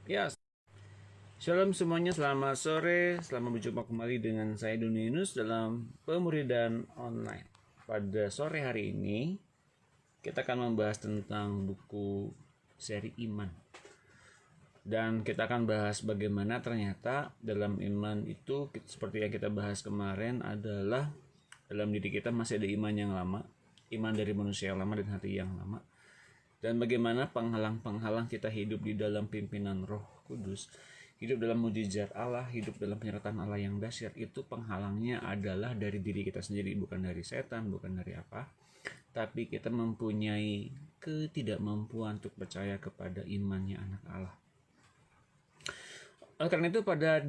Ya, shalom semuanya, selamat sore, selamat berjumpa kembali dengan saya Doni Yunus dalam pemuridan online. Pada sore hari ini, kita akan membahas tentang buku seri iman. Dan kita akan bahas bagaimana ternyata dalam iman itu, seperti yang kita bahas kemarin, adalah dalam diri kita masih ada iman yang lama, iman dari manusia yang lama dan hati yang lama. Dan bagaimana penghalang-penghalang kita hidup di dalam pimpinan Roh Kudus, hidup dalam mujizat Allah, hidup dalam penyertaan Allah yang dahsyat. Itu penghalangnya adalah dari diri kita sendiri, bukan dari setan, bukan dari apa, tapi kita mempunyai ketidakmampuan untuk percaya kepada imannya anak Allah. Oleh karena itu pada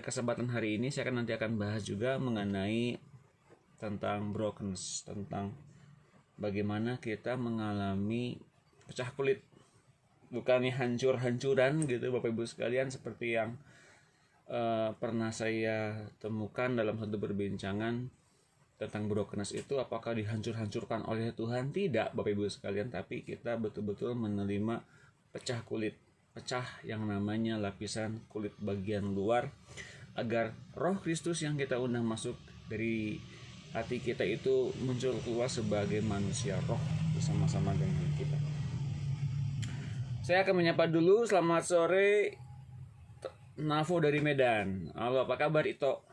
kesempatan hari ini saya nanti akan bahas juga mengenai tentang brokenness, tentang bagaimana kita mengalami pecah kulit, bukannya hancur-hancuran gitu Bapak Ibu sekalian, seperti yang pernah saya temukan dalam satu perbincangan tentang brokenness itu. Apakah dihancur-hancurkan oleh Tuhan? Tidak Bapak Ibu sekalian, tapi kita betul-betul menerima pecah kulit, pecah yang namanya lapisan kulit bagian luar, agar Roh Kristus yang kita undang masuk dari hati kita itu muncul keluar sebagai manusia roh bersama-sama dengan kita. Saya akan menyapa dulu. Selamat sore Navo dari Medan. Halo, apa kabar Ito?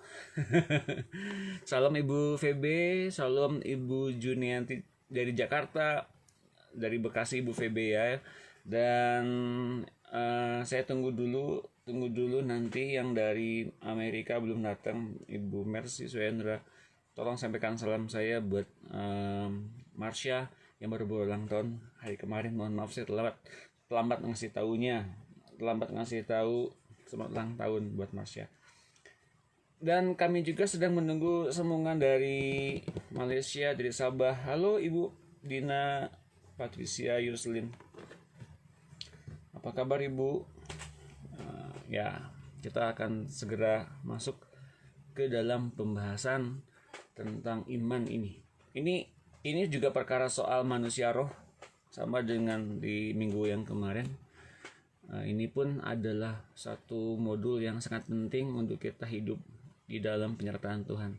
Salam Ibu VB, salam Ibu Junianti dari Jakarta, dari Bekasi Ibu VB ya. Dan saya tunggu dulu nanti yang dari Amerika belum datang, Ibu Mercy Suendra. Tolong sampaikan salam saya buat Marsha yang baru berulang tahun hari kemarin. Mohon maaf saya terlambat ngasih tahu selamat ulang tahun buat Marsha. Dan kami juga sedang menunggu sambungan dari Malaysia, dari Sabah. Halo Ibu Dina Patricia Yuslin. Apa kabar Ibu? Ya, kita akan segera masuk ke dalam pembahasan tentang iman ini. Ini juga perkara soal manusia roh, sama dengan di minggu yang kemarin. Ini pun adalah satu modul yang sangat penting untuk kita hidup di dalam penyertaan Tuhan.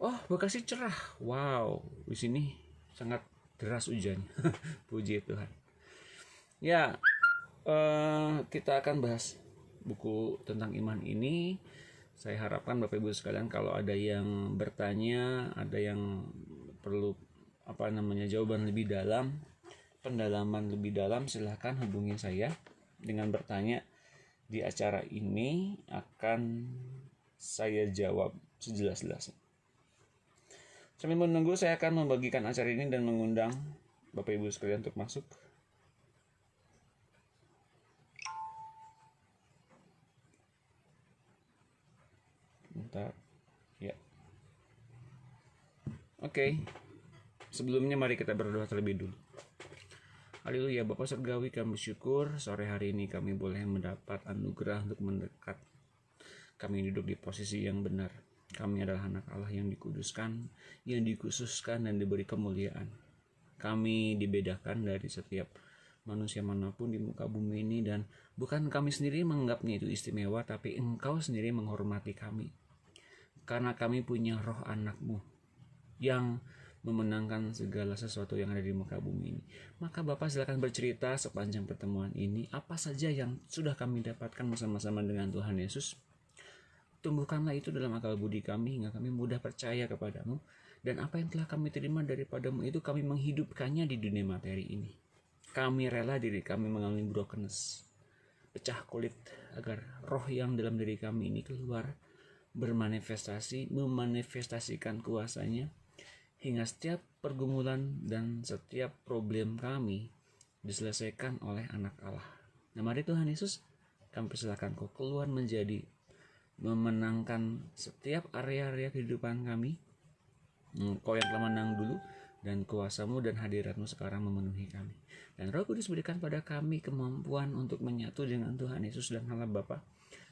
Oh, Bekasi cerah. Wow, di sini sangat deras hujan. Puji Tuhan. Ya, kita akan bahas buku tentang iman ini. Saya harapkan Bapak Ibu sekalian, kalau ada yang bertanya, ada yang perlu jawaban lebih dalam, pendalaman lebih dalam, silahkan hubungi saya dengan bertanya. Di acara ini akan saya jawab sejelas-jelasnya. Sambil menunggu, saya akan membagikan acara ini dan mengundang Bapak Ibu sekalian untuk masuk. Bentar. Ya. Oke. Sebelumnya mari kita berdoa terlebih dulu. Haleluya, Bapa Surgawi, kami bersyukur sore hari ini kami boleh mendapat anugerah untuk mendekat. Kami duduk di posisi yang benar. Kami adalah anak Allah yang dikuduskan, yang dikhususkan dan diberi kemuliaan. Kami dibedakan dari setiap manusia manapun di muka bumi ini, dan bukan kami sendiri menganggapnya itu istimewa, tapi Engkau sendiri menghormati kami. Karena kami punya roh anak-Mu yang memenangkan segala sesuatu yang ada di muka bumi ini. Maka Bapak silakan bercerita sepanjang pertemuan ini apa saja yang sudah kami dapatkan bersama-sama dengan Tuhan Yesus. Tumbuhkanlah itu dalam akal budi kami hingga kami mudah percaya kepadamu, dan apa yang telah kami terima daripadamu itu kami menghidupkannya di dunia materi ini. Kami rela diri kami mengalami brokenness, pecah kulit, agar roh yang dalam diri kami ini keluar, memanifestasikan kuasanya, hingga setiap pergumulan dan setiap problem kami diselesaikan oleh anak Allah. Nah, mari Tuhan Yesus, kami persilakan Kau keluar menjadi memenangkan setiap area-area kehidupan kami. Kau yang telah menang dulu, dan kuasa-Mu dan hadirat-Mu sekarang memenuhi kami. Dan Roh Kudus berikan pada kami kemampuan untuk menyatu dengan Tuhan Yesus dan Allah Bapa.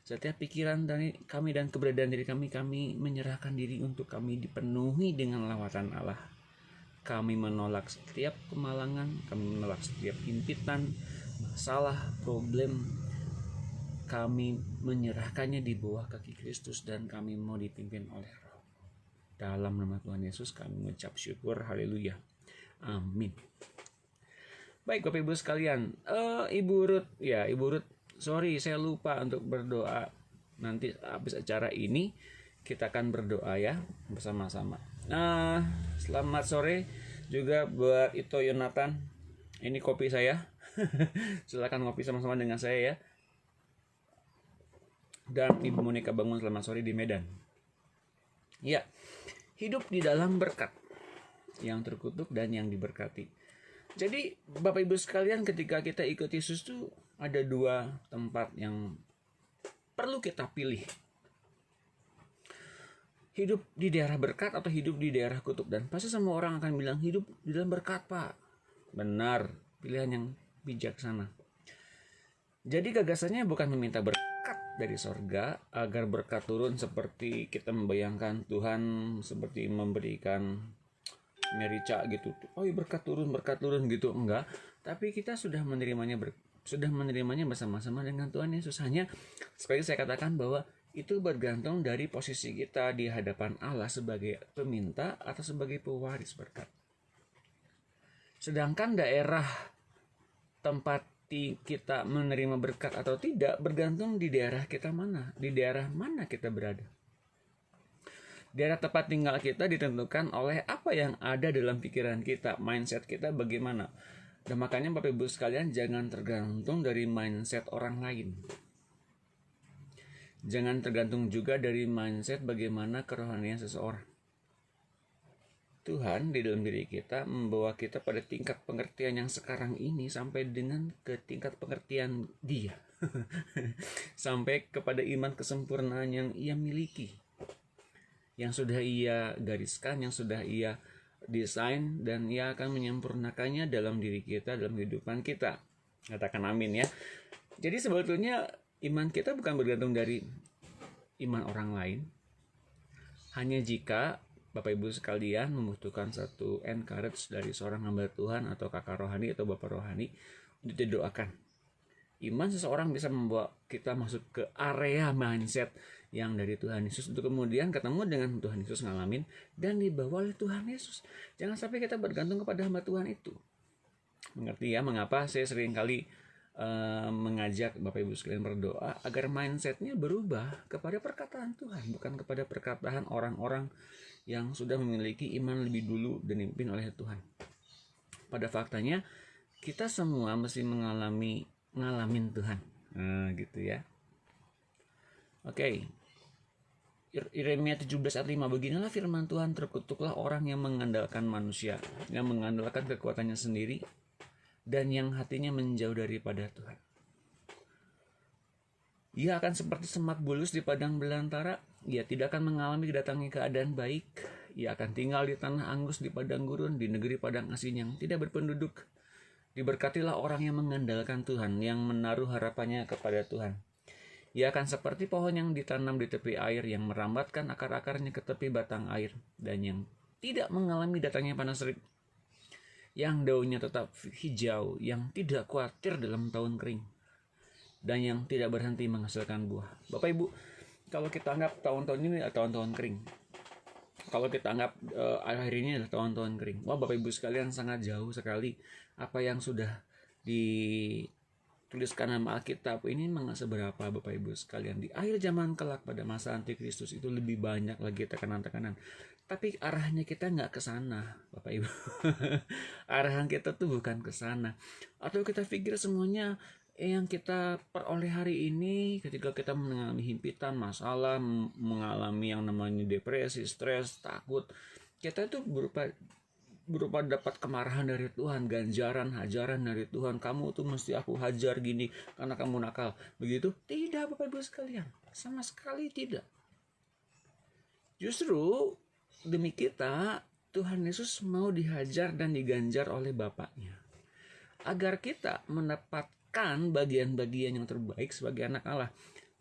Setiap pikiran dari kami dan keberadaan diri kami menyerahkan diri untuk kami dipenuhi dengan lawatan Allah. Kami menolak setiap kemalangan, kami menolak setiap himpitan, masalah, problem, kami menyerahkannya di bawah kaki Kristus dan kami mau dipimpin oleh Roh. Dalam nama Tuhan Yesus kami mengucap syukur, haleluya, amin. Baik Bapak Ibu sekalian, Ibu Ruth, sorry saya lupa untuk berdoa. Nanti habis acara ini kita akan berdoa ya bersama-sama. Selamat sore juga buat Ito Yonatan. Ini kopi saya. Silakan ngopi sama-sama dengan saya ya. Dan Ibu Monika Bangun, selamat sore di Medan. Ya, hidup di dalam berkat, yang terkutuk dan yang diberkati. Jadi Bapak Ibu sekalian, ketika kita ikut Yesus tuh ada dua tempat yang perlu kita pilih. Hidup di daerah berkat atau hidup di daerah kutuk. Dan pasti semua orang akan bilang hidup di dalam berkat, Pak. Benar, pilihan yang bijaksana. Jadi gagasannya bukan meminta berkat dari sorga agar berkat turun seperti kita membayangkan Tuhan seperti memberikan merica gitu. Oh ya berkat turun gitu, enggak. Tapi kita sudah menerimanya bersama-sama dengan Tuhan Yesus. Hanya sekali saya katakan bahwa itu bergantung dari posisi kita di hadapan Allah sebagai peminta atau sebagai pewaris berkat. Sedangkan daerah tempat kita menerima berkat atau tidak bergantung di daerah kita mana, di daerah mana kita berada. Daerah tempat tinggal kita ditentukan oleh apa yang ada dalam pikiran kita, mindset kita bagaimana. Dan makanya Bapak Ibu sekalian, jangan tergantung dari mindset orang lain. Jangan tergantung juga dari mindset bagaimana kerohanian seseorang. Tuhan di dalam diri kita membawa kita pada tingkat pengertian yang sekarang ini sampai dengan ke tingkat pengertian Dia. Sampai kepada iman kesempurnaan yang Ia miliki. Yang sudah Ia gariskan, yang sudah Ia desain, dan Ia akan menyempurnakannya dalam diri kita, dalam kehidupan kita. Katakan amin ya. Jadi sebetulnya iman kita bukan bergantung dari iman orang lain. Hanya jika Bapak Ibu sekalian membutuhkan satu encourage dari seorang hamba Tuhan atau kakak rohani atau bapak rohani untuk didoakan. Iman seseorang bisa membawa kita masuk ke area mindset yang dari Tuhan Yesus untuk kemudian ketemu dengan Tuhan Yesus, ngalamin dan dibawa oleh Tuhan Yesus. Jangan sampai kita bergantung kepada hamba Tuhan itu. Mengerti ya mengapa saya sering kali mengajak Bapak Ibu sekalian berdoa agar mindsetnya berubah kepada perkataan Tuhan, bukan kepada perkataan orang-orang yang sudah memiliki iman lebih dulu dan dipimpin oleh Tuhan. Pada faktanya kita semua mesti ngalamin Tuhan. Gitu ya. Oke. Yeremia 17 ayat 5, beginilah firman Tuhan, terkutuklah orang yang mengandalkan manusia, yang mengandalkan kekuatannya sendiri, dan yang hatinya menjauh daripada Tuhan. Ia akan seperti semak bulus di padang belantara. Ia tidak akan mengalami kedatangan keadaan baik. Ia akan tinggal di tanah angus di padang gurun, di negeri padang asin yang tidak berpenduduk. Diberkatilah orang yang mengandalkan Tuhan, yang menaruh harapannya kepada Tuhan. Ia akan seperti pohon yang ditanam di tepi air, yang merambatkan akar-akarnya ke tepi batang air, dan yang tidak mengalami datangnya panas terik, yang daunnya tetap hijau, yang tidak khawatir dalam tahun kering, dan yang tidak berhenti menghasilkan buah. Bapak Ibu, kalau kita anggap tahun-tahun ini adalah tahun-tahun kering, kalau kita anggap akhir ini adalah tahun-tahun kering, wah Bapak Ibu sekalian sangat jauh sekali apa yang sudah dituliskan dalam Alkitab ini mengenai seberapa Bapak Ibu sekalian. Di akhir zaman kelak pada masa antikristus itu lebih banyak lagi tekanan-tekanan. Tapi arahnya kita nggak ke sana, Bapak Ibu. Arahan kita tuh bukan ke sana. Atau kita pikir semuanya yang kita peroleh hari ini ketika kita mengalami himpitan, masalah, mengalami yang namanya depresi, stres, takut, kita itu berupa dapat kemarahan dari Tuhan, ganjaran, hajaran dari Tuhan. Kamu tuh mesti aku hajar gini karena kamu nakal. Begitu? Tidak Bapak Ibu sekalian. Sama sekali tidak. Justru demi kita, Tuhan Yesus mau dihajar dan diganjar oleh Bapaknya. Agar kita mendapatkan bagian-bagian yang terbaik sebagai anak Allah.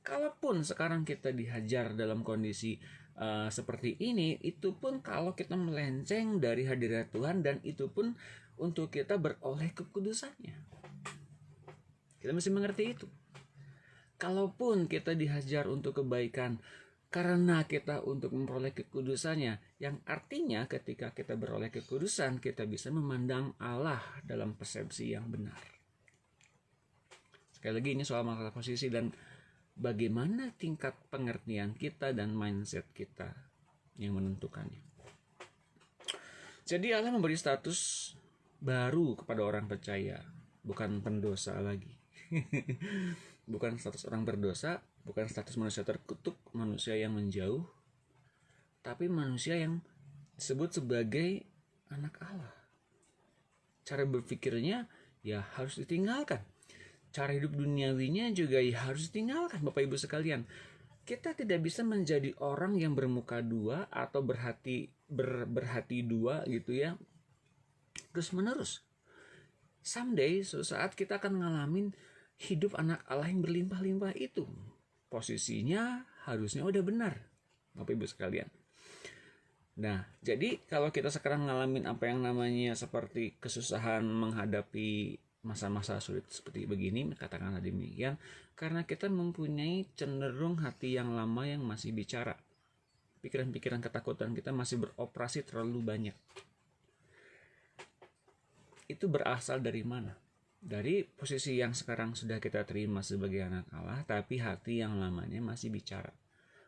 Kalaupun sekarang kita dihajar dalam kondisi seperti ini, itu pun kalau kita melenceng dari hadirat Tuhan, dan itu pun untuk kita beroleh kekudusannya. Kita mesti mengerti itu. Kalaupun kita dihajar untuk kebaikan karena kita untuk memperoleh kekudusannya, yang artinya ketika kita beroleh kekudusan, kita bisa memandang Allah dalam persepsi yang benar. Sekali lagi ini soal masalah posisi dan bagaimana tingkat pengertian kita dan mindset kita yang menentukannya. Jadi Allah memberi status baru kepada orang percaya, bukan pendosa lagi. Bukan status orang berdosa, bukan status manusia terkutuk, manusia yang menjauh, tapi manusia yang disebut sebagai anak Allah. Cara berpikirnya ya harus ditinggalkan. Cara hidup duniawinya juga ya harus ditinggalkan, Bapak Ibu sekalian. Kita tidak bisa menjadi orang yang bermuka dua atau berhati dua gitu ya, terus menerus. Someday, suatu saat kita akan ngalamin hidup anak Allah yang berlimpah-limpah itu. Posisinya harusnya udah benar, Bapak Ibu sekalian. Nah, jadi kalau kita sekarang ngalamin apa yang namanya seperti kesusahan menghadapi masa-masa sulit seperti begini, katakanlah demikian, karena kita mempunyai cenderung hati yang lama yang masih bicara. Pikiran-pikiran ketakutan kita masih beroperasi terlalu banyak. Itu berasal dari mana? Dari posisi yang sekarang sudah kita terima sebagai anak Allah, tapi hati yang lamanya masih bicara.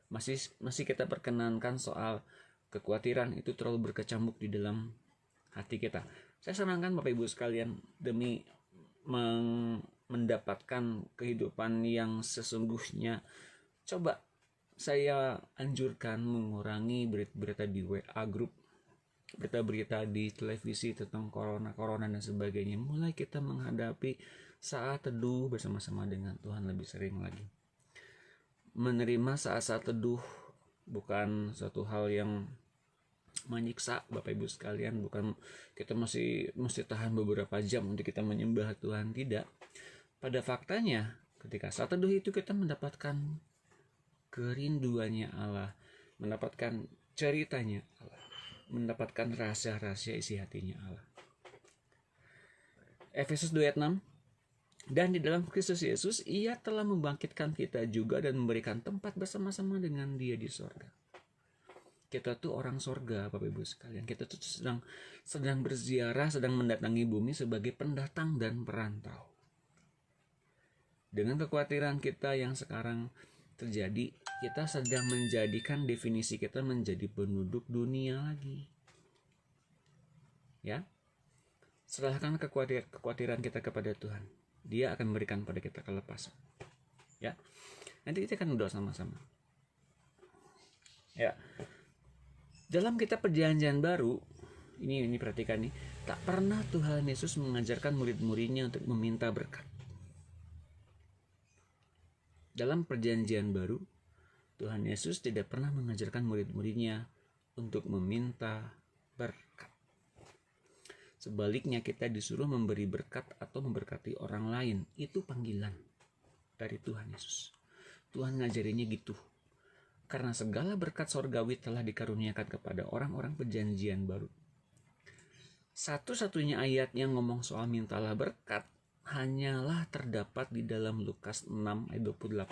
Masih kita perkenankan soal kekhawatiran itu terlalu berkecamuk di dalam hati kita. Saya senangkan Bapak Ibu sekalian, demi mendapatkan kehidupan yang sesungguhnya, coba saya anjurkan mengurangi berita-berita di WA group, berita-berita di televisi tentang corona dan sebagainya. Mulai kita menghadapi saat teduh bersama-sama dengan Tuhan lebih sering lagi. Menerima saat-saat teduh bukan suatu hal yang menyiksa Bapak Ibu sekalian, bukan kita mesti tahan beberapa jam untuk kita menyembah Tuhan, tidak. Pada faktanya ketika saat teduh itu kita mendapatkan kerinduannya Allah, mendapatkan ceritanya Allah, mendapatkan rahasia-rahasia isi hatinya Allah. Efesus 2 ayat 6, dan di dalam Kristus Yesus Ia telah membangkitkan kita juga dan memberikan tempat bersama-sama dengan Dia di sorga. Kita tuh orang sorga, Bapak Ibu sekalian. Kita tuh sedang berziarah, sedang mendatangi bumi sebagai pendatang dan perantau. Dengan kekhawatiran kita yang sekarang terjadi, kita sedang menjadikan definisi kita menjadi penduduk dunia lagi. Ya, serahkan kekhawatiran kita kepada Tuhan. Dia akan memberikan pada kita kelepasan. Ya, nanti kita akan berdoa sama-sama. Ya. Dalam kitab Perjanjian Baru, ini perhatikan nih, tak pernah Tuhan Yesus mengajarkan murid-muridnya untuk meminta berkat. Dalam Perjanjian Baru, Tuhan Yesus tidak pernah mengajarkan murid-muridnya untuk meminta berkat. Sebaliknya kita disuruh memberi berkat atau memberkati orang lain. Itu panggilan dari Tuhan Yesus. Tuhan ngajarinya gitu. Karena segala berkat sorgawi telah dikaruniakan kepada orang-orang Perjanjian Baru. Satu-satunya ayat yang ngomong soal mintalah berkat hanyalah terdapat di dalam Lukas 6 ayat 28.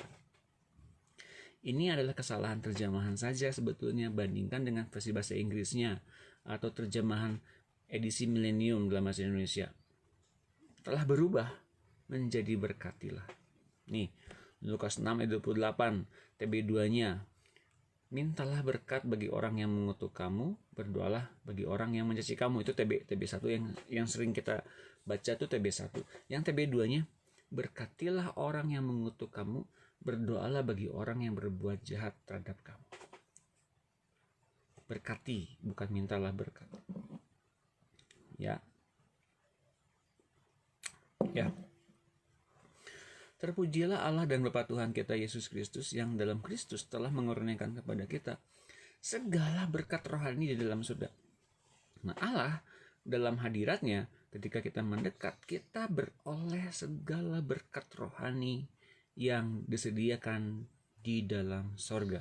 Ini adalah kesalahan terjemahan saja sebetulnya, bandingkan dengan versi bahasa Inggrisnya atau terjemahan edisi milenium dalam bahasa Indonesia. Telah berubah menjadi berkatilah. Nih, Lukas 6 ayat 28, TB2-nya. Mintalah berkat bagi orang yang mengutuk kamu, berdoalah bagi orang yang mencaci kamu. Itu TB1 yang sering kita baca tuh TB1. Yang TB2-nya, berkatilah orang yang mengutuk kamu, berdoalah bagi orang yang berbuat jahat terhadap kamu. Berkati, bukan mintalah berkat. Ya. Terpujilah Allah dan Bapa Tuhan kita Yesus Kristus yang dalam Kristus telah mengurniakan kepada kita segala berkat rohani di dalam surga. Nah, Allah dalam hadiratnya ketika kita mendekat, kita beroleh segala berkat rohani yang disediakan di dalam surga.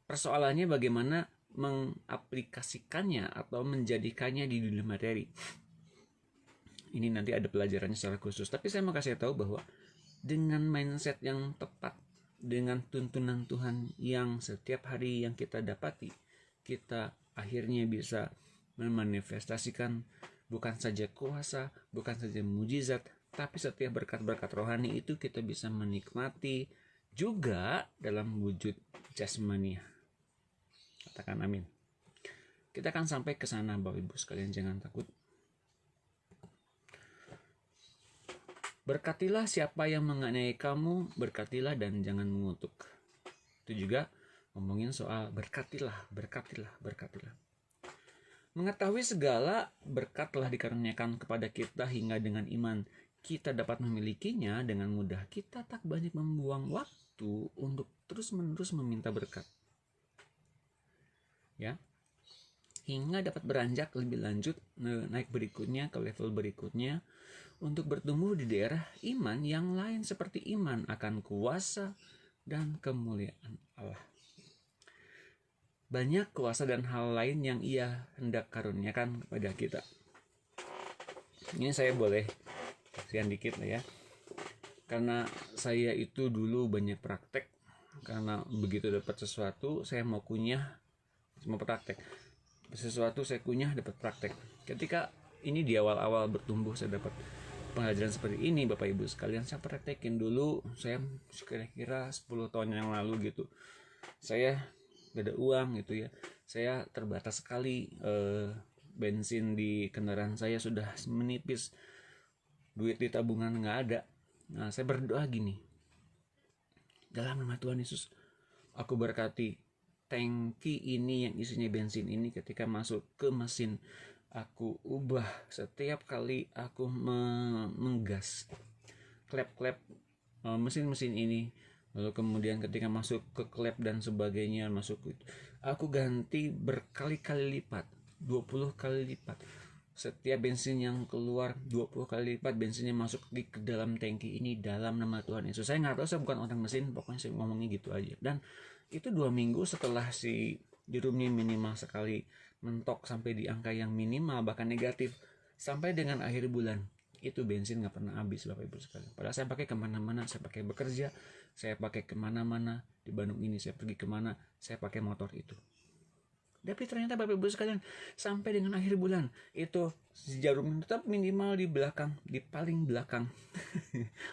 Persoalannya bagaimana mengaplikasikannya atau menjadikannya di dunia materi. Ini nanti ada pelajarannya secara khusus. Tapi saya mau kasih tahu bahwa dengan mindset yang tepat, dengan tuntunan Tuhan yang setiap hari yang kita dapati, kita akhirnya bisa memanifestasikan bukan saja kuasa, bukan saja mujizat, tapi setiap berkat-berkat rohani itu kita bisa menikmati juga dalam wujud jasmania. Katakan amin. Kita akan sampai ke sana Bapak Ibu sekalian, jangan takut. Berkatilah siapa yang menganiaya kamu, berkatilah dan jangan mengutuk. Itu juga ngomongin soal berkatilah. Mengetahui segala berkat telah dikaruniakan kepada kita hingga dengan iman kita dapat memilikinya dengan mudah. Kita tak banyak membuang waktu untuk terus-menerus meminta berkat. Ya. Hingga dapat beranjak lebih lanjut, naik berikutnya ke level berikutnya untuk bertumbuh di daerah iman yang lain seperti iman akan kuasa dan kemuliaan Allah. Banyak kuasa dan hal lain yang Ia hendak karuniakan kepada kita. Ini saya boleh sekian dikit lah ya. Karena saya itu dulu banyak praktek. Karena begitu dapat sesuatu, saya mau kunyah, mau praktek. Sesuatu saya kunyah, dapat praktek. Ketika ini di awal-awal bertumbuh, saya dapat pengajaran seperti ini Bapak Ibu sekalian. Saya praktekin dulu, saya kira-kira 10 tahun yang lalu gitu. Saya gak ada uang gitu ya, saya terbatas sekali, bensin di kendaraan saya sudah menipis, duit di tabungan gak ada. Nah saya berdoa gini, dalam nama Tuhan Yesus aku berkati tangki ini yang isinya bensin ini ketika masuk ke mesin, aku ubah setiap kali aku menggas klep-klep mesin-mesin ini. Lalu kemudian ketika masuk ke klep dan sebagainya, aku ganti berkali-kali lipat, 20 kali lipat. Setiap bensin yang keluar 20 kali lipat bensinnya masuk ke dalam tangki ini dalam nama Tuhan Yesus. Saya nggak tahu, saya bukan orang mesin, pokoknya saya ngomongnya gitu aja. Dan itu 2 minggu setelah si jerumnya minimal sekali mentok sampai di angka yang minimal bahkan negatif, sampai dengan akhir bulan itu bensin nggak pernah habis Bapak Ibu sekalian. Padahal saya pakai kemana-mana, saya pakai bekerja, saya pakai kemana-mana di Bandung ini, saya pergi kemana, saya pakai motor itu. Tapi ternyata Bapak Ibu sekalian, sampai dengan akhir bulan itu jarum tetap minimal di belakang, di paling belakang.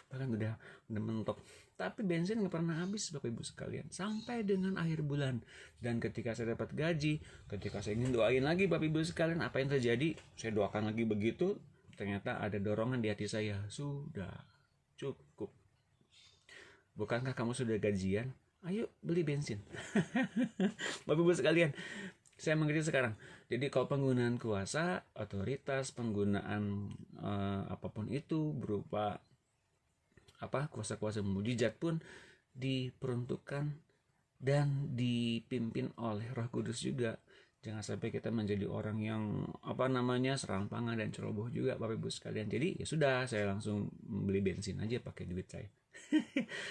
Bahkan udah mentok. Tapi bensin nggak pernah habis Bapak Ibu sekalian sampai dengan akhir bulan. Dan ketika saya dapat gaji, ketika saya ingin doain lagi Bapak Ibu sekalian, apa yang terjadi? Saya doakan lagi begitu. Ternyata ada dorongan di hati saya, sudah cukup. Bukankah kamu sudah gajian? Ayo beli bensin. Bapak Ibu sekalian, saya mengerti sekarang. Jadi kalau penggunaan kuasa, otoritas, penggunaan apapun itu berupa kuasa-kuasa mujizat pun diperuntukkan dan dipimpin oleh Roh Kudus juga. Jangan sampai kita menjadi orang yang serampangan dan ceroboh juga Bapak Ibu sekalian. Jadi ya sudah, saya langsung beli bensin aja pakai duit saya.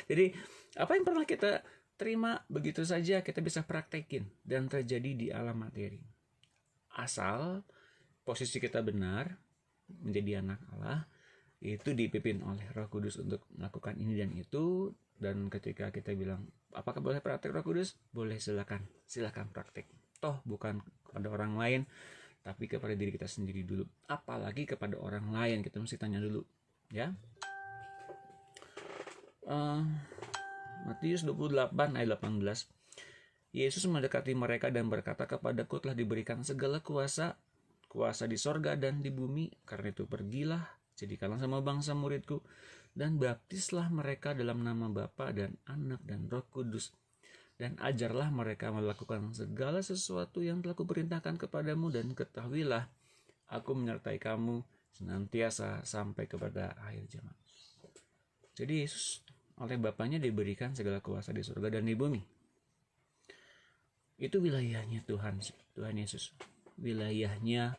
Jadi apa yang pernah kita terima begitu saja kita bisa praktekin dan terjadi di alam materi. Asal posisi kita benar menjadi anak Allah, itu dipimpin oleh Roh Kudus untuk melakukan ini dan itu. Dan ketika kita bilang apakah boleh praktek Roh Kudus? Boleh, silakan praktek. Toh bukan kepada orang lain, tapi kepada diri kita sendiri dulu. Apalagi kepada orang lain kita mesti tanya dulu, ya. Matius 28 ayat 18. Yesus mendekati mereka dan berkata, kepadaku telah diberikan segala kuasa di sorga dan di bumi. Karena itu pergilah, jadikanlah sama bangsa muridku, dan baptislah mereka dalam nama Bapa dan Anak dan Roh Kudus. Dan ajarlah mereka melakukan segala sesuatu yang telah kuperintahkan kepadamu, dan ketahuilah aku menyertai kamu senantiasa sampai kepada akhir zaman. Jadi Yesus oleh Bapaknya diberikan segala kuasa di surga dan di bumi. Itu wilayahnya Tuhan Yesus. Wilayahnya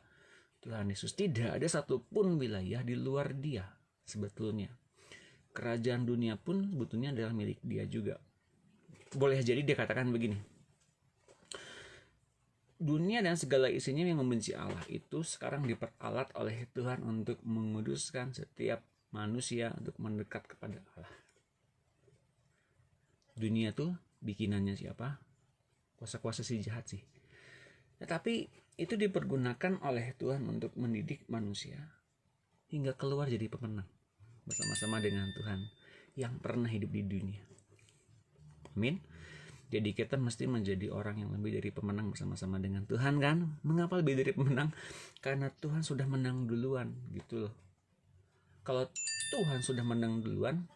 Tuhan Yesus. Tidak ada satupun wilayah di luar Dia sebetulnya. Kerajaan dunia pun sebetulnya adalah milik Dia juga. Boleh jadi dia katakan begini, dunia dan segala isinya yang membenci Allah itu sekarang diperalat oleh Tuhan untuk menguduskan setiap manusia untuk mendekat kepada Allah. Dunia tuh bikinannya siapa? Kuasa-kuasa si jahat sih. Tetapi itu dipergunakan oleh Tuhan untuk mendidik manusia hingga keluar jadi pemenang bersama-sama dengan Tuhan yang pernah hidup di dunia. Amin. Jadi kita mesti menjadi orang yang lebih dari pemenang bersama-sama dengan Tuhan kan? Mengapa lebih dari pemenang? Karena Tuhan sudah menang duluan gitu loh. Kalau Tuhan sudah menang duluan,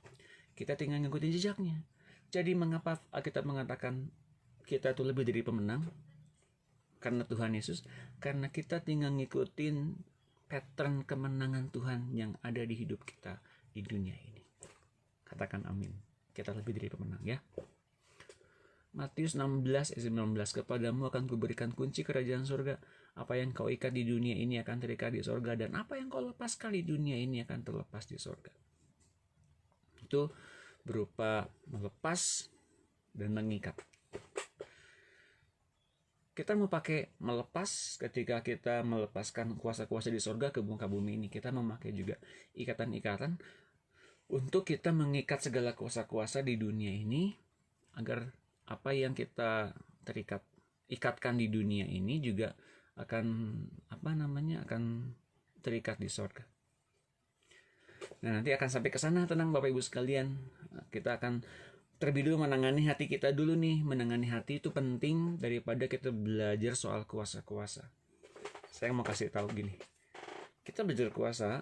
kita tinggal ngikutin jejaknya. Jadi mengapa kita mengatakan kita itu lebih dari pemenang? Karena Tuhan Yesus, karena kita tinggal ngikutin pattern kemenangan Tuhan yang ada di hidup kita di dunia ini. Katakan amin. Kita lebih dari pemenang ya. Matius 16 ayat 19, kepadamu akan kuberikan kunci kerajaan surga. Apa yang kau ikat di dunia ini akan terikat di surga, dan apa yang kau lepaskan di dunia ini akan terlepas di surga. Itu berupa melepas dan mengikat. Kita mau pakai melepas ketika kita melepaskan kuasa-kuasa di surga ke muka bumi ini. Kita memakai juga ikatan-ikatan untuk kita mengikat segala kuasa-kuasa di dunia ini agar apa yang kita ikatkan di dunia ini juga akan akan terikat di surga. Nah, nanti akan sampai ke sana, tenang Bapak Ibu sekalian. Kita akan terlebih dulu menangani hati kita dulu nih. Menangani hati itu penting daripada kita belajar soal kuasa-kuasa. Saya mau kasih tahu gini. Kita belajar kuasa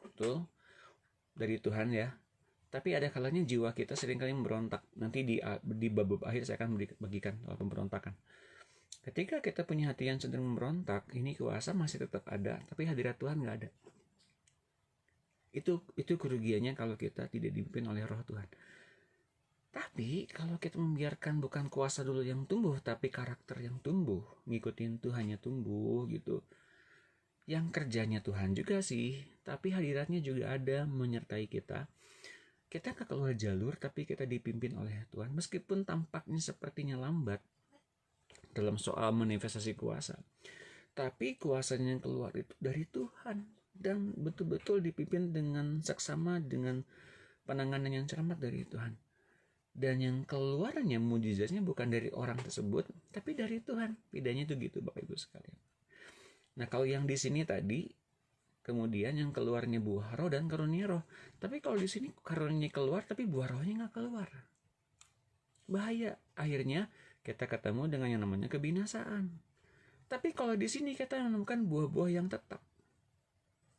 betul dari Tuhan ya. Tapi ada kalanya jiwa kita seringkali memberontak. Nanti di bab akhir saya akan bagikan soal pemberontakan. Ketika kita punya hati yang cenderung memberontak, ini kuasa masih tetap ada, tapi hadirat Tuhan nggak ada. Itu kerugiannya kalau kita tidak dipimpin oleh Roh Tuhan. Tapi kalau kita membiarkan bukan kuasa dulu yang tumbuh, tapi karakter yang tumbuh, ngikutin Tuhannya tumbuh gitu. Yang kerjanya Tuhan juga sih, tapi hadiratnya juga ada menyertai kita. Kita gak keluar jalur, tapi kita dipimpin oleh Tuhan. Meskipun tampaknya sepertinya lambat dalam soal manifestasi kuasa, tapi kuasanya yang keluar itu dari Tuhan dan betul-betul dipimpin dengan seksama dengan penanganan yang cermat dari Tuhan. Dan yang keluarnya mujizatnya bukan dari orang tersebut, tapi dari Tuhan. Bedanya itu gitu Bapak Ibu sekalian. Nah kalau yang di sini tadi, kemudian yang keluarnya buah roh dan karunia roh. Tapi kalau di sini karunia keluar tapi buah rohnya nggak keluar. Bahaya. Akhirnya kita ketemu dengan yang namanya kebinasaan. Tapi kalau di sini kita menemukan buah-buah yang tetap.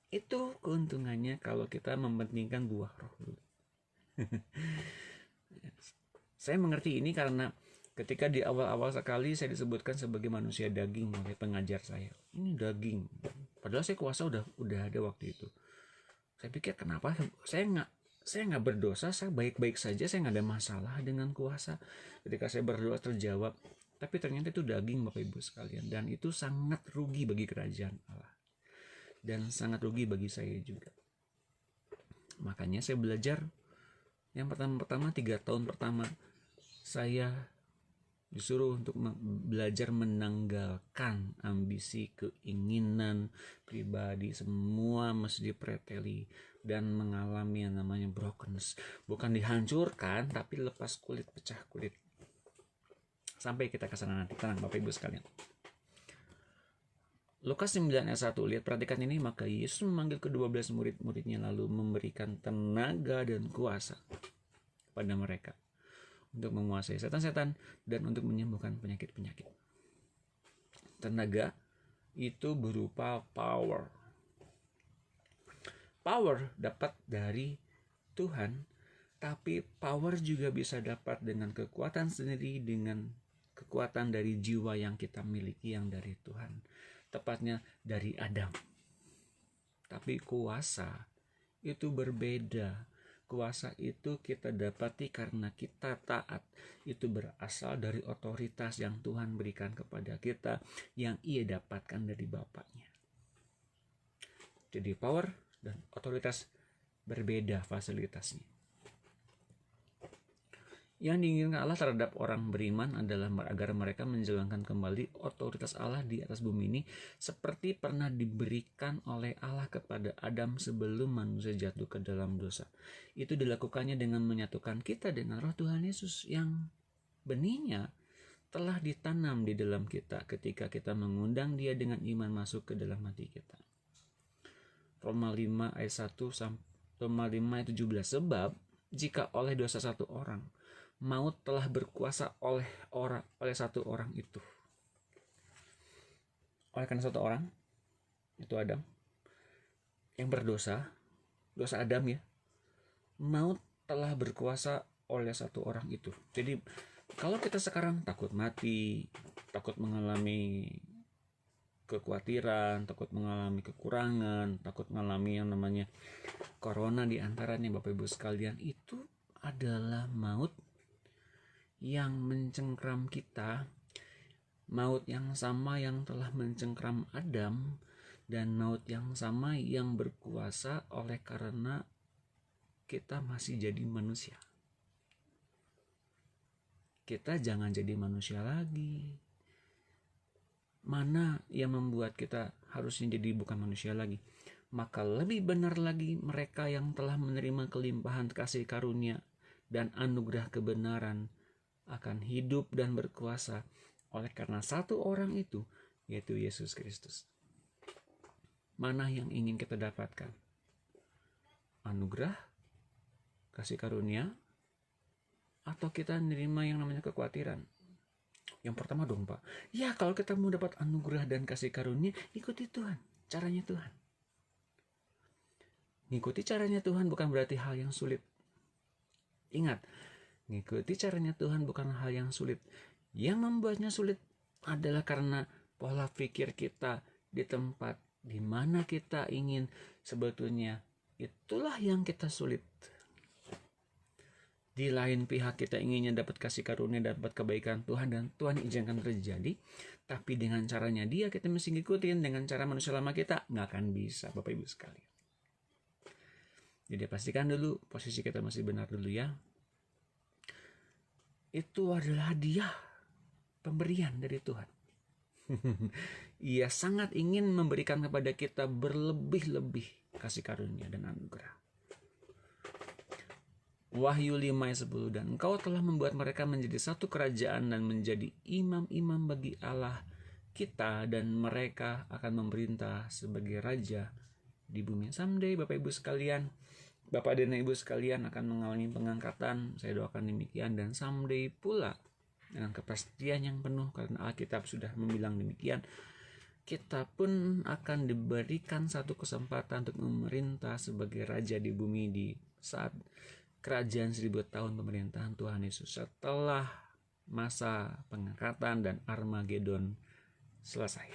Itu keuntungannya kalau kita mementingkan buah roh. Saya mengerti ini karena ketika di awal-awal sekali saya disebutkan sebagai manusia daging oleh pengajar saya. Ini daging. Padahal saya kuasa udah ada waktu itu. Saya pikir kenapa saya nggak berdosa, saya baik-baik saja, saya nggak ada masalah dengan kuasa. Ketika saya berdoa terjawab. Tapi ternyata itu daging Bapak Ibu sekalian, dan itu sangat rugi bagi kerajaan Allah. Dan sangat rugi bagi saya juga. Makanya saya belajar yang pertama 3 tahun pertama saya disuruh untuk belajar menanggalkan ambisi, keinginan pribadi, semua mesti dipreteli dan mengalami yang namanya brokenness. Bukan dihancurkan, tapi lepas kulit, pecah kulit. Sampai kita ke sana nanti, tenang Bapak Ibu sekalian. Lukas 9 ayat 1, lihat perhatikan ini, maka Yesus memanggil ke-12 murid-muridnya lalu memberikan tenaga dan kuasa kepada mereka untuk menguasai setan-setan dan untuk menyembuhkan penyakit-penyakit. Tenaga itu berupa power. Power dapat dari Tuhan, tapi power juga bisa dapat dengan kekuatan sendiri, dengan kekuatan dari jiwa yang kita miliki yang dari Tuhan. Tepatnya dari Adam. Tapi kuasa itu berbeda. Kuasa itu kita dapati karena kita taat. Itu berasal dari otoritas yang Tuhan berikan kepada kita, yang ia dapatkan dari Bapaknya. Jadi power dan otoritas berbeda fasilitasnya. Yang diinginkan Allah terhadap orang beriman adalah agar mereka menjalankan kembali otoritas Allah di atas bumi ini seperti pernah diberikan oleh Allah kepada Adam sebelum manusia jatuh ke dalam dosa. Itu dilakukannya dengan menyatukan kita dengan roh Tuhan Yesus yang benihnya telah ditanam di dalam kita ketika kita mengundang Dia dengan iman masuk ke dalam hati kita. Roma 5 ayat 1 sampai Roma 5 ayat 17. Sebab jika oleh dosa satu orang maut telah berkuasa oleh satu orang itu. Oleh karena satu orang, itu Adam, yang berdosa, dosa Adam ya, maut telah berkuasa oleh satu orang itu. Jadi kalau kita sekarang takut mati, takut mengalami kekhawatiran, takut mengalami kekurangan, takut mengalami yang namanya corona di antaranya, Bapak Ibu sekalian, itu adalah maut yang mencengkram kita, maut yang sama yang telah mencengkram Adam, dan maut yang sama yang berkuasa oleh karena kita masih jadi manusia. Kita jangan jadi manusia lagi. Mana yang membuat kita harusnya jadi bukan manusia lagi? Maka lebih benar lagi mereka yang telah menerima kelimpahan kasih karunia dan anugerah kebenaran akan hidup dan berkuasa oleh karena satu orang itu, yaitu Yesus Kristus. Mana yang ingin kita dapatkan? Anugerah, kasih karunia, atau kita menerima yang namanya kekhawatiran? Yang pertama dong Pak. Ya kalau kita mau dapat anugerah dan kasih karunia, ikuti Tuhan, caranya Tuhan. Ngikuti caranya Tuhan bukan berarti hal yang sulit. Ingat, ngikuti caranya Tuhan bukan hal yang sulit. Yang membuatnya sulit adalah karena pola pikir kita di tempat di mana kita ingin sebetulnya itulah yang kita sulit. Di lain pihak kita inginnya dapat kasih karunia, dapat kebaikan Tuhan dan Tuhan izinkan terjadi. Tapi dengan caranya Dia kita mesti ngikutin, dengan cara manusia lama kita nggak akan bisa, Bapak Ibu sekalian. Jadi pastikan dulu posisi kita masih benar dulu ya. Itu adalah hadiah pemberian dari Tuhan. Ia sangat ingin memberikan kepada kita berlebih-lebih kasih karunia dan anugerah. Wahyu 5 ayat 10, dan Engkau telah membuat mereka menjadi satu kerajaan dan menjadi imam-imam bagi Allah kita, dan mereka akan memerintah sebagai raja di bumi. Someday Bapak Ibu sekalian, Bapak dan Ibu sekalian akan mengalami pengangkatan, saya doakan demikian, dan someday pula dengan kepastian yang penuh karena Alkitab sudah membilang demikian, kita pun akan diberikan satu kesempatan untuk memerintah sebagai raja di bumi di saat kerajaan 1000 tahun pemerintahan Tuhan Yesus setelah masa pengangkatan dan Armageddon selesai.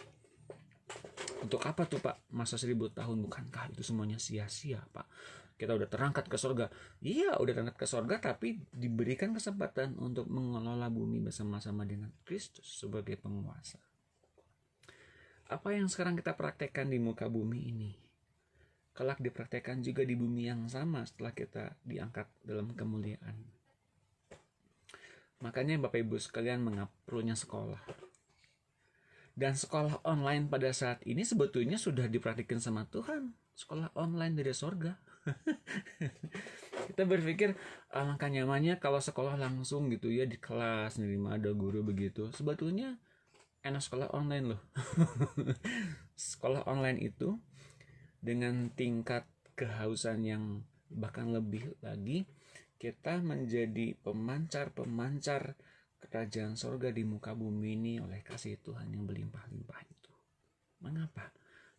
Untuk apa tuh Pak masa 1000 tahun? Bukankah itu semuanya sia-sia Pak? Kita udah terangkat ke surga. Iya udah terangkat ke surga, tapi diberikan kesempatan untuk mengelola bumi bersama-sama dengan Kristus sebagai penguasa. Apa yang sekarang kita praktekkan di muka bumi ini, kelak dipraktekkan juga di bumi yang sama setelah kita diangkat dalam kemuliaan. Makanya Bapak Ibu sekalian perlunya sekolah. Dan sekolah online pada saat ini sebetulnya sudah dipraktikkan sama Tuhan. Sekolah online dari surga. Kita berpikir alangkah nyamannya kalau sekolah langsung gitu ya di kelas, nerima ada guru begitu. Sebetulnya enak sekolah online loh. Sekolah online itu dengan tingkat kehausan yang bahkan lebih lagi, kita menjadi pemancar kerajaan surga di muka bumi ini oleh kasih Tuhan yang berlimpah-limpah itu. Mengapa?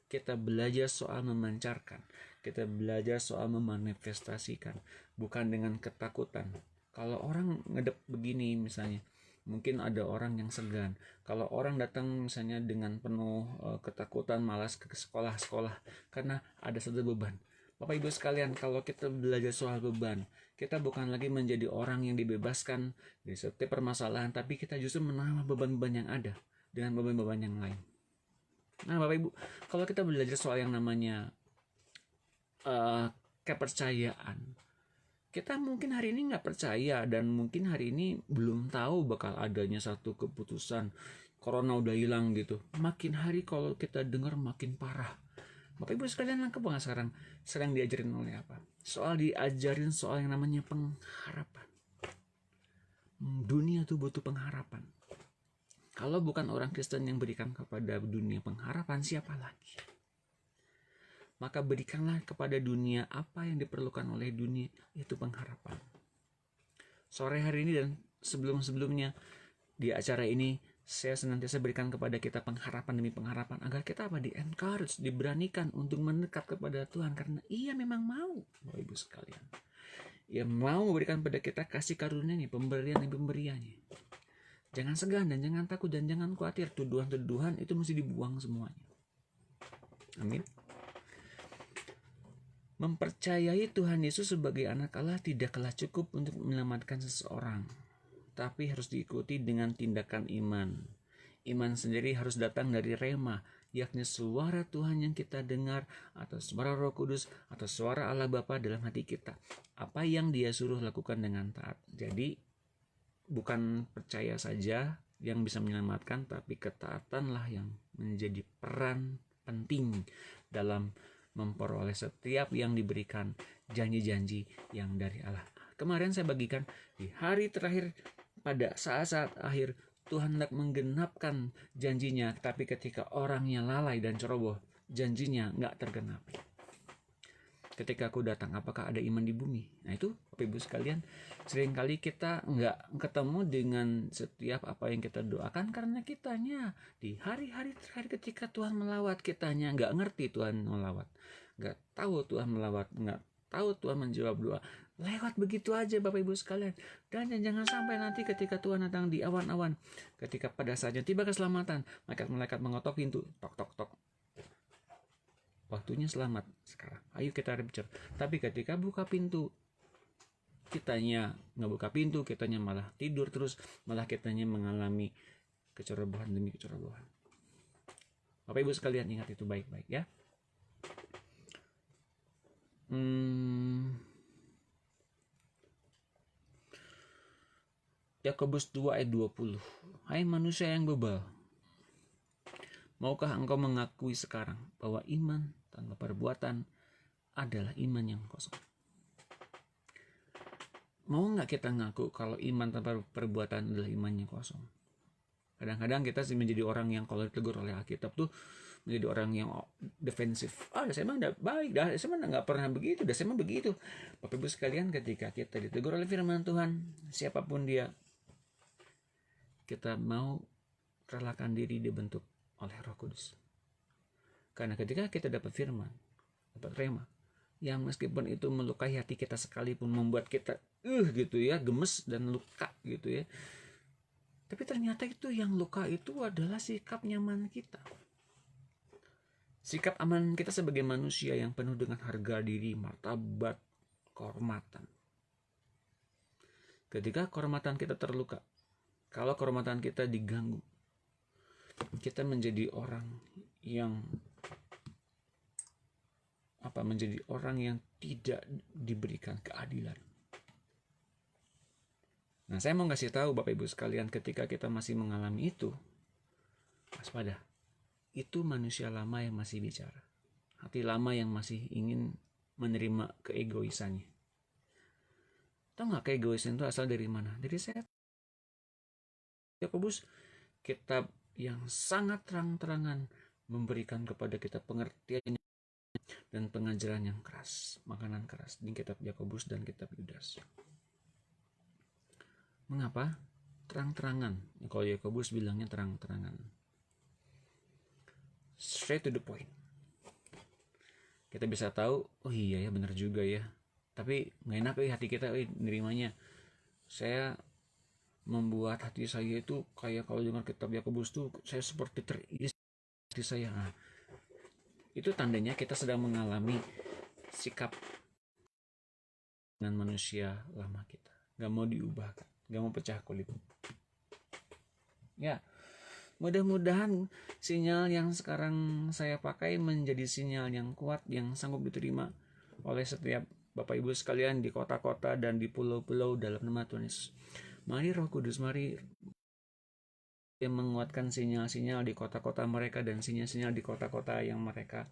Kita belajar soal memancarkan, kita belajar soal memanifestasikan, bukan dengan ketakutan. Kalau orang ngedep begini misalnya, mungkin ada orang yang segan. Kalau orang datang misalnya dengan penuh ketakutan, malas ke sekolah-sekolah karena ada satu beban. Bapak Ibu sekalian, kalau kita belajar soal beban, kita bukan lagi menjadi orang yang dibebaskan dari setiap permasalahan, tapi kita justru menambah beban-beban yang ada dengan beban-beban yang lain. Nah Bapak Ibu, kalau kita belajar soal yang namanya kepercayaan, Kita mungkin hari ini nggak percaya dan mungkin hari ini belum tahu bakal adanya satu keputusan corona udah hilang gitu. Makin hari kalau kita dengar makin parah. Bapak Ibu sekalian, nangkep nggak sekarang sedang diajarin oleh apa? Diajarin soal yang namanya pengharapan. Dunia tuh butuh pengharapan. Kalau bukan orang Kristen yang berikan kepada dunia pengharapan, siapa lagi? Maka berikanlah kepada dunia apa yang diperlukan oleh dunia, yaitu pengharapan. Sore hari ini dan sebelum-sebelumnya di acara ini, saya senantiasa berikan kepada kita pengharapan demi pengharapan agar kita di-encourage, diberanikan untuk mendekat kepada Tuhan, karena Ia memang mau, Bapak Ibu sekalian. Ia mau memberikan kepada kita kasih karunia-Nya, pemberian dan pemberiannya. Jangan segan dan jangan takut dan jangan khawatir. Tuduhan-tuduhan itu mesti dibuang semuanya. Amin. Mempercayai Tuhan Yesus sebagai anak Allah tidaklah cukup untuk menyelamatkan seseorang, tapi harus diikuti dengan tindakan iman. Iman sendiri harus datang dari rema, yakni suara Tuhan yang kita dengar, atau suara Roh Kudus, atau suara Allah Bapa dalam hati kita. Apa yang Dia suruh lakukan dengan taat. Jadi bukan percaya saja yang bisa menyelamatkan, tapi ketaatanlah yang menjadi peran penting dalam memperoleh setiap yang diberikan janji-janji yang dari Allah. Kemarin saya bagikan di hari terakhir, pada saat-saat akhir Tuhan hendak menggenapkan janjinya, tapi ketika orangnya lalai dan ceroboh, janjinya nggak tergenapi. Ketika aku datang, apakah ada iman di bumi? Nah itu Bapak Ibu sekalian, seringkali kita nggak ketemu dengan setiap apa yang kita doakan, karena kitanya di hari-hari terakhir ketika Tuhan melawat, kitanya nggak ngerti Tuhan melawat, nggak tahu Tuhan melawat, nggak tahu Tuhan menjawab doa. Lewat begitu aja Bapak Ibu sekalian. Dan jangan sampai nanti ketika Tuhan datang di awan-awan, ketika pada saatnya tiba keselamatan, malaikat-malaikat mengetok pintu, tok tok tok. Waktunya selamat sekarang, ayo kita rapture. Tapi ketika buka pintu, kitanya nggak buka pintu, kitanya malah tidur terus, malah kitanya mengalami kecerobohan demi kecerobohan. Bapak Ibu sekalian, ingat itu baik-baik ya. Yakobus 2 ayat 20. Hai manusia yang bebal, maukah engkau mengakui sekarang bahwa iman tanpa perbuatan adalah iman yang kosong? Mau nggak kita ngaku kalau iman tanpa perbuatan adalah iman yang kosong? Kadang-kadang kita menjadi orang yang kalau ditegur oleh Alkitab tuh menjadi orang yang defensif. Saya emang udah baik, saya emang nggak pernah begitu, saya emang begitu. Bapak Ibu sekalian, ketika kita ditegur oleh firman Tuhan, siapapun dia, kita mau relakan diri dibentuk oleh Roh Kudus. Karena ketika kita dapat firman, dapat rema, yang meskipun itu melukai hati kita sekalipun, membuat kita gitu ya, gemes dan luka gitu ya, tapi ternyata itu yang luka itu adalah sikap nyaman kita, sikap aman kita sebagai manusia yang penuh dengan harga diri, martabat, kehormatan. Ketika kehormatan kita terluka, kalau kehormatan kita diganggu, kita menjadi orang yang menjadi orang yang tidak diberikan keadilan. Nah, saya mau ngasih tahu Bapak Ibu sekalian, ketika kita masih mengalami itu, waspada. Itu manusia lama yang masih bicara. Hati lama yang masih ingin menerima keegoisannya. Tahu nggak keegoisan itu asal dari mana? Dari saya. Yakobus, kitab yang sangat terang-terangan memberikan kepada kita pengertian dan pengajaran yang keras, makanan keras di kitab Yakobus dan kitab Yudas. Mengapa? Terang-terangan. Kalau Yakobus bilangnya terang-terangan, straight to the point. Kita bisa tahu, oh iya ya, benar juga ya. Tapi nggak enak hati kita nerimanya. Saya membuat hati saya itu kayak kalau dengar kitab Yakobus tuh saya seperti teriris hati saya. Nah, itu tandanya kita sedang mengalami sikap dengan manusia lama kita, gak mau diubahkan, gak mau pecah kulit. Ya, mudah-mudahan sinyal yang sekarang saya pakai menjadi sinyal yang kuat, yang sanggup diterima oleh setiap Bapak Ibu sekalian di kota-kota dan di pulau-pulau dalam nama Tuhan Yesus. Mari Roh Kudus, mari yang menguatkan sinyal-sinyal di kota-kota mereka dan sinyal-sinyal di kota-kota yang mereka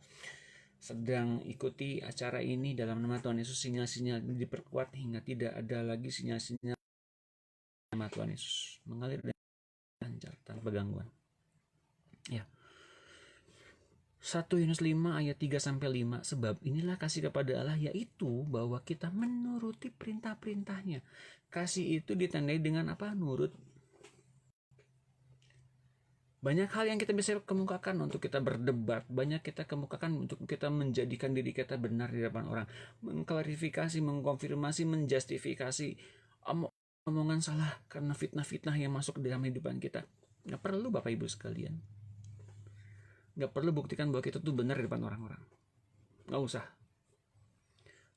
sedang ikuti acara ini dalam nama Tuhan Yesus. Sinyal-sinyal ini diperkuat hingga tidak ada lagi sinyal-sinyal nama Tuhan Yesus mengalir dan lancar tanpa gangguan. Ya. 1 Yohanes 5 ayat 3-5. Sebab inilah kasih kepada Allah, yaitu bahwa kita menuruti perintah-perintahnya. Kasih itu ditandai dengan apa? Nurut. Banyak hal yang kita bisa kemukakan untuk kita berdebat. Banyak kita kemukakan untuk kita menjadikan diri kita benar di depan orang. Mengklarifikasi, mengkonfirmasi, menjustifikasi omongan salah karena fitnah-fitnah yang masuk dalam kehidupan kita. Nggak perlu Bapak Ibu sekalian. Nggak perlu buktikan bahwa kita tuh benar di depan orang-orang. Nggak usah.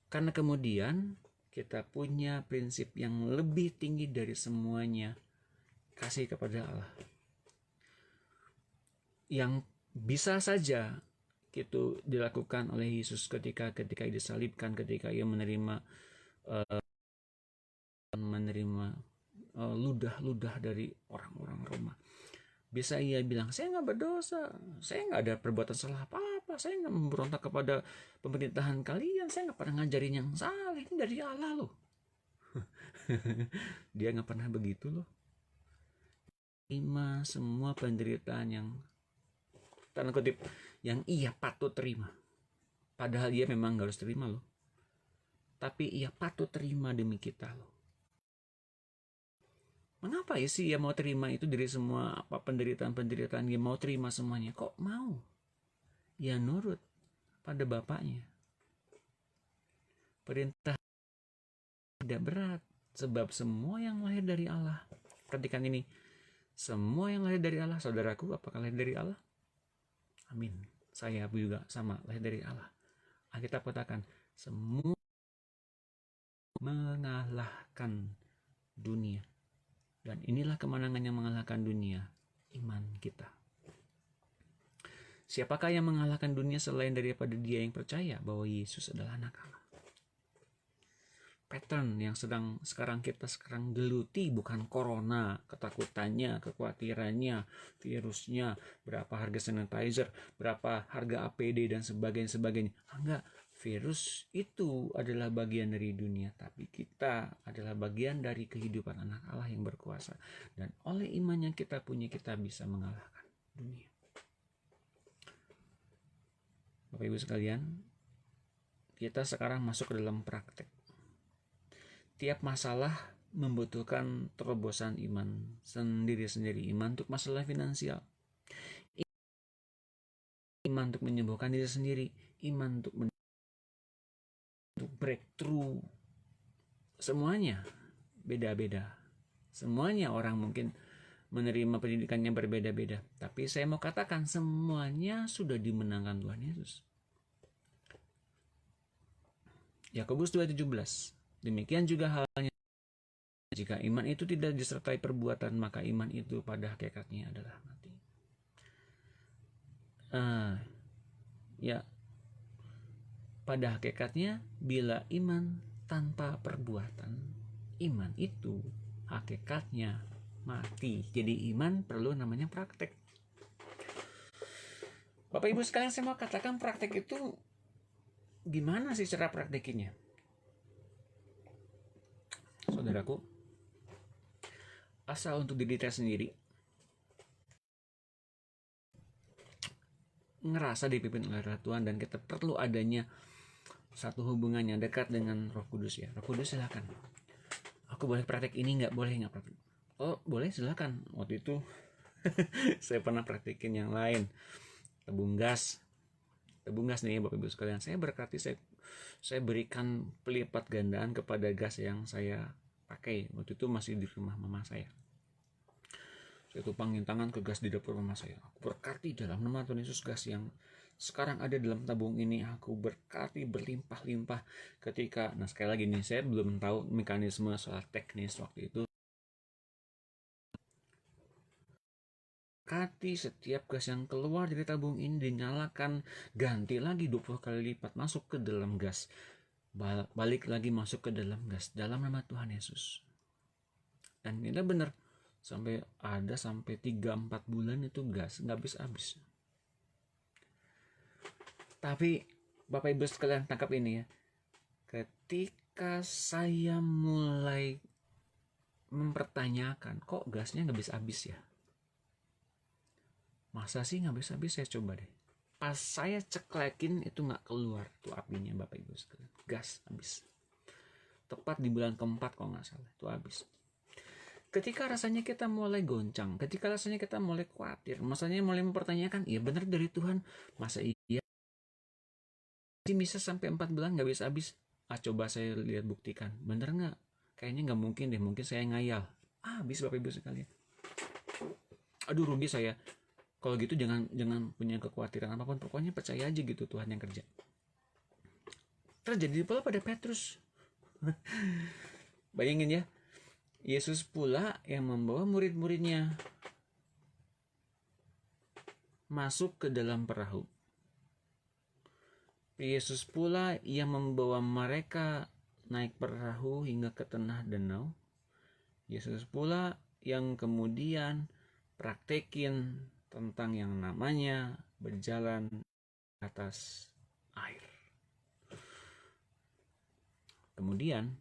Karena kemudian kita punya prinsip yang lebih tinggi dari semuanya. Kasih kepada Allah. Yang bisa saja itu dilakukan oleh Yesus ketika disalibkan, ketika ia menerima ludah dari orang-orang Roma. Bisa ia bilang, saya nggak berdosa, saya nggak ada perbuatan salah apa-apa, saya nggak memberontak kepada pemerintahan kalian, saya nggak pernah ngajarin yang salah, ini dari Allah loh. Dia nggak pernah begitu loh. Terima semua penderitaan yang tanda kutip yang ia patut terima. Padahal ia memang gak harus terima loh. Tapi ia patut terima demi kita loh. Mengapa ya sih ia mau terima itu dari semua penderitaan dia mau terima semuanya? Kok mau? Ya nurut pada bapaknya. Perintah tidak berat. Sebab semua yang lahir dari Allah. Perhatikan ini. Semua yang lahir dari Allah. Saudaraku, apakah lahir dari Allah? Amin. Saya juga sama, lahir dari Allah. Alkitab katakan, semua mengalahkan dunia. Dan inilah kemenangan yang mengalahkan dunia, iman kita. Siapakah yang mengalahkan dunia selain daripada dia yang percaya bahwa Yesus adalah anak Allah? Pattern yang sekarang kita geluti bukan corona, ketakutannya, kekhawatirannya, virusnya, berapa harga sanitizer, berapa harga APD dan sebagainya. Enggak, virus itu adalah bagian dari dunia, tapi kita adalah bagian dari kehidupan anak Allah yang berkuasa. Dan oleh iman yang kita punya, kita bisa mengalahkan dunia. Bapak Ibu sekalian, kita sekarang masuk ke dalam praktek. Tiap masalah membutuhkan terobosan iman sendiri-sendiri. Iman untuk masalah finansial, iman untuk menyembuhkan diri sendiri, iman untuk breakthrough. Semuanya beda-beda. Semuanya orang mungkin menerima pendidikannya berbeda-beda. Tapi saya mau katakan semuanya sudah dimenangkan Tuhan Yesus. Yakobus 2:17. Demikian juga halnya jika iman itu tidak disertai perbuatan, maka iman itu pada hakikatnya adalah mati. Pada hakikatnya bila iman tanpa perbuatan, iman itu hakikatnya mati. Jadi iman perlu namanya praktek. Bapak Ibu sekalian, saya mau katakan praktek itu gimana sih cara praktekinnya? Saudaraku, asal untuk diri kita sendiri ngerasa dipimpin oleh Tuhan dan kita perlu adanya satu hubungan yang dekat dengan Roh Kudus ya. Roh Kudus silakan. Aku boleh praktek ini nggak? Boleh nggak praktek? Oh boleh silakan. Waktu itu saya pernah praktekin yang lain. Tabung gas nih Bapak Ibu sekalian. Saya berkati, saya berikan pelipat gandaan kepada gas yang saya pakai. Waktu itu masih di rumah mama saya. Saya tumpangin tangan ke gas di dapur mama saya. Aku berkati dalam nama Tuhan Yesus, gas yang sekarang ada dalam tabung ini aku berkati berlimpah-limpah ketika. Nah sekali lagi nih, saya belum tahu mekanisme soal teknis waktu itu. Berkati setiap gas yang keluar dari tabung ini dinyalakan, ganti lagi 20 kali lipat masuk ke dalam gas. balik lagi masuk ke dalam gas dalam nama Tuhan Yesus. Dan ini benar, sampai 3-4 bulan itu gas nggak habis-habis. Tapi Bapak Ibu sekalian tangkap ini ya, ketika saya mulai mempertanyakan, kok gasnya nggak habis-habis ya, masa sih nggak habis-habis, saya coba deh, pas saya ceklekin itu nggak keluar tuh apinya Bapak Ibu sekalian, gas habis. Tepat di bulan keempat kalau nggak salah itu habis. Ketika rasanya kita mulai goncang, ketika rasanya kita mulai khawatir, masanya mulai mempertanyakan, iya benar dari Tuhan, masa iya bisa sampai 4 bulan nggak bisa habis? Coba saya lihat buktikan, bener nggak? Kayaknya nggak mungkin deh, mungkin saya ngayal. Habis Bapak Ibu sekalian. Aduh rugi saya. Kalau gitu jangan punya kekhawatiran apapun, pokoknya percaya aja gitu Tuhan yang kerja. Terjadi pula pada Petrus. Bayangin ya, Yesus pula yang membawa murid-muridnya masuk ke dalam perahu. Yesus pula yang membawa mereka naik perahu hingga ke tengah danau. Yesus pula yang kemudian praktekin tentang yang namanya berjalan di atas air. Kemudian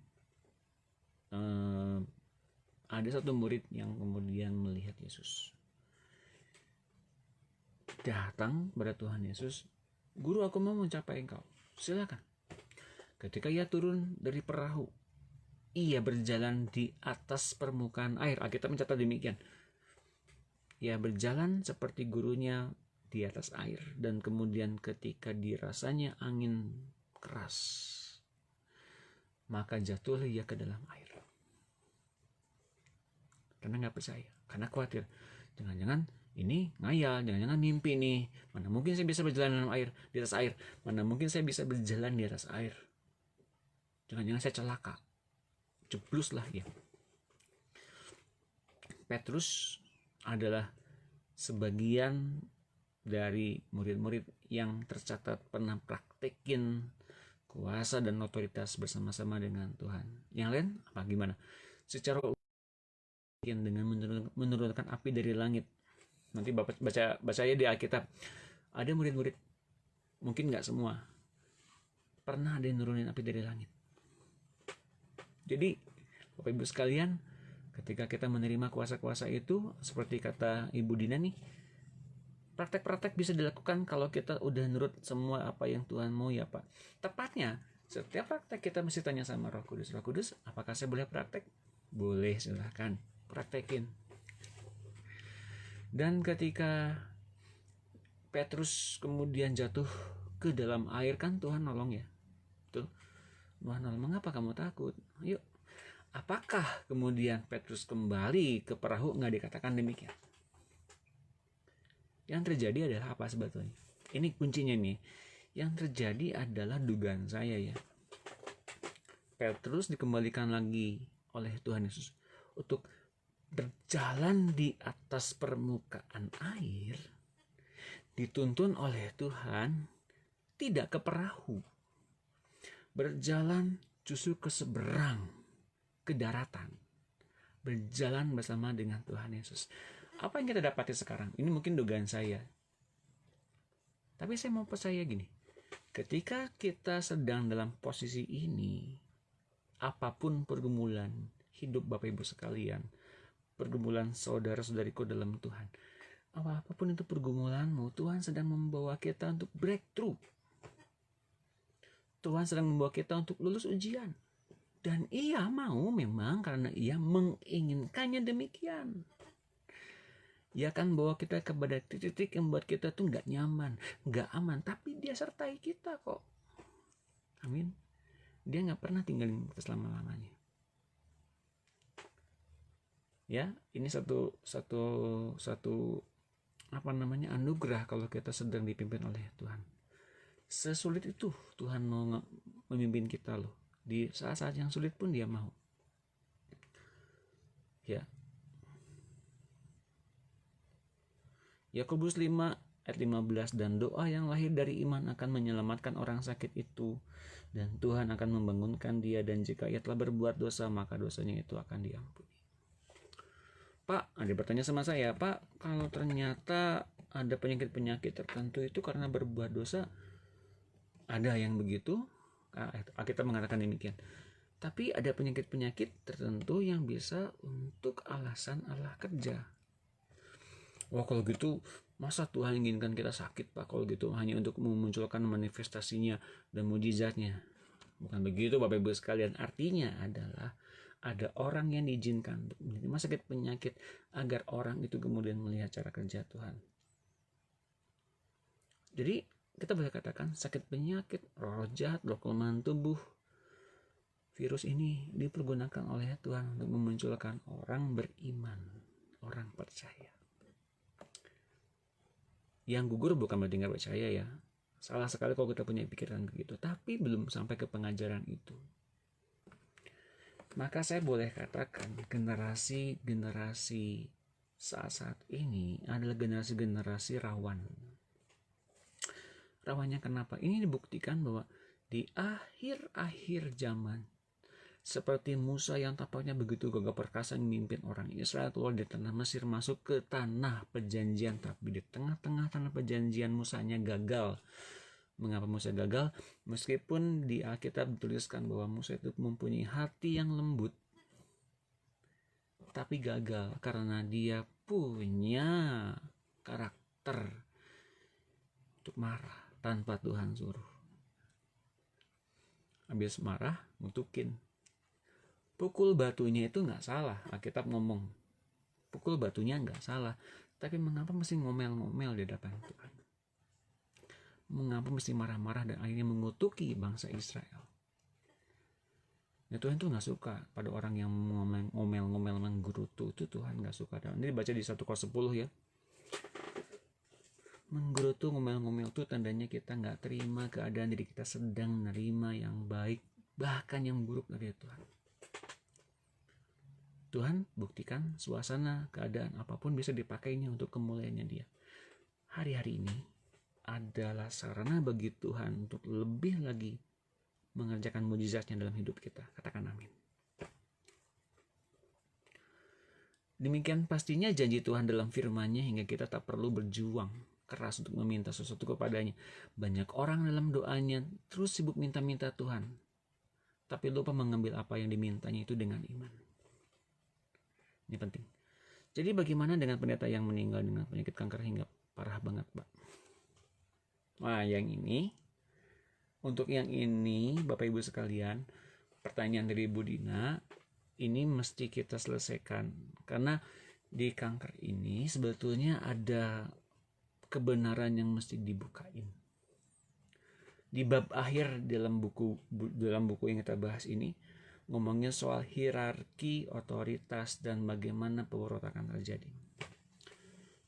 ada satu murid yang kemudian melihat Yesus. Datang kepada Tuhan Yesus, "Guru, aku mau mencapai engkau." Silakan. Ketika ia turun dari perahu, ia berjalan di atas permukaan air. Alkitab mencatat demikian. Ia berjalan seperti gurunya di atas air. Dan kemudian ketika dirasanya angin keras, maka jatuhlah ia ke dalam air. Karena nggak percaya, karena khawatir. Jangan-jangan ini ngayal, jangan-jangan mimpi nih. Mana mungkin saya bisa berjalan dalam air, di atas air. Mana mungkin saya bisa berjalan di atas air. Jangan-jangan saya celaka. Jebloslah ya. Petrus adalah sebagian dari murid-murid yang tercatat pernah praktekin kuasa dan otoritas bersama-sama dengan Tuhan. Yang lain apa gimana? Secara dengan menurunkan api dari langit. Nanti Bapak baca ya di Alkitab. Ada murid-murid, mungkin nggak semua, pernah ada yang nurunin api dari langit. Jadi Bapak Ibu sekalian, ketika kita menerima kuasa-kuasa itu, seperti kata Ibu Dina nih, praktek-praktek bisa dilakukan kalau kita udah nurut semua apa yang Tuhan mau ya Pak. Tepatnya, setiap praktek kita mesti tanya sama Roh Kudus. Roh Kudus, apakah saya boleh praktek? Boleh, silahkan praktekin. Dan ketika Petrus kemudian jatuh ke dalam air, kan Tuhan nolong ya. Betul? Tuhan nolong, mengapa kamu takut? Yuk. Apakah kemudian Petrus kembali ke perahu? Nggak dikatakan demikian. Yang terjadi adalah apa sebetulnya? Ini kuncinya nih. Yang terjadi adalah dugaan saya ya. Petrus dikembalikan lagi oleh Tuhan Yesus untuk berjalan di atas permukaan air, dituntun oleh Tuhan tidak ke perahu, berjalan justru ke seberang, ke daratan, berjalan bersama dengan Tuhan Yesus. Apa yang kita dapati sekarang? Ini mungkin dugaan saya, tapi saya mau percaya gini, ketika kita sedang dalam posisi ini, apapun pergumulan hidup Bapak Ibu sekalian, pergumulan saudara-saudariku dalam Tuhan, apapun itu pergumulanmu, Tuhan sedang membawa kita untuk breakthrough. Tuhan sedang membawa kita untuk lulus ujian. Dan ia mau memang karena ia menginginkannya demikian. Ia akan bawa kita kepada titik-titik yang buat kita tuh gak nyaman, gak aman. Tapi dia sertai kita kok. Amin. Dia gak pernah tinggalin kita selama-lamanya. Ya, ini satu anugerah kalau kita sedang dipimpin oleh Tuhan. Sesulit itu Tuhan mau memimpin kita loh. Di saat-saat yang sulit pun dia mau. Ya. Yakobus 5 ayat 15, dan doa yang lahir dari iman akan menyelamatkan orang sakit itu, dan Tuhan akan membangunkan dia, dan jika ia telah berbuat dosa maka dosanya itu akan diampuni. Pak, ada bertanya sama saya, Pak, kalau ternyata ada penyakit-penyakit tertentu itu karena berbuat dosa, ada yang begitu? Kita mengatakan demikian. Tapi ada penyakit-penyakit tertentu yang bisa untuk alasan Allah kerja. Wah, kalau gitu masa Tuhan inginkan kita sakit, Pak? Kalau gitu hanya untuk memunculkan manifestasinya dan mujizatnya. Bukan begitu, Bapak Ibu sekalian. Artinya adalah ada orang yang diizinkan untuk menerima sakit penyakit agar orang itu kemudian melihat cara kerja Tuhan. Jadi kita boleh katakan sakit penyakit, roh jahat, roh kelemahan tubuh, virus ini dipergunakan oleh Tuhan untuk memunculkan orang beriman, orang percaya. Yang gugur bukan berarti nggak percaya ya. Salah sekali kalau kita punya pikiran begitu, tapi belum sampai ke pengajaran itu. Maka saya boleh katakan generasi saat ini adalah generasi rawan. Rawannya kenapa? Ini dibuktikan bahwa di akhir-akhir zaman, seperti Musa yang tampaknya begitu gagah perkasa memimpin orang Israel keluar dari tanah Mesir masuk ke tanah perjanjian, tapi di tengah-tengah tanah perjanjian Musanya gagal. Mengapa Musa gagal? Meskipun di Alkitab dituliskan bahwa Musa itu mempunyai hati yang lembut, tapi gagal karena dia punya karakter untuk marah tanpa Tuhan suruh. Habis marah, ngutukin. Pukul batunya itu nggak salah, Alkitab ngomong. Pukul batunya nggak salah, tapi mengapa mesti ngomel-ngomel di depan Tuhan? Mengapa mesti marah-marah dan akhirnya mengutuki bangsa Israel? Ya, Tuhan tuh nggak suka pada orang yang ngomel-ngomel menggerutu. Itu Tuhan nggak suka. Ini dibaca di 1 Kor 10 ya. Menggerutu, ngomel-ngomel itu tandanya kita nggak terima keadaan diri kita sedang menerima yang baik, bahkan yang buruk dari Tuhan. Tuhan buktikan suasana, keadaan apapun bisa dipakainya untuk kemuliaannya Dia. Hari-hari ini adalah sarana bagi Tuhan untuk lebih lagi mengerjakan mujizatnya dalam hidup kita. Katakan amin. Demikian pastinya janji Tuhan dalam firman-Nya hingga kita tak perlu berjuang keras untuk meminta sesuatu kepadanya. Banyak orang dalam doanya terus sibuk minta-minta Tuhan, tapi lupa mengambil apa yang dimintanya itu dengan iman. Ini penting. Jadi bagaimana dengan pendeta yang meninggal dengan penyakit kanker hingga parah banget, Pak? Nah, untuk yang ini, Bapak Ibu sekalian, pertanyaan dari Bu Dina, ini mesti kita selesaikan. Karena di kanker ini sebetulnya ada kebenaran yang mesti dibukain. Di bab akhir dalam buku yang kita bahas ini, ngomongnya soal hierarki, otoritas, dan bagaimana pemberontakan terjadi.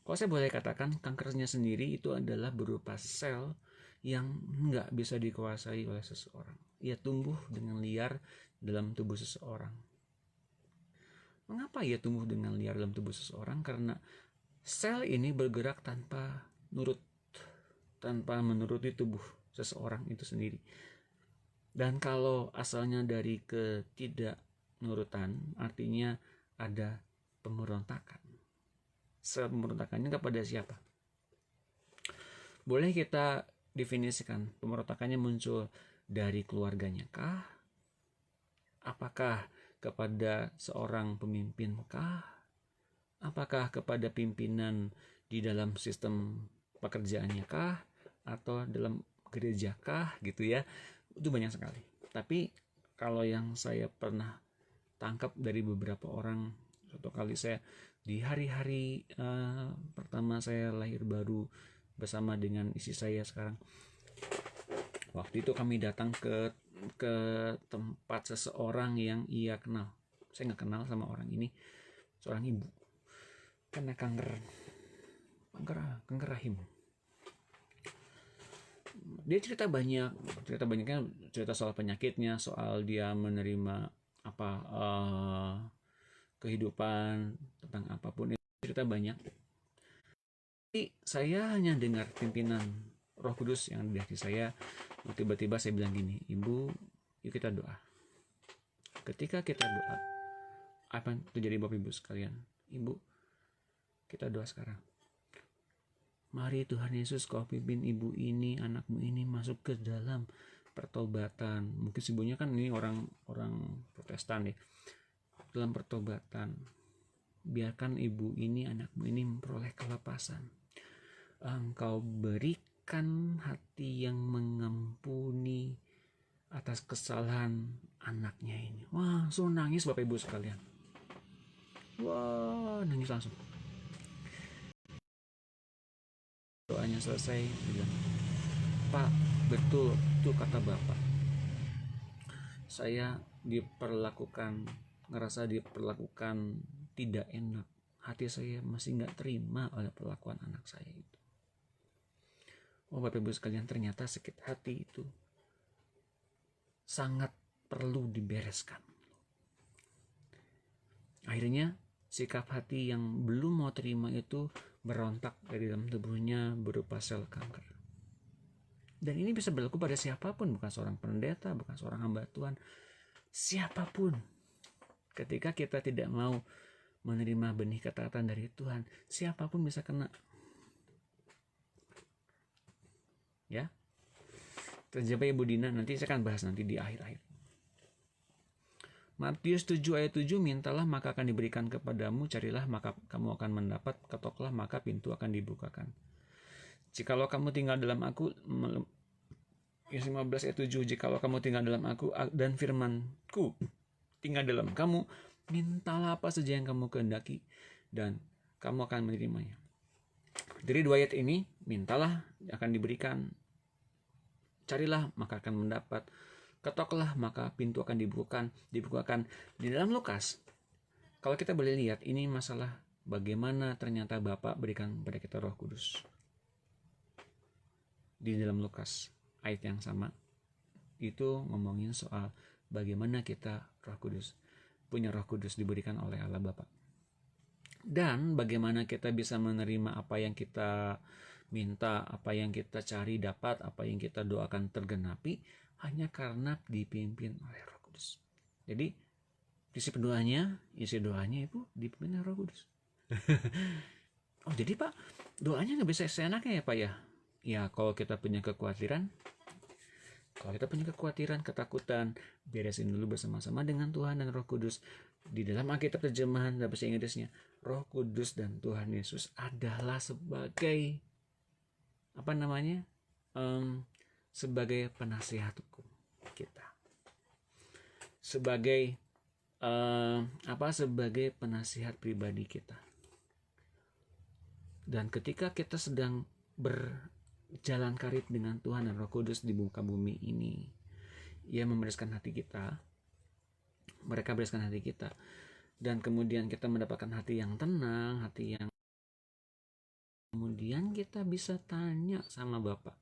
Kalau saya boleh katakan, kankernya sendiri itu adalah berupa sel yang nggak bisa dikuasai oleh seseorang. Ia tumbuh dengan liar dalam tubuh seseorang. Mengapa ia tumbuh dengan liar dalam tubuh seseorang? Karena sel ini bergerak tanpa menuruti tubuh seseorang itu sendiri. Dan kalau asalnya dari ketidaknurutan, artinya ada pemberontakan. Pemberontakannya kepada siapa? Boleh kita definisikan pemberontakannya muncul dari keluarganya kah? Apakah kepada seorang pemimpin kah? Apakah kepada pimpinan di dalam sistem pekerjaannya kah? Atau dalam gereja kah? Gitu ya. Itu banyak sekali. Tapi kalau yang saya pernah tangkap dari beberapa orang, suatu kali saya di hari-hari pertama saya lahir baru bersama dengan istri saya sekarang, waktu itu kami datang ke tempat seseorang yang ia kenal. Saya nggak kenal sama orang ini, seorang ibu, karena kanker rahim. Dia cerita banyaknya, cerita soal penyakitnya, soal dia menerima kehidupan, tentang apapun, itu cerita banyak. Saya hanya dengar pimpinan Roh Kudus yang di hati saya. Tiba-tiba saya bilang gini, Ibu, yuk kita doa. Ketika kita doa, apa yang terjadi Bapak Ibu sekalian? Ibu, kita doa sekarang. Mari Tuhan Yesus, kau pimpin ibu ini, anakmu ini masuk ke dalam pertobatan. Mungkin ibunya kan ini orang Protestan ya. Dalam pertobatan, biarkan ibu ini, anakmu ini memperoleh kelepasan. Engkau berikan hati yang mengampuni atas kesalahan anaknya ini. Wah, langsung nangis Bapak Ibu sekalian. Wah, nangis langsung. Doanya selesai, bilang, Pak, betul itu kata Bapak. Saya ngerasa diperlakukan tidak enak. Hati saya masih gak terima oleh perlakuan anak saya itu. Oh Bapak Ibu sekalian, ternyata sakit hati itu sangat perlu dibereskan. Akhirnya sikap hati yang belum mau terima itu berontak dari dalam tubuhnya berupa sel kanker. Dan ini bisa berlaku pada siapapun, bukan seorang pendeta, bukan seorang hamba Tuhan, siapapun. Ketika kita tidak mau menerima benih ketaatan dari Tuhan, siapapun bisa kena. Ya, terjawab Ibu Dina, nanti saya akan bahas nanti di akhir-akhir. Matius 7 ayat 7, mintalah maka akan diberikan kepadamu, carilah maka kamu akan mendapat, ketoklah maka pintu akan dibukakan. Jikalau kamu tinggal dalam aku, 15 ayat 7, jikalau kamu tinggal dalam aku dan firmanku tinggal dalam kamu, mintalah apa saja yang kamu kehendaki dan kamu akan menerimanya. Dari 2 ayat ini, mintalah akan diberikan, carilah maka akan mendapat, ketoklah maka pintu akan dibukakan. Di dalam Lukas, kalau kita boleh lihat, ini masalah bagaimana ternyata Bapa berikan kepada kita Roh Kudus. Di dalam Lukas ayat yang sama itu ngomongin soal bagaimana kita punya Roh Kudus diberikan oleh Allah Bapa. Dan bagaimana kita bisa menerima apa yang kita minta, apa yang kita cari dapat, apa yang kita doakan tergenapi, hanya karena dipimpin oleh Roh Kudus. Jadi isi doanya itu dipimpin oleh Roh Kudus. Oh jadi Pak, doanya nggak bisa seenaknya ya Pak ya? Ya kalau kita punya kekhawatiran, ketakutan, beresin dulu bersama-sama dengan Tuhan dan Roh Kudus. Di dalam Alkitab terjemahan bahasa Inggrisnya, Roh Kudus dan Tuhan Yesus adalah sebagai sebagai penasihat hukum kita, sebagai sebagai penasihat pribadi kita. Dan ketika kita sedang berjalan karib dengan Tuhan dan Roh Kudus di muka bumi ini, Ia membereskan hati kita, mereka bereskan hati kita, dan kemudian kita mendapatkan hati yang tenang, hati yang kemudian kita bisa tanya sama Bapak.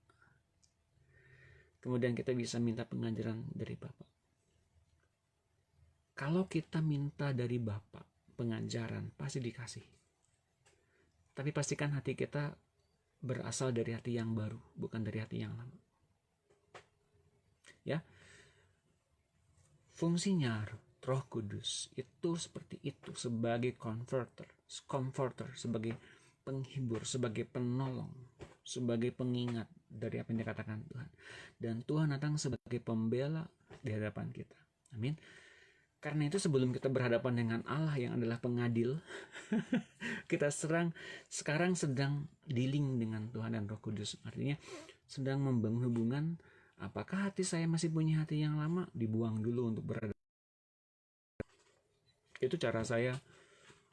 Kemudian kita bisa minta pengajaran dari Bapak. Kalau kita minta dari Bapak pengajaran, pasti dikasih. Tapi pastikan hati kita berasal dari hati yang baru, bukan dari hati yang lama. Ya. Fungsinya Roh Kudus itu seperti itu, sebagai comforter, sebagai penghibur, sebagai penolong, sebagai pengingat dari apa yang dikatakan Tuhan. Dan Tuhan datang sebagai pembela di hadapan kita. Amin. Karena itu sebelum kita berhadapan dengan Allah yang adalah pengadil, kita sekarang sedang dealing dengan Tuhan dan Roh Kudus. Artinya sedang membangun hubungan. Apakah hati saya masih punya hati yang lama? Dibuang dulu untuk berhadapan. Itu cara saya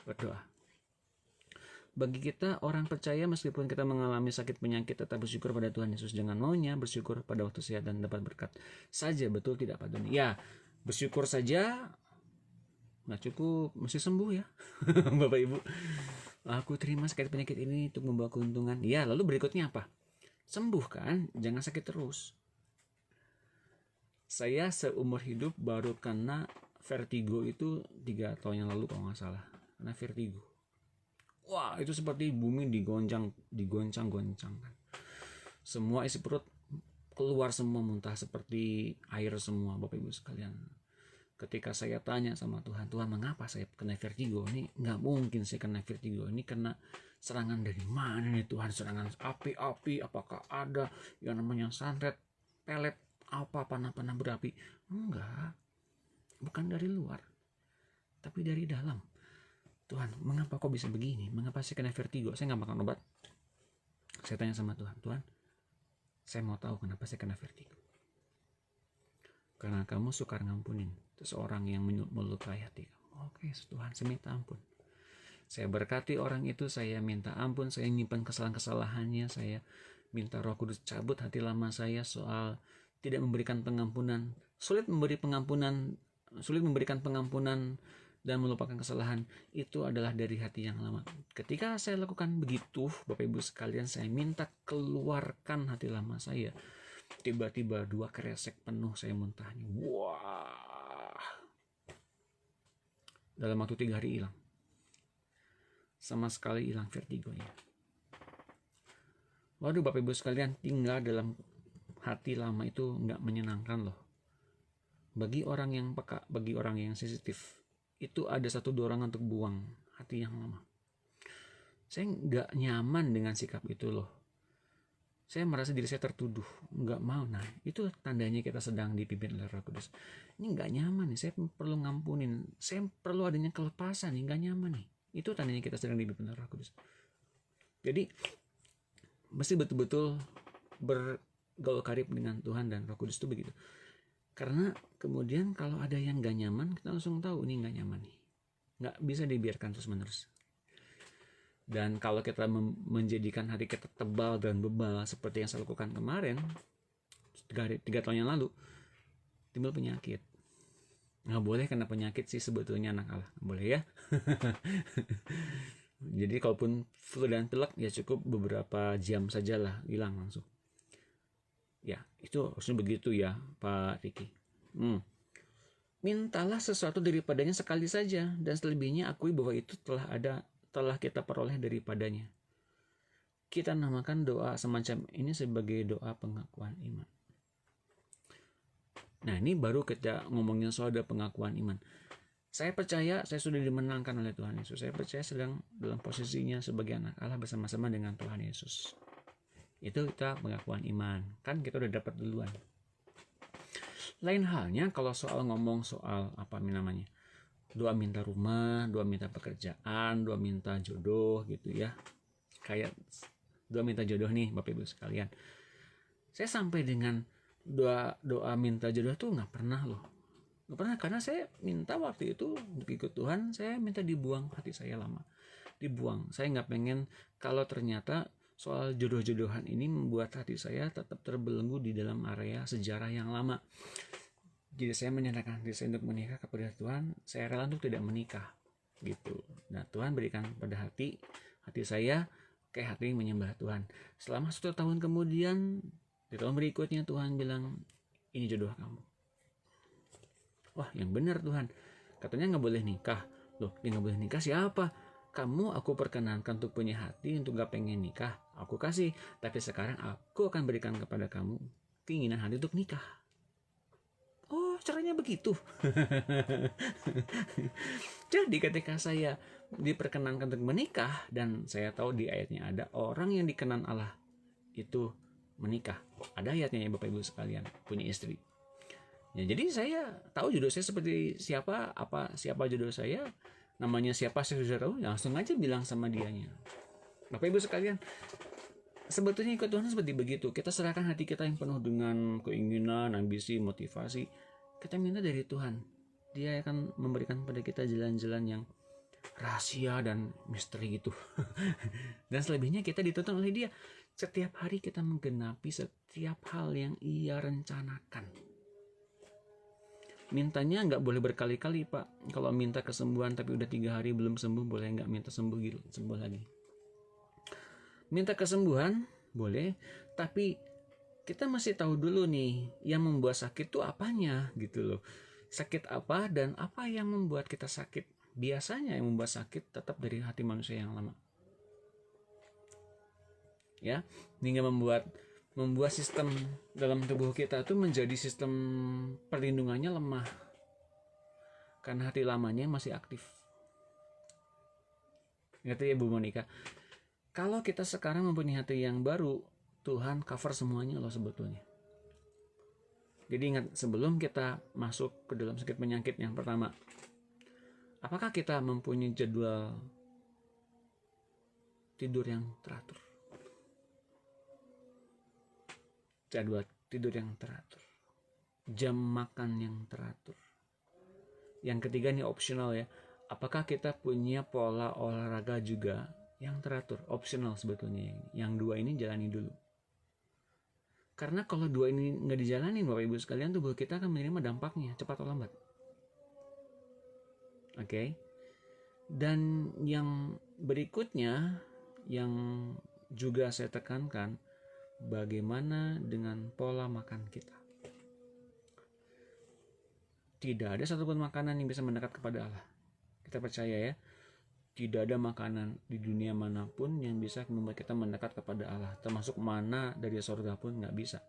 berdoa. Bagi kita orang percaya, meskipun kita mengalami sakit penyakit, tetap bersyukur pada Tuhan Yesus. Jangan maunya bersyukur pada waktu sehat dan dapat berkat saja, betul tidak Pak Doni? Ya, bersyukur saja nggak cukup, mesti sembuh ya. Bapak Ibu, aku terima sakit penyakit ini untuk membawa keuntungan. Ya, lalu berikutnya apa? Sembuh kan, jangan sakit terus. Saya seumur hidup baru kena vertigo itu 3 tahun yang lalu kalau nggak salah. Kena vertigo. Wah, itu seperti bumi digoncang-goncangkan. Semua isi perut keluar semua, muntah seperti air semua, Bapak Ibu sekalian. Ketika saya tanya sama Tuhan, Tuhan mengapa saya kena vertigo? Ini nggak mungkin saya kena vertigo. Ini kena serangan dari mana nih Tuhan? Serangan api-api? Apakah ada yang namanya santet, pelet, apa panah-panah berapi? Enggak, bukan dari luar, tapi dari dalam. Tuhan, mengapa kok bisa begini? Mengapa saya kena vertigo? Saya nggak makan obat. Saya tanya sama Tuhan, Tuhan, saya mau tahu kenapa saya kena vertigo. Karena kamu suka ngampunin seseorang yang melukai hati kamu. Oke, Tuhan, saya minta ampun. Saya berkati orang itu, saya minta ampun, saya nyimpan kesalahan-kesalahannya, saya minta Roh Kudus cabut hati lama saya soal tidak memberikan pengampunan, sulit memberikan pengampunan dan melupakan kesalahan. Itu adalah dari hati yang lama. Ketika saya lakukan begitu, Bapak Ibu sekalian, saya minta keluarkan hati lama saya. Tiba-tiba 2 kresek penuh saya muntahnya. Wah. Dalam waktu 3 hari hilang. Sama sekali hilang vertigonya. Waduh, Bapak Ibu sekalian, tinggal dalam hati lama itu nggak menyenangkan loh. Bagi orang yang peka, bagi orang yang sensitif, itu ada satu dorongan untuk buang hati yang lama. Saya nggak nyaman dengan sikap itu loh. Saya merasa diri saya tertuduh, nggak mau. Nah, itu tandanya kita sedang dipimpin oleh Roh Kudus. Ini nggak nyaman nih, saya perlu ngampunin, saya perlu adanya kelepasan nih, nggak nyaman nih. Itu tandanya kita sedang dipimpin oleh Roh Kudus. Jadi, mesti betul-betul bergaul karib dengan Tuhan dan Roh Kudus itu begitu. Karena kemudian kalau ada yang nggak nyaman, kita langsung tahu ini nggak nyaman nih. Nggak bisa dibiarkan terus-menerus. Dan kalau kita menjadikan hati kita tebal dan bebal seperti yang saya lakukan kemarin 3 tahun yang lalu, timbul penyakit. Nggak boleh kena penyakit sih sebetulnya anak Allah, nggak boleh ya. Jadi kalaupun flu dan pilek ya cukup beberapa jam sajalah, hilang langsung. Ya itu harusnya begitu ya Pak Riki. Mintalah sesuatu daripadanya sekali saja, dan selebihnya akui bahwa itu telah kita peroleh daripadanya. Kita namakan doa semacam ini sebagai doa pengakuan iman. Nah, ini baru kita ngomongin soal pengakuan iman. Saya percaya saya sudah dimenangkan oleh Tuhan Yesus. Saya percaya sedang dalam posisinya sebagai anak Allah bersama-sama dengan Tuhan Yesus. Itu kita pengakuan iman. Kan kita udah dapat duluan. Lain halnya kalau ngomong soal apa namanya? Doa minta rumah, doa minta pekerjaan, doa minta jodoh gitu ya. Kayak doa minta jodoh nih Bapak Ibu sekalian. Saya sampai dengan doa minta jodoh tuh nggak pernah loh. Nggak pernah, karena saya minta waktu itu untuk ikut Tuhan, saya minta dibuang hati saya lama. Dibuang. Saya nggak pengen kalau ternyata soal jodoh-jodohan ini membuat hati saya tetap terbelenggu di dalam area sejarah yang lama. Jadi saya menyatakan diri saya untuk menikah kepada Tuhan. Saya rela untuk tidak menikah gitu. Nah, Tuhan berikan pada hati saya kayak hati menyembah Tuhan. Selama 1 tahun kemudian, di tahun berikutnya Tuhan bilang, ini jodoh kamu. Wah, yang benar Tuhan. Katanya nggak boleh nikah. Loh, dia nggak boleh nikah siapa? Kamu aku perkenankan untuk punya hati untuk gak pengen nikah. Aku kasih. Tapi sekarang aku akan berikan kepada kamu keinginan hati untuk nikah. Oh, caranya begitu. Jadi ketika saya diperkenankan untuk menikah, dan saya tahu di ayatnya ada orang yang dikenan Allah itu menikah. Ada ayatnya ya Bapak Ibu sekalian, punya istri. Ya, jadi saya tahu jodoh saya seperti siapa jodoh saya, namanya siapa saya sudah tahu, langsung aja bilang sama dianya. Bapak Ibu sekalian, sebetulnya ikut Tuhan seperti begitu. Kita serahkan hati kita yang penuh dengan keinginan, ambisi, motivasi. Kita minta dari Tuhan. Dia akan memberikan pada kita jalan-jalan yang rahasia dan misteri gitu. Dan selebihnya kita dituntun oleh Dia. Setiap hari kita menggenapi setiap hal yang Ia rencanakan. Mintanya nggak boleh berkali-kali Pak. Kalau minta kesembuhan tapi udah 3 hari belum sembuh, boleh nggak minta sembuh gitu, sembuh lagi. Minta kesembuhan boleh, tapi kita masih tahu dulu nih yang membuat sakit itu apanya gitu loh. Sakit apa dan apa yang membuat kita sakit. Biasanya yang membuat sakit tetap dari hati manusia yang lama. ya, hingga membuat sistem dalam tubuh kita itu menjadi sistem perlindungannya lemah karena hati lamanya masih aktif. Ngerti ya Bu Monica? Kalau kita sekarang mempunyai hati yang baru, Tuhan cover semuanya loh sebetulnya. Jadi ingat, sebelum kita masuk ke dalam sakit penyakit yang pertama, apakah kita mempunyai jadwal tidur yang teratur? Jadwal tidur yang teratur. Jam makan yang teratur. Yang ketiga ini opsional ya. Apakah kita punya pola olahraga juga yang teratur? Opsional sebetulnya. Yang dua ini jalani dulu. Karena kalau dua ini nggak dijalanin Bapak Ibu sekalian, tubuh kita akan menerima dampaknya cepat atau lambat. Oke. Dan yang berikutnya yang juga saya tekankan, bagaimana dengan pola makan kita. Tidak ada satupun makanan yang bisa mendekat kepada Allah. Kita percaya ya, tidak ada makanan di dunia manapun yang bisa membuat kita mendekat kepada Allah. Termasuk mana dari sorga pun nggak bisa.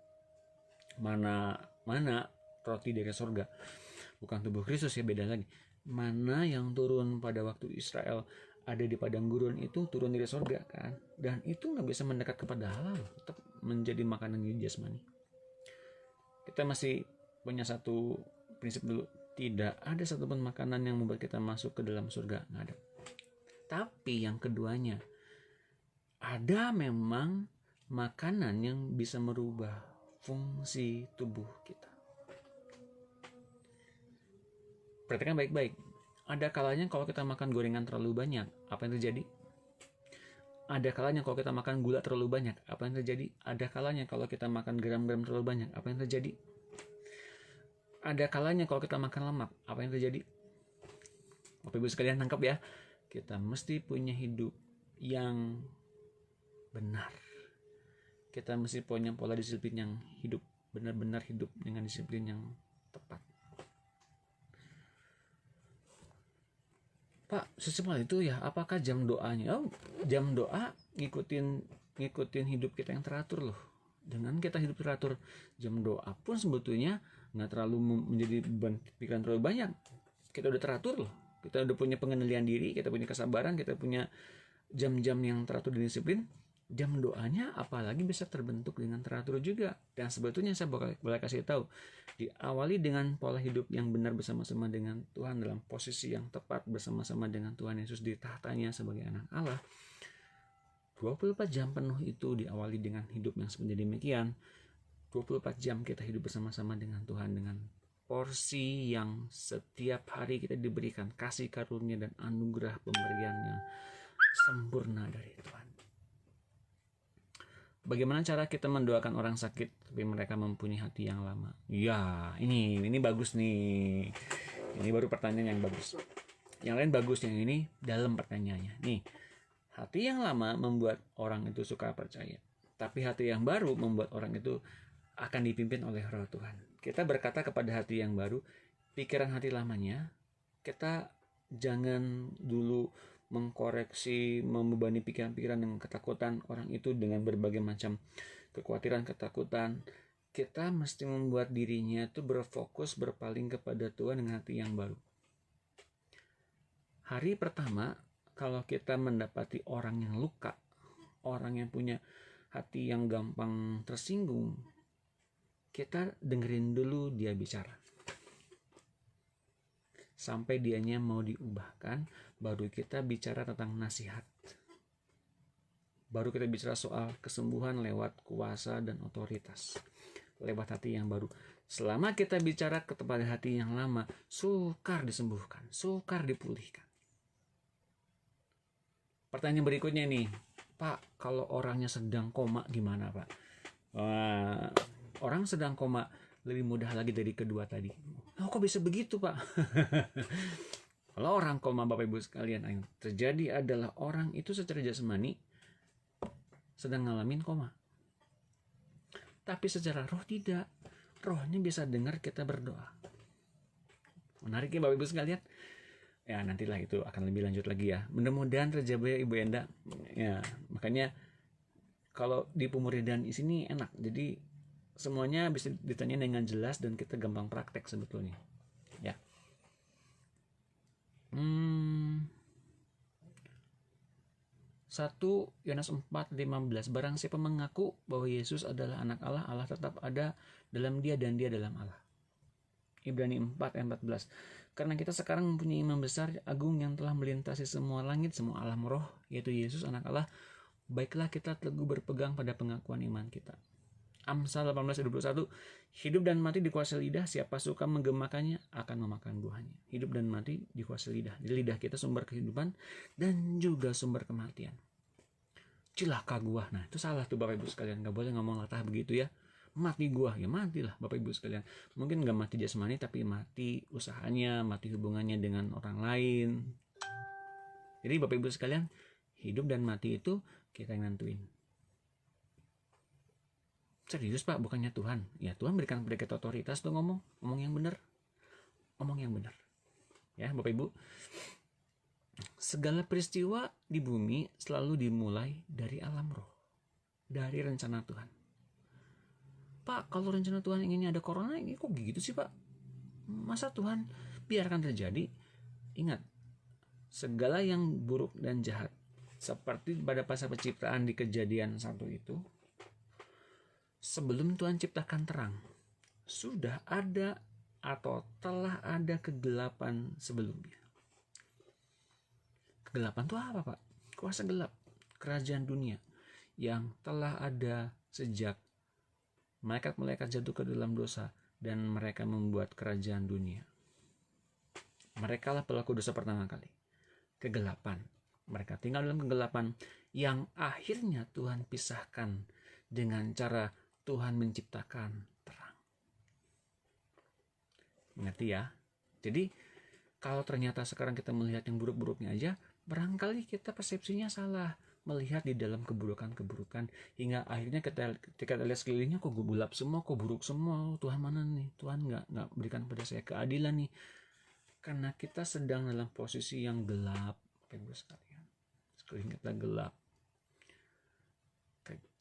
Mana roti dari sorga. Bukan tubuh Kristus ya, beda lagi. Mana yang turun pada waktu Israel ada di padang gurun itu turun dari sorga kan. Dan itu nggak bisa mendekat kepada Allah. Tetap menjadi makanan jasmani. Kita masih punya satu prinsip dulu, tidak ada satupun makanan yang membuat kita masuk ke dalam surga, nggak ada. Tapi yang keduanya, ada memang makanan yang bisa merubah fungsi tubuh kita. Perhatikan baik-baik. Ada kalanya kalau kita makan gorengan terlalu banyak, apa yang terjadi? Ada kalanya kalau kita makan gula terlalu banyak, apa yang terjadi? Ada kalanya kalau kita makan garam-garam terlalu banyak, apa yang terjadi? Ada kalanya kalau kita makan lemak, apa yang terjadi? Bapak Ibu sekalian tangkap ya. Kita mesti punya hidup yang benar. Kita mesti punya pola disiplin yang hidup, benar-benar hidup dengan disiplin yang tepat. Pak, sesimpel itu ya, apakah jam doanya? Oh, jam doa ngikutin hidup kita yang teratur loh. Dengan kita hidup teratur, jam doa pun sebetulnya nggak terlalu menjadi beban pikiran terlalu banyak. Kita udah teratur loh. Kita udah punya pengendalian diri, kita punya kesabaran, kita punya jam-jam yang teratur dan disiplin. Jam doanya apalagi bisa terbentuk dengan teratur juga. Dan sebetulnya saya boleh kasih tahu, diawali dengan pola hidup yang benar bersama-sama dengan Tuhan, dalam posisi yang tepat bersama-sama dengan Tuhan Yesus di tahtanya sebagai anak Allah. 24 jam penuh itu diawali dengan hidup yang seperti demikian. 24 jam kita hidup bersama-sama dengan Tuhan, dengan porsi yang setiap hari kita diberikan kasih karunia dan anugerah pemberian yang sempurna dari Tuhan. Bagaimana cara kita mendoakan orang sakit tapi mereka mempunyai hati yang lama? Ya, ini bagus nih. Ini baru pertanyaan yang bagus. Yang lain bagus, yang ini dalam pertanyaannya. Nih, hati yang lama membuat orang itu suka percaya. Tapi hati yang baru membuat orang itu akan dipimpin oleh Roh Tuhan. Kita berkata kepada hati yang baru, pikiran hati lamanya, kita jangan dulu mengkoreksi, membebani pikiran-pikiran dengan ketakutan orang itu dengan berbagai macam kekhawatiran, ketakutan. Kita mesti membuat dirinya itu berfokus, berpaling kepada Tuhan dengan hati yang baru. Hari pertama, kalau kita mendapati orang yang luka, orang yang punya hati yang gampang tersinggung, kita dengerin dulu dia bicara. Sampai dianya mau diubahkan, baru kita bicara tentang nasihat. Baru kita bicara soal kesembuhan lewat kuasa dan otoritas. Lewat hati yang baru. Selama kita bicara kepada hati yang lama, sukar disembuhkan, sukar dipulihkan. Pertanyaan berikutnya nih, Pak, kalau orangnya sedang koma gimana Pak? Orang sedang koma lebih mudah lagi dari kedua tadi. Oh, kok bisa begitu Pak? Kalau orang koma Bapak Ibu sekalian, yang terjadi adalah orang itu secara jasmani sedang ngalamin koma. Tapi secara roh tidak. Rohnya bisa dengar kita berdoa. Menarik ya Bapak Ibu sekalian? Ya nantilah itu akan lebih lanjut lagi ya. Mudah-mudahan terjawab ya Ibu Enda. Ya makanya Kalau di pemuridan di sini enak, jadi semuanya bisa ditanya dengan jelas dan kita gampang praktek sebetulnya. Ya. 1 Yohanes 4:15, barang siapa mengaku bahwa Yesus adalah anak Allah, Allah tetap ada dalam dia dan dia dalam Allah. Ibrani 4:14, karena kita sekarang mempunyai imam besar agung yang telah melintasi semua langit, semua alam roh, yaitu Yesus anak Allah, baiklah kita teguh berpegang pada pengakuan iman kita. Amsal 18:21, hidup dan mati dikuasai lidah, siapa suka menggemakannya akan memakan buahnya. Hidup dan mati dikuasai lidah. Jadi lidah kita sumber kehidupan dan juga sumber kematian. Cilaka gua, nah itu salah tuh Bapak Ibu sekalian, gak boleh ngomong latah begitu ya. Mati gua, ya matilah Bapak Ibu sekalian. Mungkin gak mati jasmani, tapi mati usahanya, mati hubungannya dengan orang lain. Jadi Bapak Ibu sekalian, hidup dan mati itu kita yang nentuin. Serius Pak, bukannya Tuhan? Ya Tuhan berikan kepada kita otoritas tuh ngomong yang benar. Ngomong yang benar. Ya Bapak Ibu, segala peristiwa di bumi selalu dimulai dari alam roh, dari rencana Tuhan. Pak, kalau rencana Tuhan inginnya ada corona, ini kok gitu sih Pak? Masa Tuhan biarkan terjadi? Ingat, segala yang buruk dan jahat, seperti pada pasal penciptaan di Kejadian 1 itu, sebelum Tuhan ciptakan terang, sudah ada atau telah ada kegelapan sebelumnya. Kegelapan itu apa Pak? Kuasa gelap, kerajaan dunia yang telah ada sejak malaikat-malaikat jatuh ke dalam dosa dan mereka membuat kerajaan dunia. Mereka lah pelaku dosa pertama kali. Kegelapan. Mereka tinggal dalam kegelapan yang akhirnya Tuhan pisahkan dengan cara Tuhan menciptakan terang. Mengerti ya? Jadi kalau ternyata sekarang kita melihat yang buruk-buruknya aja, barangkali kita persepsinya salah, melihat di dalam keburukan-keburukan, hingga akhirnya ketika lihat sekelilingnya kok gelap semua, kok buruk semua, Tuhan mana nih? Tuhan nggak berikan pada saya keadilan nih. Karena kita sedang dalam posisi yang gelap, Ibu sekalian. Sekeliling kita gelap.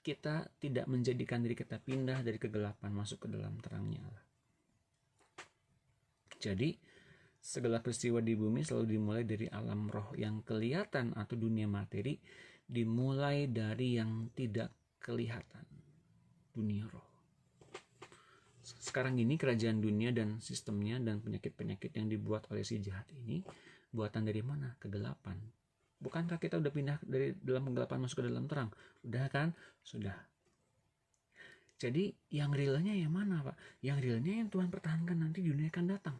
Kita tidak menjadikan diri kita pindah dari kegelapan masuk ke dalam terangnya Allah. Jadi segala peristiwa di bumi selalu dimulai dari alam roh yang kelihatan atau dunia materi, dimulai dari yang tidak kelihatan, dunia roh. Sekarang ini kerajaan dunia dan sistemnya dan penyakit-penyakit yang dibuat oleh si jahat ini, buatan dari mana? Kegelapan. Bukankah kita udah pindah dari dalam kegelapan masuk ke dalam terang? Udah kan? Sudah. Jadi yang realnya yang mana Pak? Yang realnya yang Tuhan pertahankan nanti di dunia akan datang.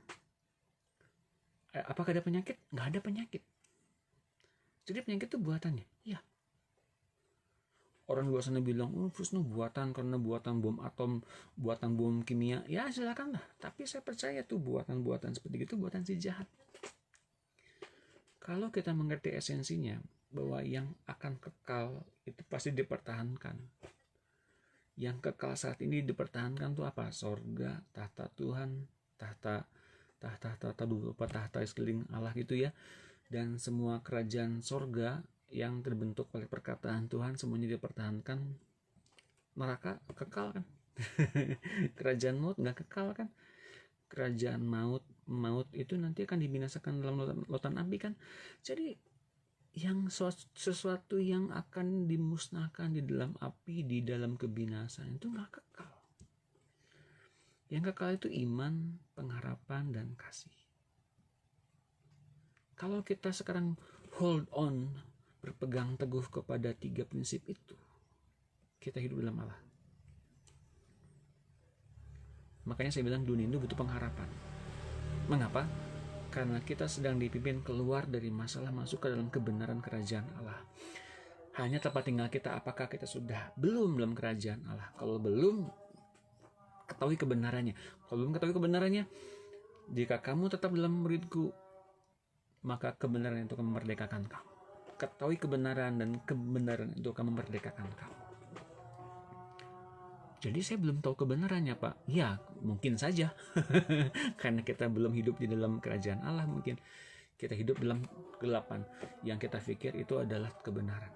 Apakah ada penyakit? Nggak ada penyakit. Jadi penyakit itu buatannya. Iya. Orang luar sana bilang, Fusno buatan karena buatan bom atom, buatan bom kimia. Ya silakanlah. Tapi saya percaya tuh buatan-buatan seperti itu buatan si jahat. Kalau kita mengerti esensinya, bahwa yang akan kekal itu pasti dipertahankan. Yang kekal saat ini dipertahankan tuh apa? Sorga, tahta Tuhan, tahta beberapa tahta sekeliling Allah gitu ya. Dan semua kerajaan sorga yang terbentuk oleh perkataan Tuhan semuanya dipertahankan. Neraka kekal kan? Kerajaan maut nggak kekal kan? Kerajaan maut itu nanti akan dibinasakan dalam lautan api kan. Jadi yang sesuatu yang akan dimusnahkan di dalam api, di dalam kebinasaan itu nggak kekal. Yang kekal itu iman, pengharapan, dan kasih. Kalau kita sekarang hold on, berpegang teguh kepada 3 prinsip itu, kita hidup dalam Allah. Makanya saya bilang dunia itu butuh pengharapan. Mengapa? Karena kita sedang dipimpin keluar dari masalah masuk ke dalam kebenaran kerajaan Allah. Hanya tempat tinggal kita, apakah kita sudah belum dalam kerajaan Allah? Kalau belum, ketahui kebenarannya. Kalau belum ketahui kebenarannya, jika kamu tetap dalam muridku, maka kebenaran itu akan memerdekakan kamu. Ketahui kebenaran dan kebenaran itu akan memerdekakan kamu. Jadi saya belum tahu kebenarannya Pak. Ya mungkin saja. Karena kita belum hidup di dalam kerajaan Allah mungkin. Kita hidup dalam kegelapan. Yang kita pikir itu adalah kebenaran.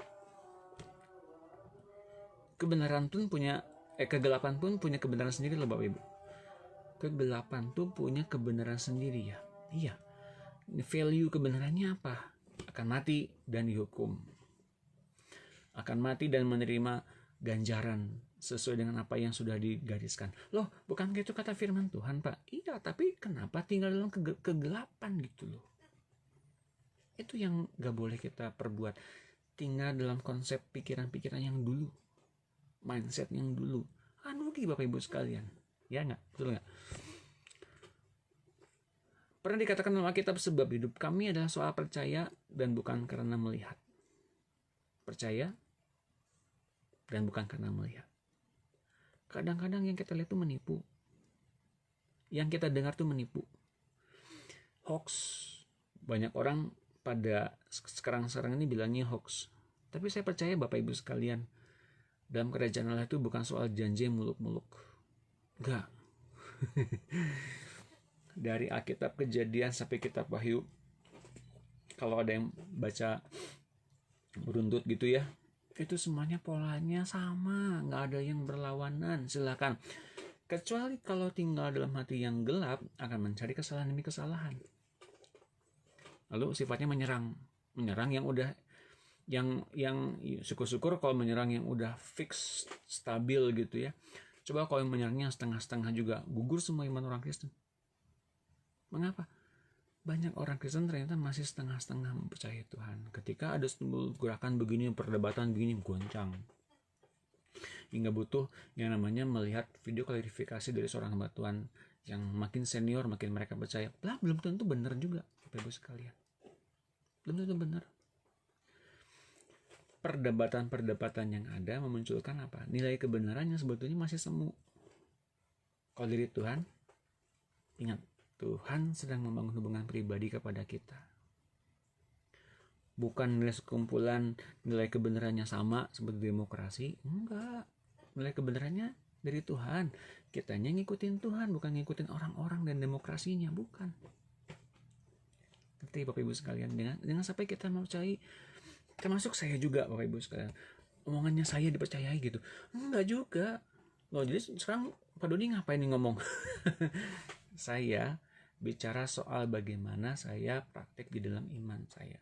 Kebenaran pun punya kegelapan pun punya kebenaran sendiri loh Bapak Ibu. Kegelapan tuh punya kebenaran sendiri ya. Iya. Value kebenarannya apa? Akan mati dan dihukum. Akan mati dan menerima ganjaran sesuai dengan apa yang sudah digariskan. Loh, bukan gitu kata firman Tuhan, Pak? Iya, tapi kenapa tinggal dalam kegelapan gitu loh? Itu yang gak boleh kita perbuat. Tinggal dalam konsep pikiran-pikiran yang dulu. Mindset yang dulu. Rugi Bapak Ibu sekalian. Ya nggak? Betul nggak? Pernah dikatakan dalam Alkitab, sebab hidup kami adalah soal percaya dan bukan karena melihat. Percaya dan bukan karena melihat. Kadang-kadang yang kita lihat itu menipu. Yang kita dengar itu menipu. Hoax. Banyak orang pada sekarang ini bilangnya hoax. Tapi saya percaya Bapak Ibu sekalian, dalam kerajaan Allah itu bukan soal janji muluk-muluk. Enggak. Dari Alkitab Kejadian sampai kitab Wahyu, kalau ada yang baca beruntut gitu ya, itu semuanya polanya sama, nggak ada yang berlawanan. Silakan. Kecuali kalau tinggal dalam hati yang gelap, akan mencari kesalahan demi kesalahan. Lalu sifatnya menyerang yang udah yang syukur-syukur kalau menyerang yang udah fix stabil gitu ya. Coba kalau yang menyerangnya setengah-setengah juga, gugur semua iman orang Kristen. Mengapa? Banyak orang Kristen ternyata masih setengah-setengah mempercayai Tuhan. Ketika ada gerakan begini, perdebatan begini, goncang. Hingga butuh yang namanya melihat video klarifikasi dari seorang hamba Tuhan yang makin senior, makin mereka percaya. Lah, belum tentu benar juga, Bapak Ibu sekalian. Belum tentu benar. Perdebatan-perdebatan yang ada memunculkan apa? Nilai kebenarannya sebetulnya masih semu. Kalau dari Tuhan, ingat, Tuhan sedang membangun hubungan pribadi kepada kita. Bukan nilai sekumpulan, nilai kebenarannya sama seperti demokrasi. Enggak. Nilai kebenarannya dari Tuhan. Kitanya ngikutin Tuhan, bukan ngikutin orang-orang dan demokrasinya. Bukan. Ngerti Bapak Ibu sekalian? Dengan sampai kita mempercayai, termasuk saya juga Bapak Ibu sekalian, omongannya saya dipercayai gitu. Enggak juga. Loh, jadi sekarang Pak Doni ngapain nih ngomong? Saya bicara soal bagaimana saya praktek di dalam iman saya.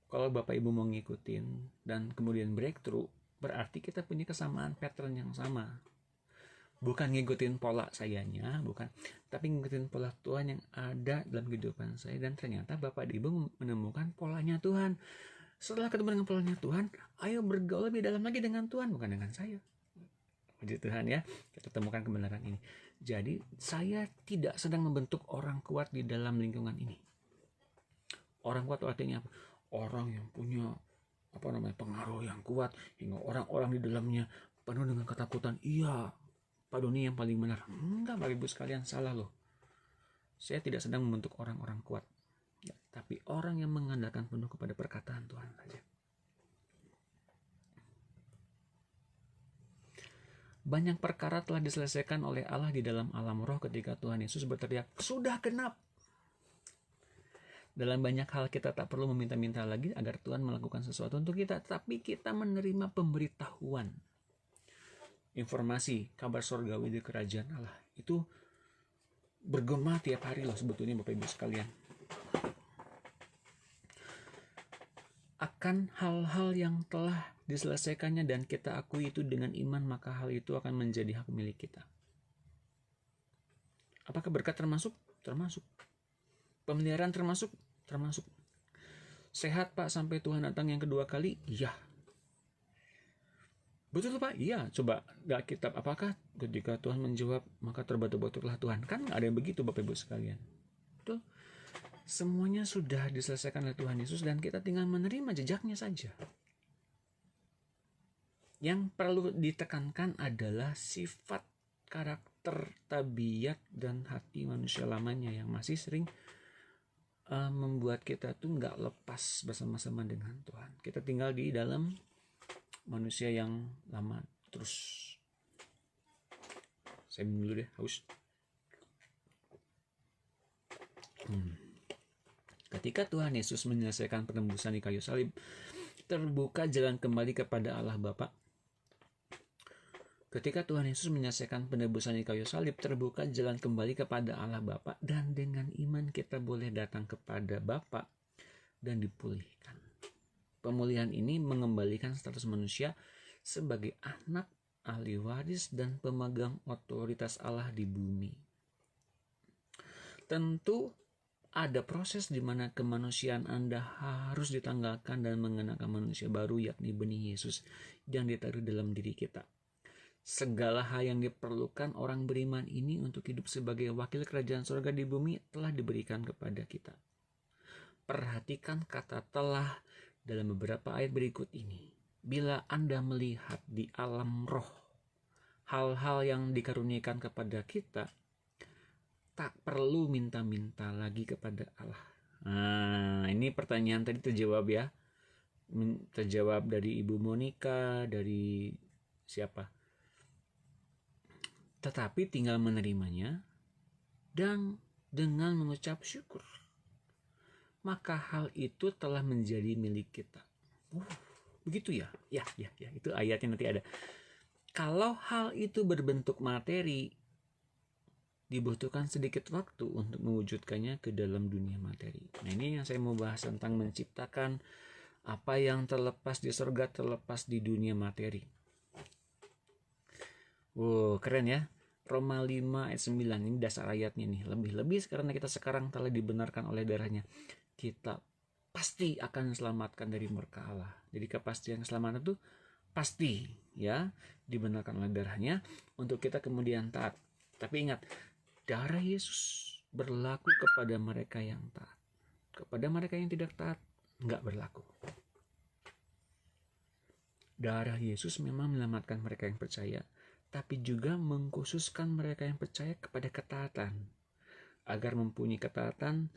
Kalau Bapak Ibu mau ngikutin dan kemudian breakthrough, berarti kita punya kesamaan pattern yang sama. Bukan ngikutin pola sayanya, bukan, tapi ngikutin pola Tuhan yang ada dalam kehidupan saya. Dan ternyata Bapak Ibu menemukan polanya Tuhan. Setelah ketemu dengan polanya Tuhan, ayo bergaul lebih dalam lagi dengan Tuhan, bukan dengan saya. Puji Tuhan ya, kita temukan kebenaran ini. Jadi saya tidak sedang membentuk orang kuat di dalam lingkungan ini. Orang kuat artinya apa? Orang yang punya pengaruh yang kuat, hingga orang-orang di dalamnya penuh dengan ketakutan. Iya, Pak Doni yang paling benar. Enggak, Bapak Ibu sekalian, salah loh. Saya tidak sedang membentuk orang-orang kuat, ya, tapi orang yang mengandalkan penuh kepada perkataan Tuhan saja. Banyak perkara telah diselesaikan oleh Allah di dalam alam roh ketika Tuhan Yesus berteriak, sudah genap. Dalam banyak hal kita tak perlu meminta-minta lagi agar Tuhan melakukan sesuatu untuk kita, tapi kita menerima pemberitahuan, informasi, kabar surgawi di kerajaan Allah. Itu bergema tiap hari loh sebetulnya Bapak Ibu sekalian. Akan hal-hal yang telah diselesaikannya dan kita akui itu dengan iman, maka hal itu akan menjadi hak milik kita. Apakah berkat termasuk? Termasuk. Pemeliharaan termasuk? Termasuk. Sehat Pak sampai Tuhan datang yang kedua kali? Iya. Betul Pak? Iya. Coba gak kitab, apakah ketika Tuhan menjawab maka terbatuk-batuklah Tuhan? Kan ada yang begitu Bapak Ibu sekalian. Betul? Semuanya sudah diselesaikan oleh Tuhan Yesus dan kita tinggal menerima jejaknya saja. Yang perlu ditekankan adalah sifat, karakter, tabiat, dan hati manusia lamanya yang masih sering membuat kita tuh gak lepas bersama-sama dengan Tuhan. Kita tinggal di dalam manusia yang lama terus. Saya minum dulu deh, haus. Ketika Tuhan Yesus menyelesaikan penembusan di kayu salib, terbuka jalan kembali kepada Allah Bapa. Ketika Tuhan Yesus menyelesaikan penebusan di kayu salib, terbuka jalan kembali kepada Allah Bapa, dan dengan iman kita boleh datang kepada Bapa dan dipulihkan. Pemulihan ini mengembalikan status manusia sebagai anak, ahli waris, dan pemegang otoritas Allah di bumi. Tentu ada proses di mana kemanusiaan Anda harus ditanggalkan dan mengenakan manusia baru, yakni benih Yesus yang ditaruh dalam diri kita. Segala hal yang diperlukan orang beriman ini untuk hidup sebagai wakil kerajaan surga di bumi telah diberikan kepada kita. Perhatikan kata telah dalam beberapa ayat berikut ini. Bila Anda melihat di alam roh hal-hal yang dikaruniakan kepada kita, tak perlu minta-minta lagi kepada Allah. Nah, ini pertanyaan tadi terjawab ya. Terjawab dari Ibu Monica, dari siapa? Tetapi tinggal menerimanya dan dengan mengucap syukur, maka hal itu telah menjadi milik kita. Begitu ya? Ya, itu ayatnya nanti ada. Kalau hal itu berbentuk materi, dibutuhkan sedikit waktu untuk mewujudkannya ke dalam dunia materi. Nah, ini yang saya mau bahas tentang menciptakan apa yang terlepas di surga terlepas di dunia materi. Wow, keren ya. Roma 5 ayat 9, ini dasar ayatnya nih. Lebih-lebih karena kita sekarang telah dibenarkan oleh darahnya, kita pasti akan diselamatkan dari murka Allah. Jadi kepastian keselamatan itu pasti ya, dibenarkan oleh darahnya untuk kita kemudian taat. Tapi ingat, darah Yesus berlaku kepada mereka yang taat. Kepada mereka yang tidak taat, enggak berlaku. Darah Yesus memang menyelamatkan mereka yang percaya, tapi juga mengkhususkan mereka yang percaya kepada ketaatan. Agar mempunyai ketaatan,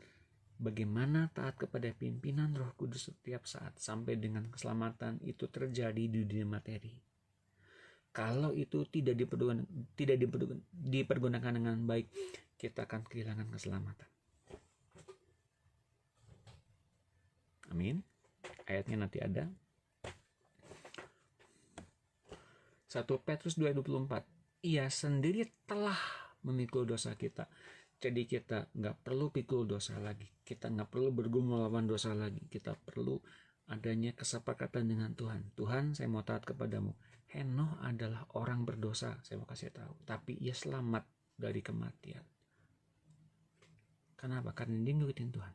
bagaimana taat kepada pimpinan Roh Kudus setiap saat sampai dengan keselamatan itu terjadi di dunia materi. Kalau itu tidak dipergunakan dengan baik, kita akan kehilangan keselamatan. Amin. Ayatnya nanti ada. 1 Petrus 2:24. Ia sendiri telah memikul dosa kita. Jadi kita nggak perlu pikul dosa lagi. Kita nggak perlu bergumul melawan dosa lagi. Kita perlu adanya kesepakatan dengan Tuhan. Tuhan, saya mau taat kepadamu. Henoh adalah orang berdosa, saya mau kasih tahu. Tapi ia selamat dari kematian. Kenapa? Karena dia ngikutin Tuhan.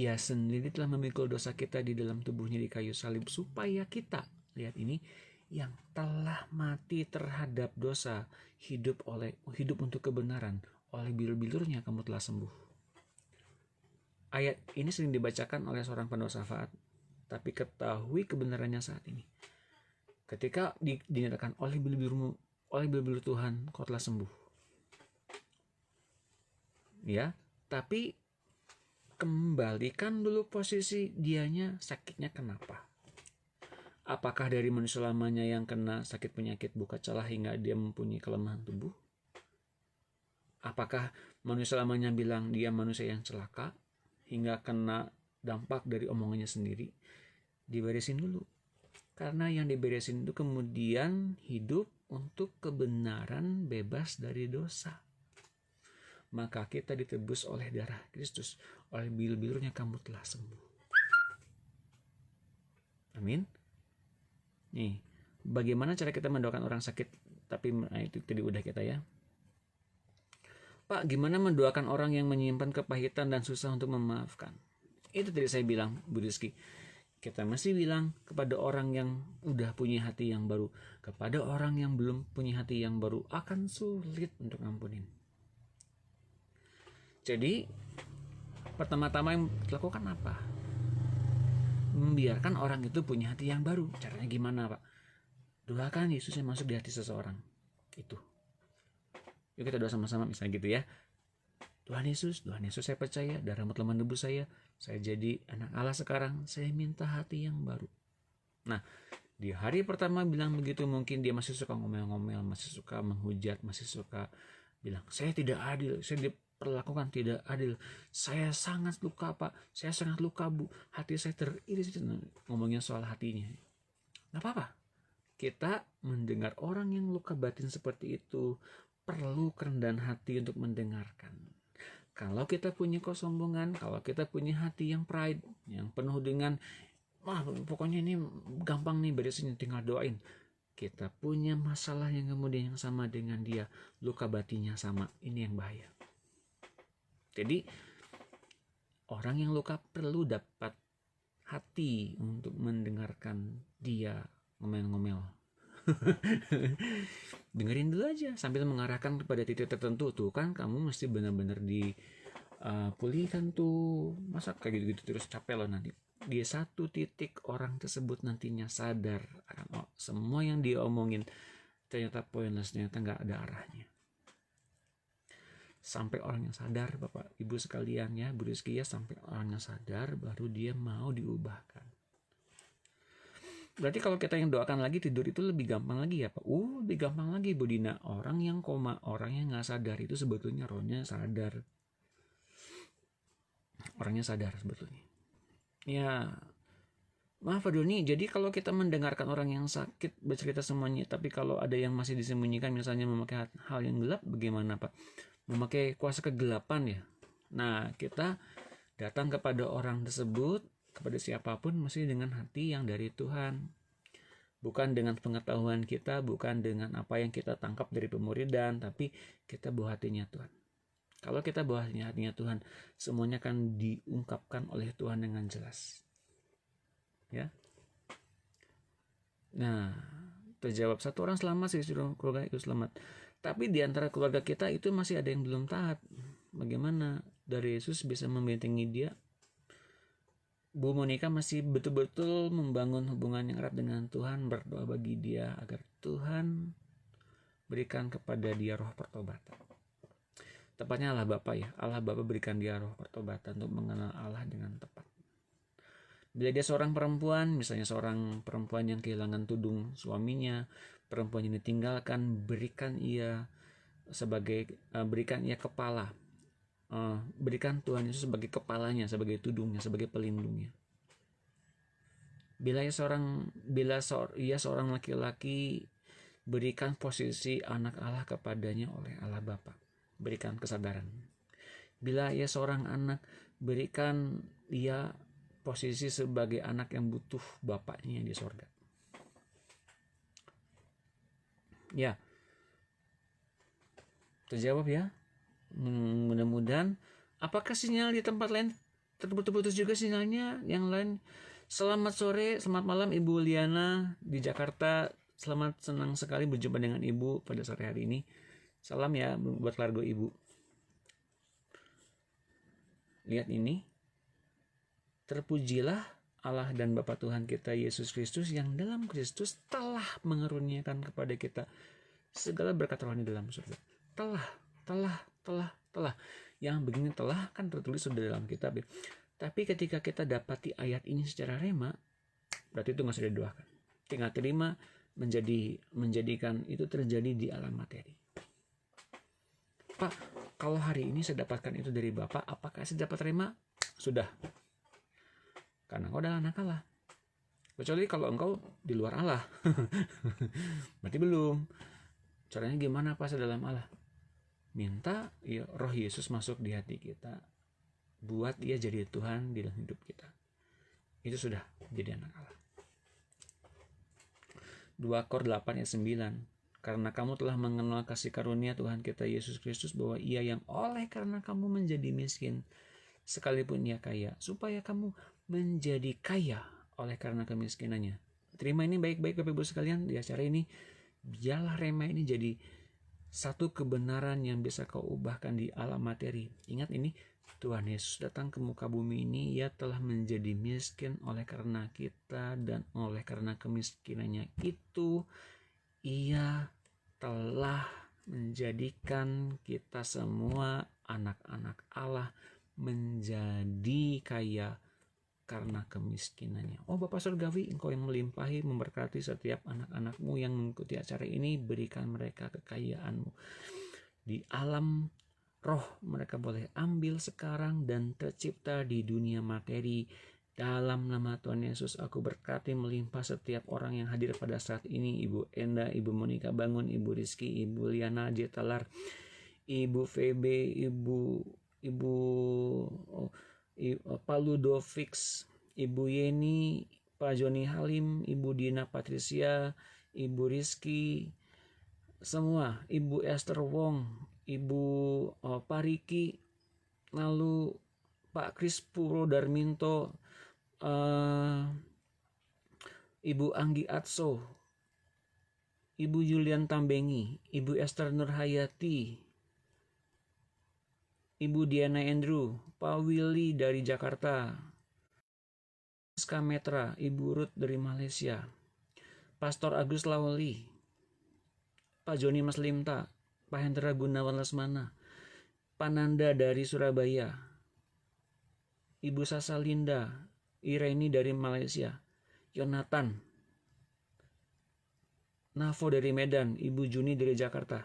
Ia sendiri telah memikul dosa kita di dalam tubuhnya di kayu salib supaya kita, lihat ini, yang telah mati terhadap dosa, hidup untuk kebenaran. Oleh bilur-bilurnya kamu telah sembuh. Ayat ini sering dibacakan oleh seorang pendosa syafaat, tapi ketahui kebenarannya saat ini. Ketika dinyatakan oleh bilur Tuhan kau telah sembuh. Ya, tapi kembalikan dulu posisi dianya, sakitnya kenapa? Apakah dari manusia lamanya yang kena sakit penyakit buka celah hingga dia mempunyai kelemahan tubuh? Apakah manusia lamanya bilang dia manusia yang celaka hingga kena dampak dari omongannya sendiri? Diberesin dulu. Karena yang diberesin itu kemudian hidup untuk kebenaran, bebas dari dosa. Maka kita ditebus oleh darah Kristus. Oleh bilur-bilurnya kamu telah sembuh. Amin. Nih, bagaimana cara kita mendoakan orang sakit? Tapi itu tadi udah kita ya. Pak, gimana mendoakan orang yang menyimpan kepahitan dan susah untuk memaafkan? Itu tadi saya bilang, Bu Rizky. Kita mesti bilang kepada orang yang udah punya hati yang baru. Kepada orang yang belum punya hati yang baru akan sulit untuk ngampunin. Jadi, pertama-tama yang dilakukan apa? Membiarkan orang itu punya hati yang baru. Caranya gimana, Pak? Doakan Yesus yang masuk di hati seseorang. Itu. Yuk kita doa sama-sama misalnya gitu ya. Tuhan Yesus saya percaya darahmu telah menebus saya jadi anak Allah sekarang, saya minta hati yang baru. Nah, di hari pertama bilang begitu mungkin dia masih suka ngomel-ngomel, masih suka menghujat, masih suka bilang, saya tidak adil, saya diperlakukan tidak adil, saya sangat luka Pak, saya sangat luka Bu, hati saya teriris, ngomongnya soal hatinya. Gak apa-apa, kita mendengar orang yang luka batin seperti itu perlu kerendahan hati untuk mendengarkan. Kalau kita punya kesombongan, kalau kita punya hati yang pride, yang penuh dengan pokoknya ini gampang nih beresin, tinggal doain. Kita punya masalah yang kemudian yang sama dengan dia, luka batinnya sama. Ini yang bahaya. Jadi orang yang luka perlu dapat hati untuk mendengarkan dia ngomel-ngomel. Dengerin dulu aja sambil mengarahkan kepada titik tertentu. Tuh kan kamu mesti benar-benar dipulihkan tuh. Masa kayak gitu-gitu terus, capek loh nanti. Di satu titik orang tersebut nantinya sadar akan semua yang dia omongin ternyata pointless, ternyata gak ada arahnya. Sampai orangnya sadar, Bapak Ibu sekalian ya, Bu Rizky ya, sampai orangnya sadar baru dia mau diubahkan. Berarti kalau kita yang doakan lagi, tidur itu lebih gampang lagi ya Pak? Lebih gampang lagi Bu Dina. Orang yang koma, orang yang gak sadar itu sebetulnya rohnya sadar. Orangnya sadar sebetulnya. Ya, maaf Pak Doni, jadi kalau kita mendengarkan orang yang sakit bercerita semuanya, tapi kalau ada yang masih disembunyikan, misalnya memakai hal yang gelap, bagaimana Pak? Memakai kuasa kegelapan ya. Nah, kita datang kepada orang tersebut, kepada siapapun mesti dengan hati yang dari Tuhan. Bukan dengan pengetahuan kita, bukan dengan apa yang kita tangkap dari pemuridan, tapi kita bawa hatinya Tuhan. Kalau kita bawa hatinya Tuhan, semuanya akan diungkapkan oleh Tuhan dengan jelas. Ya. Nah, terjawab, satu orang selamat, seluruh keluarga itu selamat. Tapi di antara keluarga kita itu masih ada yang belum taat. Bagaimana dari Yesus bisa membentengi dia? Bu Monica masih betul-betul membangun hubungan yang erat dengan Tuhan, berdoa bagi dia agar Tuhan berikan kepada dia roh pertobatan. Tepatnya Allah Bapa ya, Allah Bapa berikan dia roh pertobatan untuk mengenal Allah dengan tepat. Bila dia seorang perempuan, misalnya seorang perempuan yang kehilangan tudung suaminya, perempuan yang ditinggalkan, berikan ia kepala. Berikan Tuhan Yesus sebagai kepalanya, sebagai tudungnya, sebagai pelindungnya. Bila ia seorang laki-laki, berikan posisi anak Allah kepadanya oleh Allah Bapa. Berikan kesadaran. Bila ia seorang anak, berikan ia posisi sebagai anak yang butuh bapaknya di sorga. Ya, terjawab ya. Mudah-mudahan. Apakah sinyal di tempat lain terputus-putus juga sinyalnya? Yang lain, selamat sore, selamat malam Ibu Liana di Jakarta. Senang sekali berjumpa dengan Ibu pada sore hari ini. Salam ya buat keluarga Ibu. Lihat ini. Terpujilah Allah dan Bapa Tuhan kita Yesus Kristus yang dalam Kristus telah mengaruniakan kepada kita segala berkat rohani dalam surga. Telah. Yang begini telah kan tertulis sudah dalam kitab. Tapi ketika kita dapati ayat ini secara rema, berarti itu nggak usah didoakan. Tinggal terima, menjadikan itu terjadi di alam materi. Pak, kalau hari ini saya dapatkan itu dari Bapak, apakah saya dapat rema? Sudah. Karena engkau adalah anak Allah. Kecuali kalau engkau di luar Allah. Berarti belum. Caranya gimana Pak saya dalam Allah? Minta ya, roh Yesus masuk di hati kita, buat dia jadi Tuhan di dalam hidup kita. Itu sudah jadi anak Allah. 2 Kor 8 ayat 9. Karena kamu telah mengenal kasih karunia Tuhan kita Yesus Kristus, bahwa ia yang oleh karena kamu menjadi miskin sekalipun ia kaya, supaya kamu menjadi kaya oleh karena kemiskinannya. Terima ini baik-baik Bapak Ibu sekalian di acara ini. Biarlah rema ini jadi satu kebenaran yang bisa kau ubahkan di alam materi. Ingat ini, Tuhan Yesus datang ke muka bumi ini, ia telah menjadi miskin oleh karena kita, dan oleh karena kemiskinannya itu ia telah menjadikan kita semua anak-anak Allah menjadi kaya karena kemiskinannya. Oh Bapa Surgawi, Engkau yang melimpahi memberkati setiap anak-anakmu yang mengikuti acara ini, berikan mereka kekayaan-Mu. Di alam roh mereka boleh ambil sekarang dan tercipta di dunia materi Dalam nama Tuhan Yesus, aku berkati melimpah setiap orang yang hadir pada saat ini. Ibu Enda, Ibu Monika Bangun, Ibu Rizky, Ibu Liana Jetalar, Ibu Febe, Ibu Pak Ludovix, Ibu Yeni, Pak Joni Halim, Ibu Dina Patricia, Ibu Rizky, semua, Ibu Esther Wong, Ibu Pariki, lalu Pak Kris Puro Darminto, Ibu Anggi Atso, Ibu Julian Tambengi, Ibu Esther Nurhayati, Ibu Diana Andrew, Pak Willy dari Jakarta, Skametra, Ibu Ruth dari Malaysia, Pastor Agus Lawali, Pak Joni Maslimta, Pak Hendra Gunawan Lesmana, Pak Nanda dari Surabaya, Ibu Sasa Linda, Ireni dari Malaysia, Yonatan, Navo dari Medan, Ibu Juni dari Jakarta.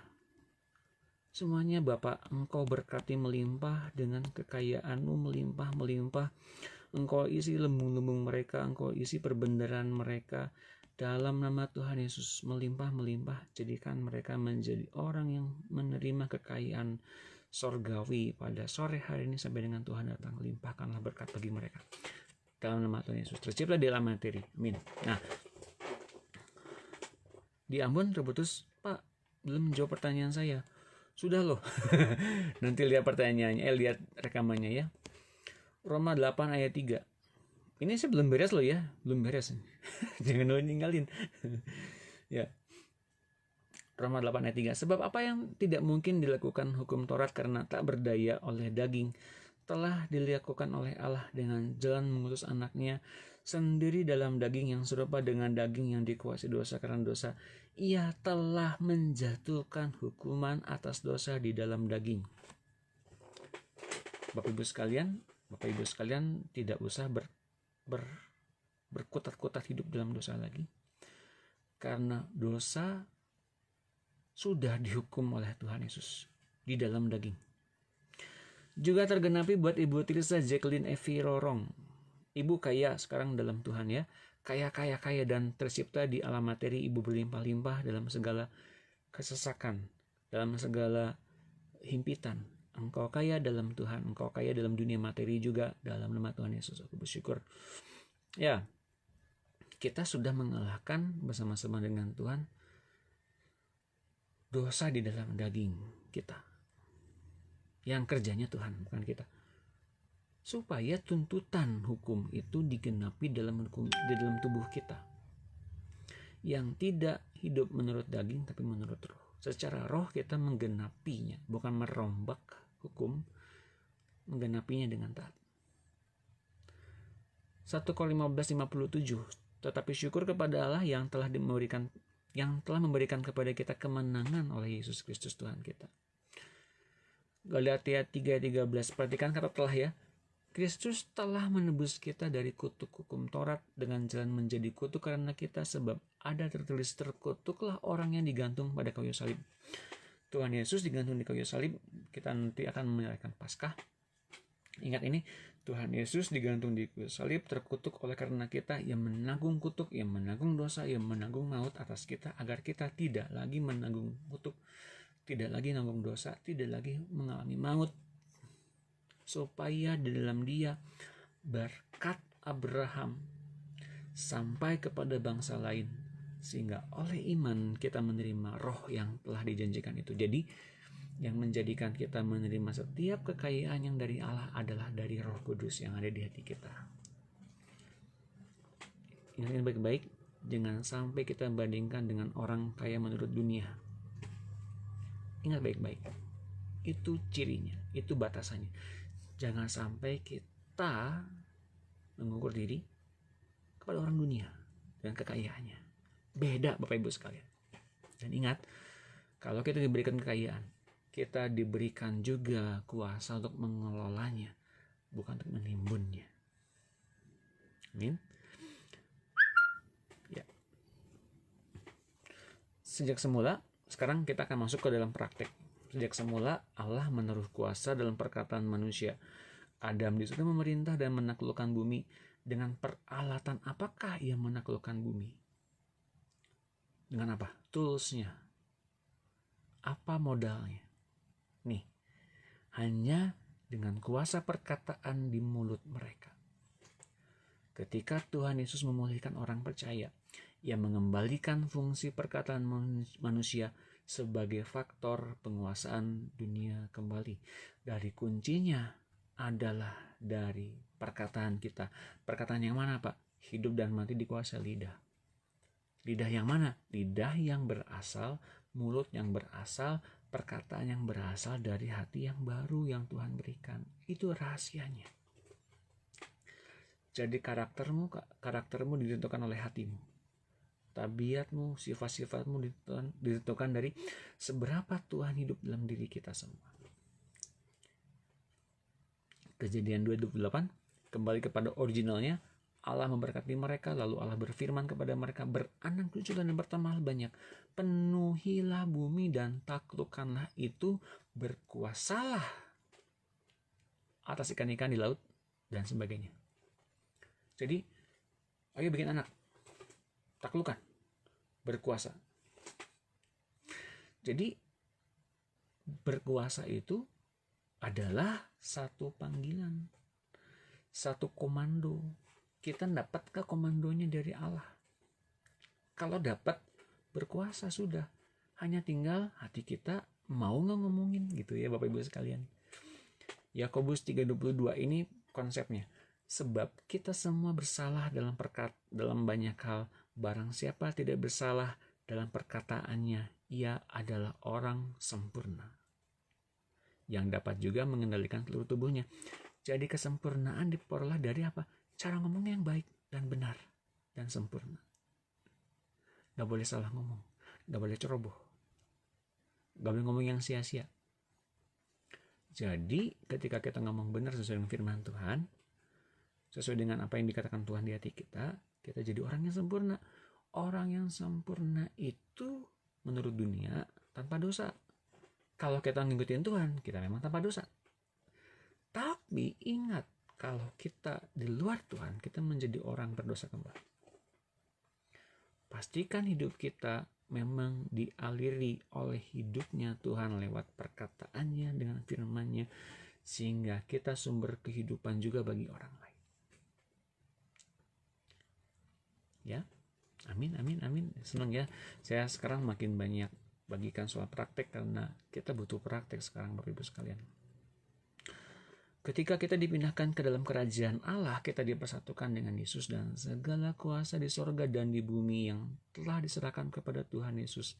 Semuanya Bapak, Engkau berkati melimpah dengan kekayaan-Mu melimpah-melimpah. Engkau isi lembung-lembung mereka, Engkau isi perbendaharaan mereka. Dalam nama Tuhan Yesus, melimpah-melimpah, jadikan mereka menjadi orang yang menerima kekayaan sorgawi pada sore hari ini sampai dengan Tuhan datang. Limpahkanlah berkat bagi mereka. Dalam nama Tuhan Yesus, terciptalah di dalam materi. Amin. Nah, di Ambon terputus, Pak, belum menjawab pertanyaan saya. Sudah loh. Nanti lihat pertanyaannya, lihat rekamannya ya. Roma 8 ayat 3. Ini saya belum beres loh ya, belum beres. Jangan lo ninggalin. Ya. Roma 8 ayat 3. Sebab apa yang tidak mungkin dilakukan hukum Taurat karena tak berdaya oleh daging, telah dilakukan oleh Allah dengan jalan mengutus anaknya sendiri dalam daging yang serupa dengan daging yang dikuasai dosa karena dosa. Ia telah menjatuhkan hukuman atas dosa di dalam daging. Bapak Ibu sekalian tidak usah berkutat-kutat hidup dalam dosa lagi. Karena dosa sudah dihukum oleh Tuhan Yesus di dalam daging. Juga tergenapi buat Ibu Tirsa Jacqueline Evi Rorong. Ibu kaya sekarang dalam Tuhan ya. Kaya dan tercipta di alam materi. Ibu berlimpah-limpah dalam segala kesesakan, dalam segala himpitan. Engkau kaya dalam Tuhan, engkau kaya dalam dunia materi juga. Dalam nama Tuhan Yesus aku bersyukur. Ya, kita sudah mengalahkan bersama-sama dengan Tuhan dosa di dalam daging kita. Yang kerjanya Tuhan, bukan kita. Supaya tuntutan hukum itu digenapi di dalam tubuh kita. Yang tidak hidup menurut daging tapi menurut roh. Secara roh kita menggenapinya, bukan merombak hukum, menggenapinya dengan taat. 1 Korintus 15:57. Tetapi syukur kepada Allah yang telah memberikan kepada kita kemenangan oleh Yesus Kristus Tuhan kita. Galatia 3:13. Perhatikan kata telah ya. Kristus telah menebus kita dari kutuk hukum Taurat dengan jalan menjadi kutuk karena kita, sebab ada tertulis, terkutuklah orang yang digantung pada kayu salib. Tuhan Yesus digantung di kayu salib. Kita nanti akan menyalakan Paskah. Ingat ini, Tuhan Yesus digantung di kayu salib, terkutuk oleh karena kita, yang menanggung kutuk, yang menanggung dosa, yang menanggung maut atas kita, agar kita tidak lagi menanggung kutuk, tidak lagi menanggung dosa, tidak lagi mengalami maut. Supaya di dalam Dia berkat Abraham sampai kepada bangsa lain, sehingga oleh iman kita menerima roh yang telah dijanjikan itu. Jadi yang menjadikan kita menerima setiap kekayaan yang dari Allah adalah dari Roh Kudus yang ada di hati kita. Ingat baik-baik, jangan sampai kita bandingkan dengan orang kaya menurut dunia. Ingat baik-baik, itu cirinya, itu batasannya. Jangan sampai kita mengukur diri kepada orang dunia dan kekayaannya. Beda Bapak Ibu sekalian. Dan ingat, kalau kita diberikan kekayaan, kita diberikan juga kuasa untuk mengelolanya, bukan untuk menimbunnya. Amin. Ya. Sejak semula, sekarang kita akan masuk ke dalam praktek. Sejak semula Allah menaruh kuasa dalam perkataan manusia. Adam disuruh memerintah dan menaklukkan bumi. Dengan peralatan apakah ia menaklukkan bumi? Dengan apa? Toolsnya. Apa modalnya? Nih, hanya dengan kuasa perkataan di mulut mereka. Ketika Tuhan Yesus memulihkan orang percaya, ia mengembalikan fungsi perkataan manusia sebagai faktor penguasaan dunia kembali. Dari kuncinya adalah dari perkataan kita. Perkataan yang mana, Pak? Hidup dan mati dikuasai lidah. Lidah yang mana? Lidah yang berasal, mulut yang berasal, perkataan yang berasal dari hati yang baru yang Tuhan berikan. Itu rahasianya. Jadi karaktermu ditentukan oleh hatimu. Tabiatmu, sifat-sifatmu ditentukan dari seberapa Tuhan hidup dalam diri kita semua. Kejadian 2:28, kembali kepada originalnya, Allah memberkati mereka, lalu Allah berfirman kepada mereka, beranak cuculah dan bertambahlah banyak, penuhilah bumi dan taklukkanlah itu, berkuasalah atas ikan-ikan di laut dan sebagainya. Jadi, ayo bikin anak, taklukkan, berkuasa. Jadi, berkuasa itu adalah satu panggilan, satu komando. Kita dapatkah komandonya dari Allah? Kalau dapat, berkuasa sudah. Hanya tinggal hati kita mau nggak ngomongin gitu ya Bapak Ibu sekalian. Yakobus 3:22 ini konsepnya. Sebab kita semua bersalah dalam banyak hal. Barang siapa tidak bersalah dalam perkataannya, ia adalah orang sempurna, yang dapat juga mengendalikan seluruh tubuhnya. Jadi kesempurnaan diperoleh dari apa? Cara ngomong yang baik dan benar dan sempurna. Gak boleh salah ngomong, gak boleh ceroboh, gak boleh ngomong yang sia-sia. Jadi ketika kita ngomong benar sesuai dengan firman Tuhan, sesuai dengan apa yang dikatakan Tuhan di hati kita, kita jadi orang yang sempurna. Orang yang sempurna itu menurut dunia tanpa dosa. Kalau kita ngikutin Tuhan, kita memang tanpa dosa. Tapi ingat, kalau kita di luar Tuhan, kita menjadi orang berdosa kembali. Pastikan hidup kita memang dialiri oleh hidupnya Tuhan lewat perkataannya dengan firman-Nya, sehingga kita sumber kehidupan juga bagi orang lain. Ya, amin. Senang ya, saya sekarang makin banyak bagikan soal praktek karena kita butuh praktek sekarang Bapak Ibu sekalian. Ketika kita dipindahkan ke dalam kerajaan Allah, kita dipersatukan dengan Yesus dan segala kuasa di sorga dan di bumi yang telah diserahkan kepada Tuhan Yesus.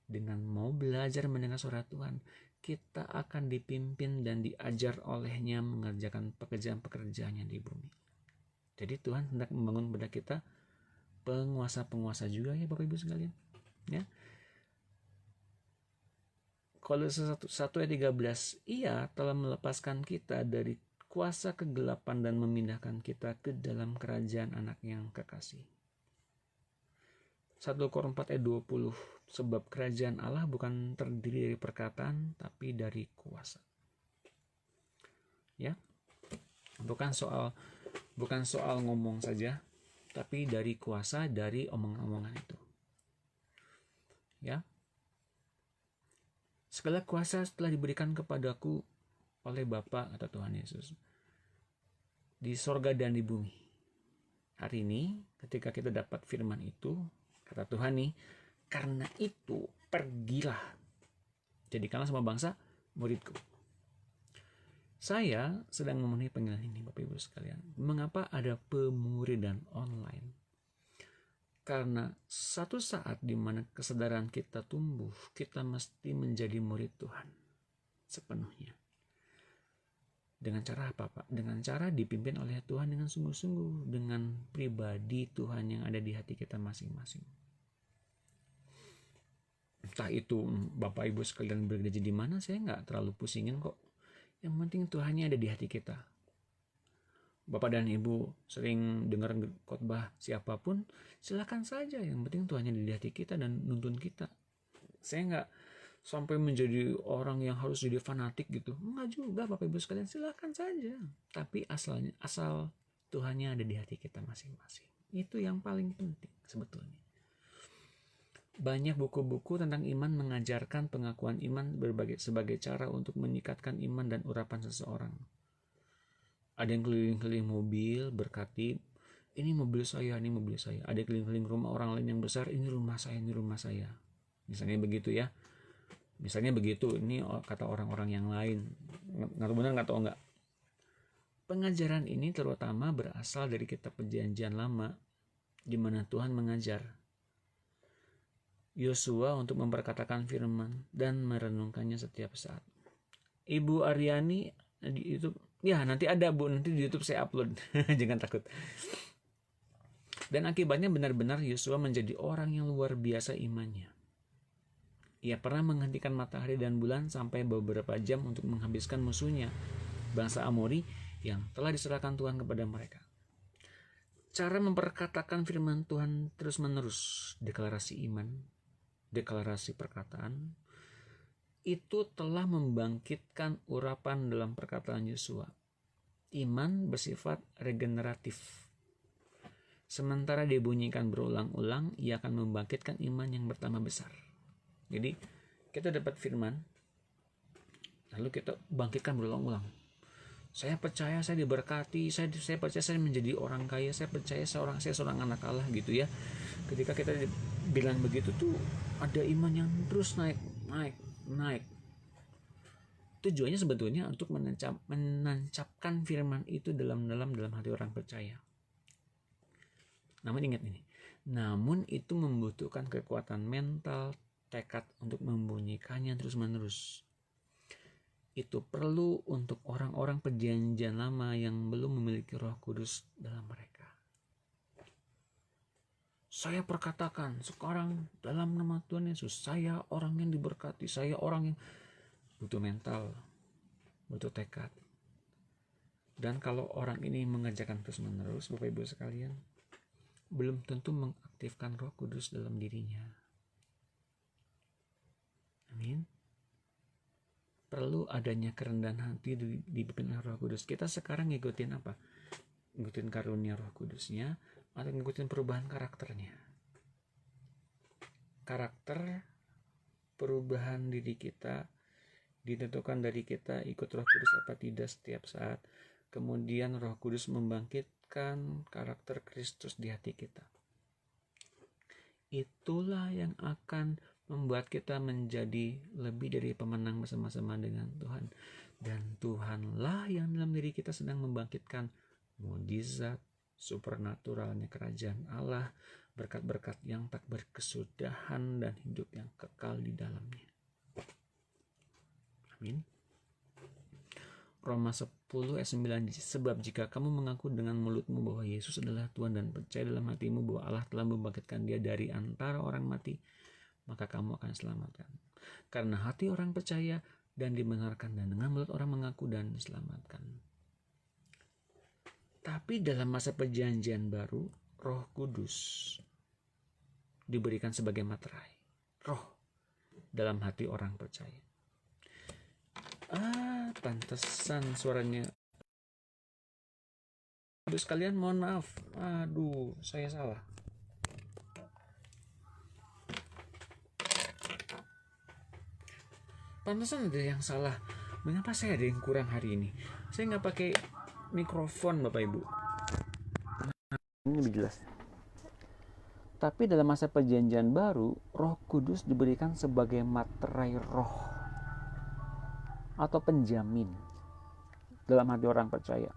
Dengan mau belajar mendengar suara Tuhan, kita akan dipimpin dan diajar olehnya mengerjakan pekerjaan-pekerjaannya di bumi. Jadi Tuhan hendak membangun pada kita penguasa-penguasa juga ya Bapak Ibu sekalian. Ya. Kolose 1 ayat 13, ia telah melepaskan kita dari kuasa kegelapan dan memindahkan kita ke dalam kerajaan anak yang kekasih. 1 Korintus 4 ayat 20, sebab kerajaan Allah bukan terdiri dari perkataan tapi dari kuasa. Ya. Bukan soal ngomong saja, tapi dari kuasa, dari omongan-omongan itu. Ya. Segala kuasa telah diberikan kepadaku oleh Bapa atau Tuhan Yesus di sorga dan di bumi. Hari ini ketika kita dapat firman itu, kata Tuhan nih, karena itu pergilah, jadikanlah semua bangsa muridku. Saya sedang memenuhi panggilan ini Bapak Ibu sekalian. Mengapa ada pemuridan online? Karena satu saat di mana kesadaran kita tumbuh, kita mesti menjadi murid Tuhan sepenuhnya. Dengan cara apa, Pak? Dengan cara dipimpin oleh Tuhan dengan sungguh-sungguh, dengan pribadi Tuhan yang ada di hati kita masing-masing. Entah itu Bapak Ibu sekalian bergereja di mana, saya nggak terlalu pusingin kok. Yang penting Tuhannya ada di hati kita. Bapak dan Ibu sering dengar khotbah siapapun, silakan saja. Yang penting Tuhannya di hati kita dan nuntun kita. Saya sampai menjadi orang yang harus jadi fanatik gitu. Enggak juga Bapak Ibu sekalian, silakan saja. Tapi asal Tuhannya ada di hati kita masing-masing. Itu yang paling penting sebetulnya. Banyak buku-buku tentang iman mengajarkan pengakuan iman sebagai cara untuk menyikatkan iman dan urapan seseorang. Ada yang keliling-keliling mobil berkati, ini mobil saya, ini mobil saya. Ada yang keliling-keliling rumah orang lain yang besar, ini rumah saya, ini rumah saya. Misalnya begitu ya. Misalnya begitu, ini kata orang-orang yang lain. Nggak tahu benar, nggak tahu enggak. Pengajaran ini terutama berasal dari kitab Perjanjian Lama, di mana Tuhan mengajar Yosua untuk memperkatakan firman dan merenungkannya setiap saat. Ibu Aryani di YouTube, ya nanti ada Bu, nanti di YouTube saya upload. Jangan takut. Dan akibatnya benar-benar Yosua menjadi orang yang luar biasa imannya. Ia pernah menghentikan matahari dan bulan sampai beberapa jam untuk menghabiskan musuhnya, bangsa Amori yang telah diserahkan Tuhan kepada mereka. Cara memperkatakan firman Tuhan terus-menerus, deklarasi iman, deklarasi perkataan, itu telah membangkitkan urapan dalam perkataan Yosua. Iman bersifat regeneratif. Sementara dibunyikan berulang-ulang, ia akan membangkitkan iman yang bertambah besar. Jadi kita dapat firman, lalu kita bangkitkan berulang-ulang. Saya percaya saya diberkati, saya percaya saya menjadi orang kaya, saya percaya saya seorang anak Allah gitu ya. Ketika kita bilang begitu tuh ada iman yang terus naik. Tujuannya sebetulnya untuk menancapkan firman itu dalam hati orang percaya. Namun ingat ini, namun itu membutuhkan kekuatan mental, tekad untuk membunyikannya terus-menerus. Itu perlu untuk orang-orang Perjanjian Lama yang belum memiliki Roh Kudus dalam mereka. Saya perkatakan sekarang dalam nama Tuhan Yesus, saya orang yang diberkati, saya orang yang butuh mental, butuh tekad. Dan kalau orang ini mengerjakan terus-menerus, Bapak Ibu sekalian, belum tentu mengaktifkan Roh Kudus dalam dirinya. Amin. Perlu adanya kerendahan hati dipimpin Roh Kudus. Kita sekarang ngikutin apa? Ngikutin karunia Roh Kudusnya atau ngikutin perubahan karakternya? Karakter perubahan diri kita ditentukan dari kita ikut Roh Kudus apa tidak setiap saat. Kemudian Roh Kudus membangkitkan karakter Kristus di hati kita. Itulah yang akan membuat kita menjadi lebih dari pemenang bersama-sama dengan Tuhan. Dan Tuhanlah yang dalam diri kita sedang membangkitkan mukjizat supernaturalnya kerajaan Allah, berkat-berkat yang tak berkesudahan dan hidup yang kekal di dalamnya. Amin. Roma 10 ayat 9, sebab jika kamu mengaku dengan mulutmu bahwa Yesus adalah Tuhan dan percaya dalam hatimu bahwa Allah telah membangkitkan dia dari antara orang mati, maka kamu akan diselamatkan. Karena hati orang percaya dan dibenarkan, dan dengan mulut orang mengaku dan diselamatkan. Tapi dalam masa Perjanjian Baru, Roh Kudus diberikan sebagai materai, roh dalam hati orang percaya. Pantesan suaranya. Aduh sekalian, mohon maaf. Aduh, saya salah. Pantesan ada yang salah. Mengapa saya ada yang kurang hari ini? Saya nggak pakai mikrofon, Bapak Ibu. Ini lebih jelas. Tapi dalam masa Perjanjian Baru, Roh Kudus diberikan sebagai materai roh atau penjamin dalam hati orang percaya.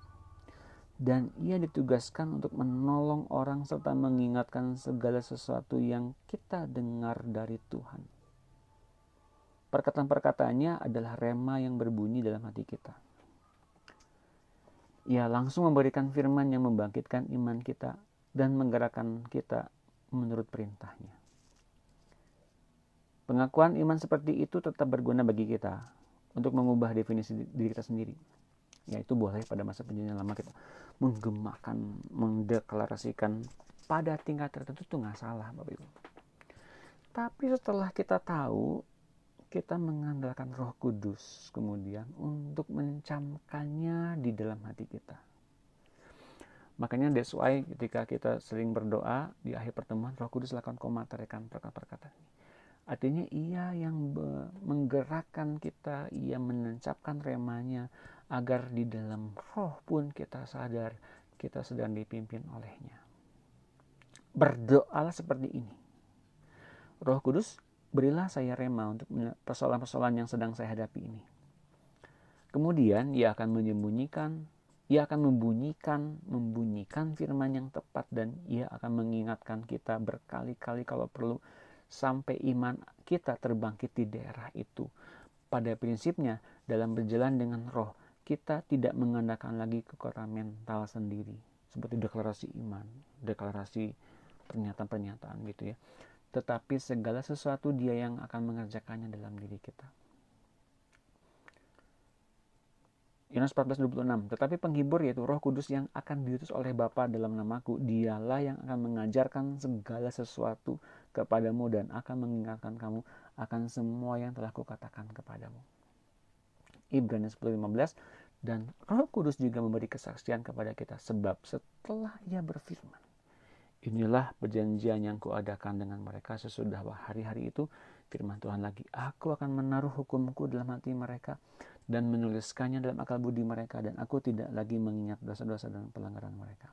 Dan ia ditugaskan untuk menolong orang serta mengingatkan segala sesuatu yang kita dengar dari Tuhan. Perkataan-perkataannya adalah rema yang berbunyi dalam hati kita. Ia langsung memberikan firman yang membangkitkan iman kita dan menggerakkan kita menurut perintahnya. Pengakuan iman seperti itu tetap berguna bagi kita untuk mengubah definisi diri kita sendiri. Yaitu boleh pada masa Perjanjian Lama kita menggemakan, mendeklarasikan pada tingkat tertentu itu nggak salah, Bapak Ibu. Tapi setelah kita tahu, kita mengandalkan Roh Kudus kemudian untuk mencamkannya di dalam hati kita. Makanya that's why ketika kita sering berdoa di akhir pertemuan, Roh Kudus lakukan komatarikan perkataan-perkataan ini. Artinya ia yang menggerakkan kita, ia menancapkan remanya agar di dalam roh pun kita sadar kita sedang dipimpin olehnya. Berdoalah seperti ini. Roh Kudus, berilah saya rema untuk persoalan-persoalan yang sedang saya hadapi ini. Kemudian ia akan membunyikan firman yang tepat, dan ia akan mengingatkan kita berkali-kali kalau perlu sampai iman kita terbangkit di daerah itu. Pada prinsipnya, dalam berjalan dengan roh, kita tidak mengandalkan lagi kekuatan mental sendiri, seperti deklarasi iman, deklarasi pernyataan-pernyataan gitu ya. Tetapi segala sesuatu dia yang akan mengerjakannya dalam diri kita. Yohanes 14:26. Tetapi penghibur, yaitu Roh Kudus yang akan diutus oleh Bapa dalam namaku, dialah yang akan mengajarkan segala sesuatu kepadamu dan akan mengingatkan kamu akan semua yang telah kukatakan kepadamu. Ibrani 10:15. Dan Roh Kudus juga memberi kesaksian kepada kita, sebab setelah ia berfirman, inilah perjanjian yang kuadakan dengan mereka sesudah hari-hari itu, firman Tuhan lagi, aku akan menaruh hukumku dalam hati mereka dan menuliskannya dalam akal budi mereka, dan aku tidak lagi mengingat dosa-dosa dan pelanggaran mereka.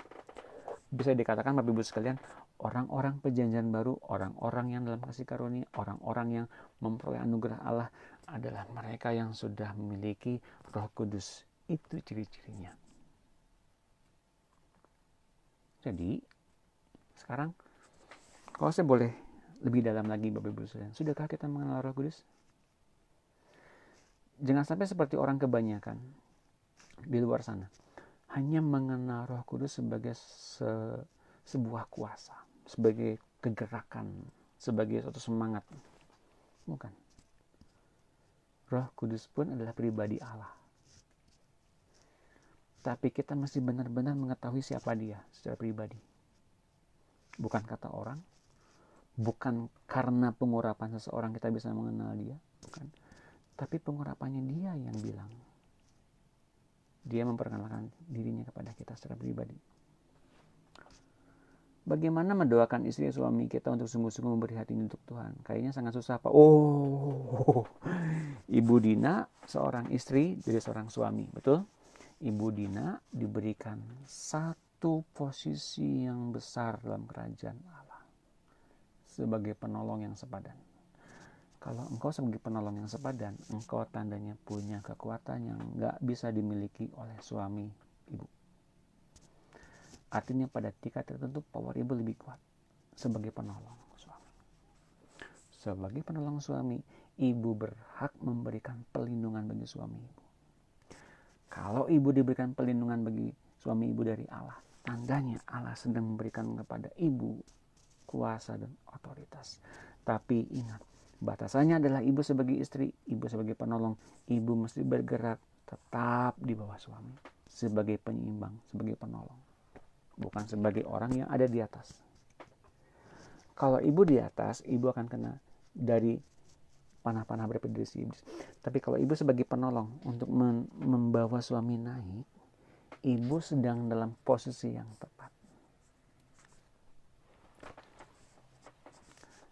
Bisa dikatakan Bapak Ibu sekalian, orang-orang perjanjian baru, orang-orang yang dalam kasih karunia, orang-orang yang memperoleh anugerah Allah adalah mereka yang sudah memiliki Roh Kudus. Itu ciri-cirinya. Jadi sekarang kalau saya boleh lebih dalam lagi Bapak Ibu sekalian, sudahkah kita mengenal Roh Kudus? Jangan sampai seperti orang kebanyakan di luar sana hanya mengenal Roh Kudus sebagai sebuah kuasa, sebagai kegerakan, sebagai suatu semangat. Bukan. Roh Kudus pun adalah pribadi Allah. Tapi kita mesti benar-benar mengetahui siapa dia secara pribadi. Bukan kata orang, bukan karena pengurapan seseorang kita bisa mengenal dia, bukan. Tapi pengurapannya dia yang bilang. Dia memperkenalkan dirinya kepada kita secara pribadi. Bagaimana mendoakan istri suami kita untuk sungguh-sungguh memberi hati untuk Tuhan? Kayaknya sangat susah, Pak. Ibu Dina seorang istri dari seorang suami, betul? Ibu Dina diberikan satu posisi yang besar dalam kerajaan Allah sebagai penolong yang sepadan. Kalau engkau sebagai penolong yang sepadan, engkau tandanya punya kekuatan yang gak bisa dimiliki oleh suami ibu. Artinya pada tingkat tertentu power ibu lebih kuat sebagai penolong suami. Sebagai penolong suami, ibu berhak memberikan perlindungan bagi suami ibu. Kalau ibu diberikan perlindungan bagi suami ibu dari Allah, tandanya Allah sedang memberikan kepada ibu kuasa dan otoritas. Tapi ingat, batasannya adalah ibu sebagai istri, ibu sebagai penolong, ibu mesti bergerak tetap di bawah suami sebagai penyeimbang, sebagai penolong, bukan sebagai orang yang ada di atas. Kalau ibu di atas, ibu akan kena dari panah-panah berpedisi iblis. Tapi kalau ibu sebagai penolong untuk membawa suami naik, ibu sedang dalam posisi yang tepat.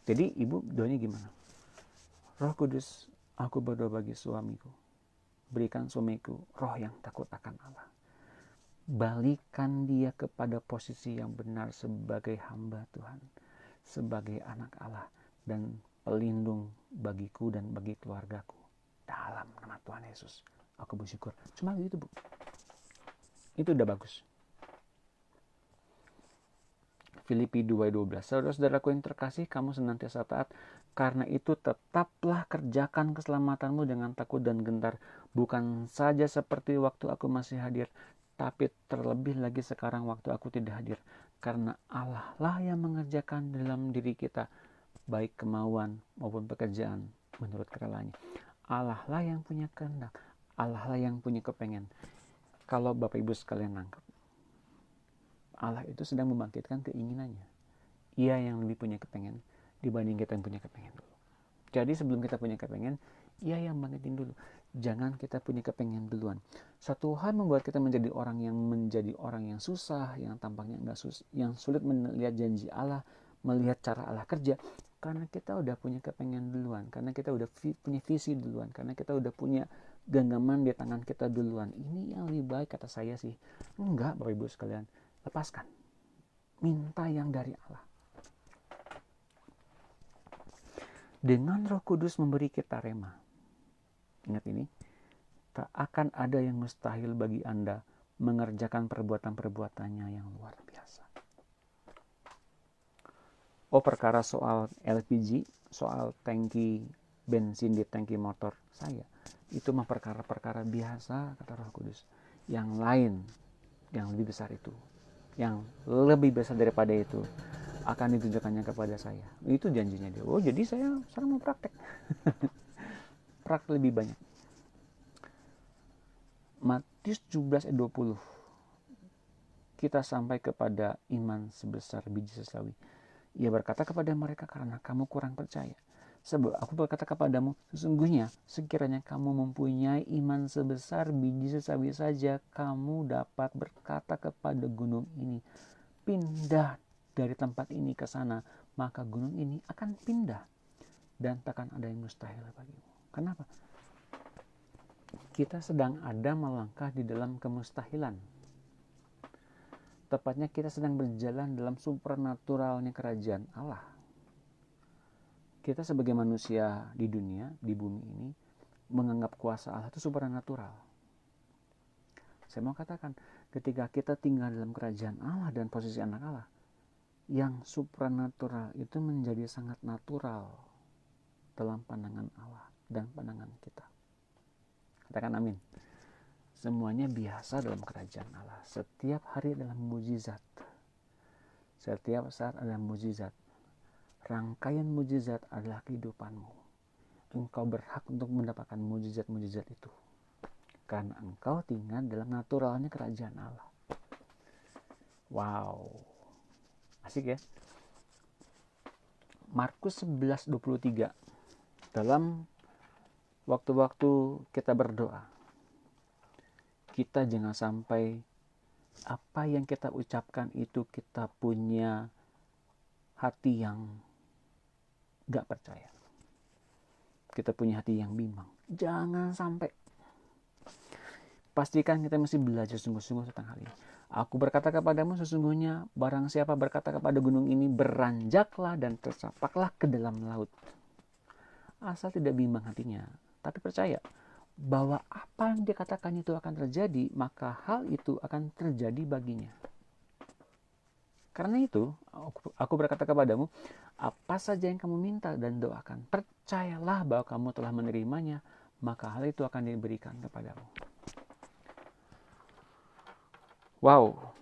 Jadi ibu doanya gimana? Roh Kudus, aku berdoa bagi suamiku. Berikan suamiku roh yang takut akan Allah. Balikan dia kepada posisi yang benar sebagai hamba Tuhan, sebagai anak Allah, dan pelindung bagiku dan bagi keluargaku. Dalam nama Tuhan Yesus, aku bersyukur. Cuma gitu, Bu. Itu udah bagus. Filipi 2:12. Saudara-saudaraku yang terkasih, kamu senantiasa taat. Karena itu tetaplah kerjakan keselamatanmu dengan takut dan gentar. Bukan saja seperti waktu aku masih hadir, tapi terlebih lagi sekarang waktu aku tidak hadir. Karena Allah lah yang mengerjakan dalam diri kita, baik kemauan maupun pekerjaan menurut kerelaan-Nya. Allah lah yang punya kehendak. Allah lah yang punya kepengen. Kalau Bapak Ibu sekalian nangkep, Allah itu sedang membangkitkan keinginannya. Ia yang lebih punya kepengen dibanding kita yang punya kepengen dulu. Jadi sebelum kita punya kepengen, ya yang bangkitin dulu. Jangan kita punya kepengen duluan. Satu hal membuat kita menjadi orang yang susah, yang tampaknya enggak yang sulit melihat janji Allah, melihat cara Allah kerja, karena kita udah punya kepengen duluan, karena kita udah punya visi duluan, karena kita udah punya genggaman di tangan kita duluan. Ini yang lebih baik kata saya sih. Enggak, Bapak Ibu sekalian, lepaskan. Minta yang dari Allah. Dengan Roh Kudus memberi kita rema. Ingat ini, tak akan ada yang mustahil bagi Anda mengerjakan perbuatan-perbuatannya yang luar biasa. Oh, perkara soal LPG, soal tangki bensin di tangki motor saya, itu mah perkara-perkara biasa, kata Roh Kudus. Yang lain, yang lebih besar itu, yang lebih besar daripada itu, akan ditunjukkannya kepada saya. Itu janjinya dia. Oh, jadi saya sekarang mau praktek. Praktek lebih banyak. Matius 17 ayat 20. Kita sampai kepada iman sebesar biji sesawi. Ia berkata kepada mereka, karena kamu kurang percaya. Sebab aku berkata kepadamu, sesungguhnya sekiranya kamu mempunyai iman sebesar biji sesawi saja, kamu dapat berkata kepada gunung ini, pindah dari tempat ini ke sana, maka gunung ini akan pindah dan takkan ada yang mustahil bagimu. Kenapa? Kita sedang ada melangkah di dalam kemustahilan. Tepatnya kita sedang berjalan dalam supernaturalnya kerajaan Allah. Kita sebagai manusia di dunia, di bumi ini, menganggap kuasa Allah itu supernatural. Saya mau katakan, ketika kita tinggal dalam kerajaan Allah dan posisi anak Allah, yang supranatural itu menjadi sangat natural dalam pandangan Allah dan pandangan kita. Katakan amin. Semuanya biasa dalam kerajaan Allah. Setiap hari adalah mujizat. Setiap saat adalah mujizat. Rangkaian mujizat adalah kehidupanmu. Engkau berhak untuk mendapatkan mujizat-mujizat itu. Karena engkau tinggal dalam naturalnya kerajaan Allah. Wow. Asik ya. Markus 11:23. Dalam waktu-waktu kita berdoa, kita jangan sampai apa yang kita ucapkan itu kita punya hati yang gak percaya. Kita punya hati yang bimbang. Jangan sampai. Pastikan kita mesti belajar sungguh-sungguh tentang hal ini. Aku berkata kepadamu, sesungguhnya barang siapa berkata kepada gunung ini, beranjaklah dan tercapaklah ke dalam laut. Asal tidak bimbang hatinya, tapi percaya bahwa apa yang dia katakan itu akan terjadi, maka hal itu akan terjadi baginya. Karena itu, aku berkata kepadamu, apa saja yang kamu minta dan doakan, percayalah bahwa kamu telah menerimanya, maka hal itu akan diberikan kepadamu. Wow,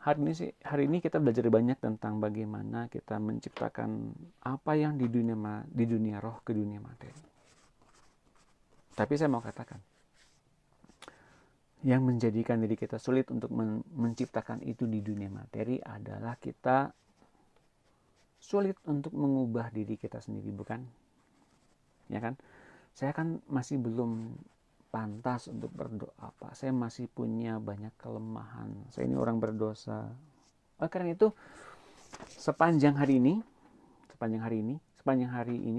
hari ini kita belajar banyak tentang bagaimana kita menciptakan apa yang di dunia roh ke dunia materi. Tapi saya mau katakan, yang menjadikan diri kita sulit untuk menciptakan itu di dunia materi adalah kita sulit untuk mengubah diri kita sendiri, bukan? Ya kan? Saya kan masih belum pantas untuk berdoa, Pak. Saya masih punya banyak kelemahan. Saya ini orang berdosa. Karena itu sepanjang hari ini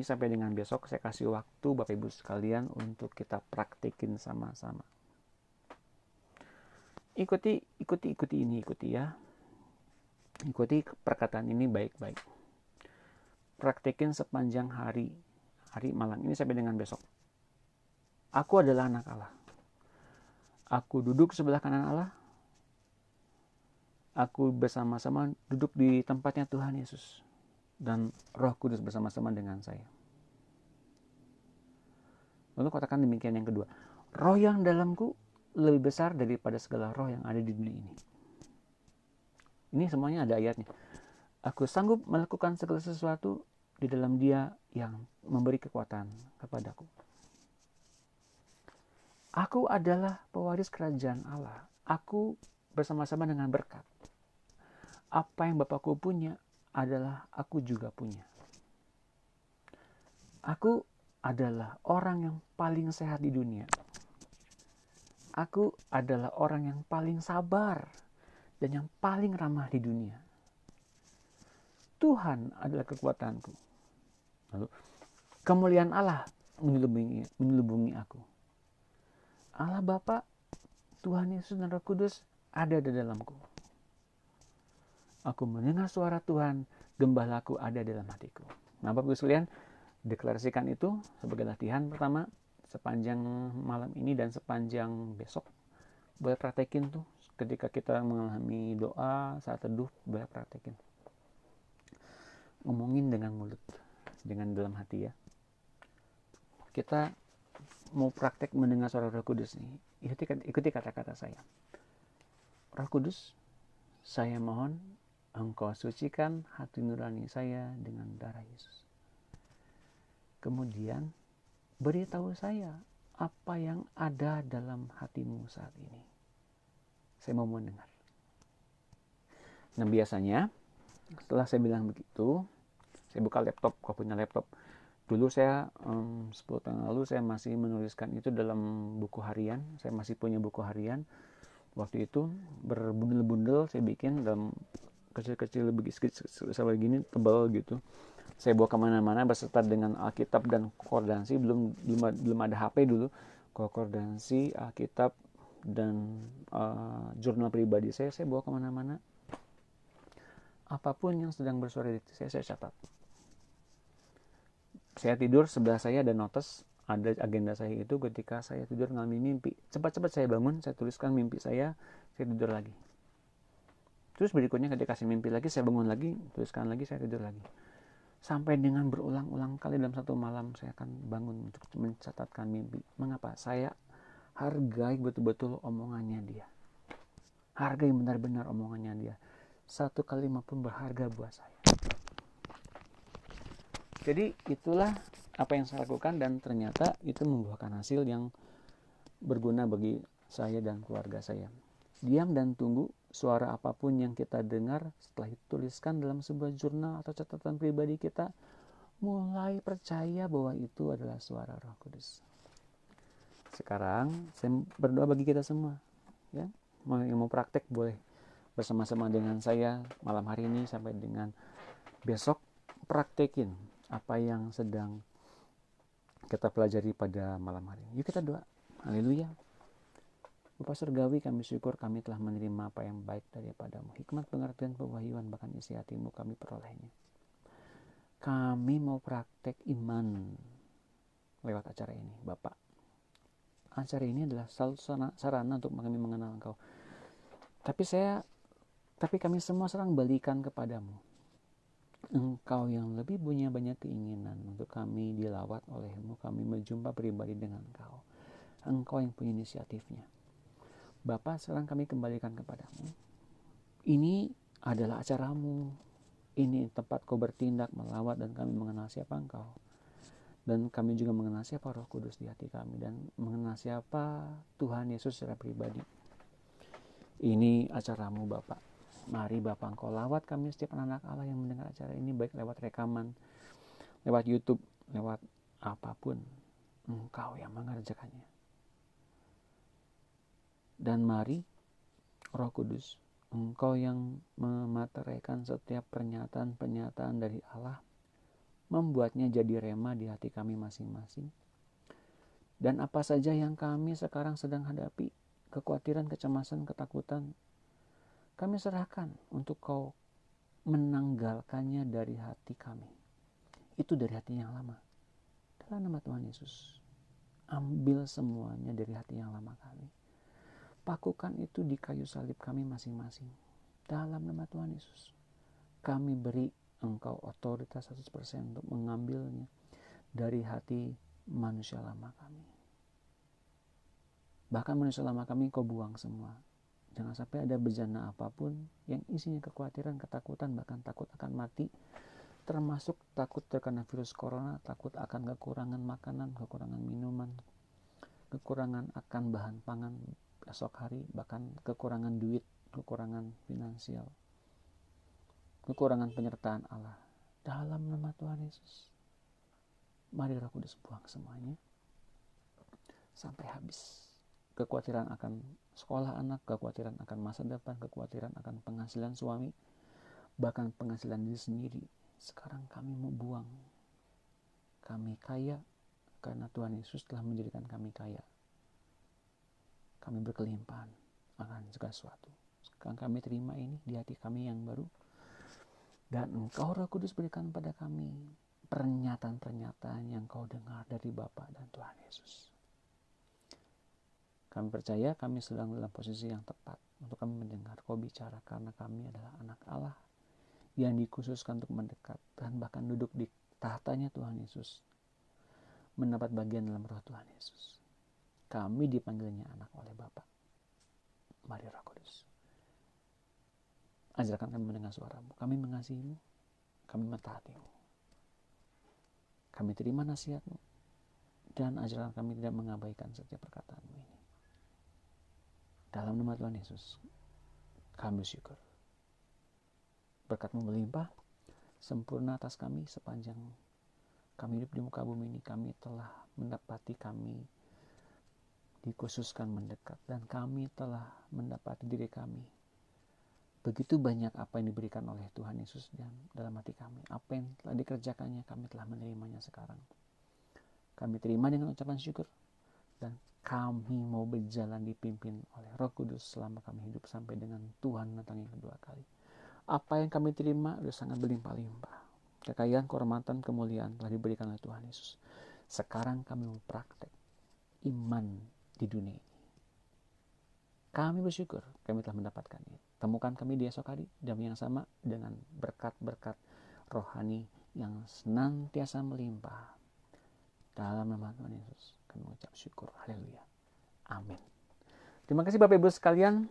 sampai dengan besok saya kasih waktu Bapak Ibu sekalian untuk kita praktikin sama-sama. Ikuti ya. Ikuti perkataan ini baik-baik. Praktikin sepanjang hari malam ini sampai dengan besok. Aku adalah anak Allah. Aku duduk sebelah kanan Allah. Aku bersama-sama duduk di tempatnya Tuhan Yesus. Dan Roh Kudus bersama-sama dengan saya. Lalu katakan demikian yang kedua. Roh yang dalamku lebih besar daripada segala roh yang ada di dunia ini. Ini semuanya ada ayatnya. Aku sanggup melakukan segala sesuatu di dalam Dia yang memberi kekuatan kepadaku. Aku adalah pewaris kerajaan Allah. Aku bersama-sama dengan berkat. Apa yang Bapakku punya adalah aku juga punya. Aku adalah orang yang paling sehat di dunia. Aku adalah orang yang paling sabar dan yang paling ramah di dunia. Tuhan adalah kekuatanku. Lalu, kemuliaan Allah menyelubungi aku. Allah Bapa, Tuhan Yesus dan Roh Kudus ada di dalamku. Aku mendengar suara Tuhan, gembalaku ada dalam hatiku. Nah, Bapak Ibu sekalian, deklarasikan itu sebagai latihan pertama sepanjang malam ini dan sepanjang besok. Boleh praktekin tuh ketika kita mengalami doa saat teduh, boleh praktekin. Ngomongin dengan mulut, dengan dalam hati ya. Kita mau praktek mendengar suara Roh Kudus nih. Ikuti kata-kata saya. Roh Kudus, saya mohon Engkau sucikan hati nurani saya dengan darah Yesus. Kemudian beritahu saya apa yang ada dalam hatimu saat ini. Saya mau mendengar. Nah, biasanya setelah saya bilang begitu, saya buka laptop, kalau punya laptop. Dulu saya 10 tahun lalu saya masih menuliskan itu dalam buku harian. Saya masih punya buku harian. Waktu itu berbundel-bundel saya bikin dalam kecil-kecil sampai gini, tebal gitu. Saya bawa kemana-mana beserta dengan Alkitab dan konkordansi. Belum ada HP dulu. Konkordansi, Alkitab dan jurnal pribadi saya bawa kemana-mana. Apapun yang sedang bersuara di saya catat. Saya tidur, sebelah saya ada notes, ada agenda saya itu. Ketika saya tidur ngalami mimpi, cepat-cepat saya bangun, saya tuliskan mimpi saya tidur lagi. Terus berikutnya ketika saya mimpi lagi, saya bangun lagi, tuliskan lagi, saya tidur lagi. Sampai dengan berulang-ulang kali dalam satu malam saya akan bangun untuk mencatatkan mimpi. Mengapa? Saya hargai betul-betul omongannya dia. Hargai benar-benar omongannya dia. Satu kalimat pun berharga buat saya. Jadi itulah apa yang saya lakukan dan ternyata itu membuahkan hasil yang berguna bagi saya dan keluarga saya. Diam dan tunggu suara apapun yang kita dengar, setelah itu tuliskan dalam sebuah jurnal atau catatan pribadi kita, mulai percaya bahwa itu adalah suara Roh Kudus. Sekarang saya berdoa bagi kita semua, ya. Yang mau praktek boleh bersama-sama dengan saya malam hari ini sampai dengan besok, praktekin apa yang sedang kita pelajari pada malam hari ini. Yuk kita doa. Haleluya. Bapa Surgawi, kami syukur kami telah menerima apa yang baik daripadamu. Hikmat, pengertian, pewahyuan, bahkan isi hatimu kami perolehnya. Kami mau praktek iman lewat acara ini, Bapak. Acara ini adalah salah satu sarana untuk kami mengenal Engkau. Tapi kami semua serang balikan kepadamu. Engkau yang lebih punya banyak keinginan untuk kami dilawat olehmu, kami berjumpa pribadi dengan Engkau. Engkau yang punya inisiatifnya. Bapa, sekarang kami kembalikan kepadamu. Ini adalah acaramu. Ini tempat kau bertindak, melawat, dan kami mengenal siapa Engkau. Dan kami juga mengenal siapa Roh Kudus di hati kami. Dan mengenal siapa Tuhan Yesus secara pribadi. Ini acaramu, Bapak. Mari Bapak Engkau lawat kami setiap anak-anak Allah yang mendengar acara ini, baik lewat rekaman, lewat YouTube, lewat apapun. Engkau yang mengerjakannya. Dan mari Roh Kudus, Engkau yang memateraikan setiap pernyataan-pernyataan dari Allah, membuatnya jadi rema di hati kami masing-masing. Dan apa saja yang kami sekarang sedang hadapi, kekhawatiran, kecemasan, ketakutan, kami serahkan untuk Kau menanggalkannya dari hati kami. Itu dari hati yang lama. Dalam nama Tuhan Yesus, ambil semuanya dari hati yang lama kami. Pakukan itu di kayu salib kami masing-masing. Dalam nama Tuhan Yesus, kami beri Engkau otoritas 100% untuk mengambilnya dari hati manusia lama kami. Bahkan manusia lama kami Kau buang semua. Jangan sampai ada bejana apapun yang isinya kekhawatiran, ketakutan, bahkan takut akan mati. Termasuk takut terkena virus corona, takut akan kekurangan makanan, kekurangan minuman, kekurangan akan bahan pangan esok hari, bahkan kekurangan duit, kekurangan finansial, kekurangan penyertaan Allah. Dalam nama Tuhan Yesus, Mari Roh Kudus buang semuanya sampai habis. Kekhawatiran akan sekolah anak, kekhawatiran akan masa depan, kekhawatiran akan penghasilan suami, bahkan penghasilan diri sendiri. Sekarang kami mau buang. Kami kaya karena Tuhan Yesus telah menjadikan kami kaya. Kami berkelimpahan akan segala sesuatu. Sekarang kami terima ini di hati kami yang baru. Dan Engkau Roh Kudus berikan pada kami pernyataan-pernyataan yang Kau dengar dari Bapa dan Tuhan Yesus. Kami percaya kami sedang dalam posisi yang tepat untuk kami mendengar Kau bicara, karena kami adalah anak Allah yang dikhususkan untuk mendekat dan bahkan duduk di tahtanya Tuhan Yesus, mendapat bagian dalam roh Tuhan Yesus. Kami dipanggilnya anak oleh Bapa. Mari Roh Kudus, ajarkan kami mendengar suara-Mu. Kami mengasihi-Mu, kami mentaati-Mu, kami terima nasihat-Mu, dan ajarkan kami tidak mengabaikan setiap perkataan-Mu ini. Dalam nama Tuhan Yesus, kami bersyukur. Berkat-Mu melimpah, sempurna atas kami sepanjang kami hidup di muka bumi ini. Kami telah mendapati kami dikhususkan mendekat, dan kami telah mendapati diri kami. Begitu banyak apa yang diberikan oleh Tuhan Yesus dalam hati kami. Apa yang telah dikerjakannya, kami telah menerimanya sekarang. Kami terima dengan ucapan syukur, dan kami mau berjalan dipimpin oleh Roh Kudus selama kami hidup sampai dengan Tuhan datang yang kedua kali. Apa yang kami terima sudah sangat berlimpah-limpah. Kekayaan, kehormatan, kemuliaan telah diberikan oleh Tuhan Yesus. Sekarang kami mau praktek iman di dunia ini. Kami bersyukur kami telah mendapatkannya. Temukan kami di esok hari jam yang sama dengan berkat-berkat rohani yang senantiasa melimpah. Dalam nama Tuhan Yesus kami mengucap syukur. Haleluya. Amin. Terima kasih Bapak Ibu sekalian.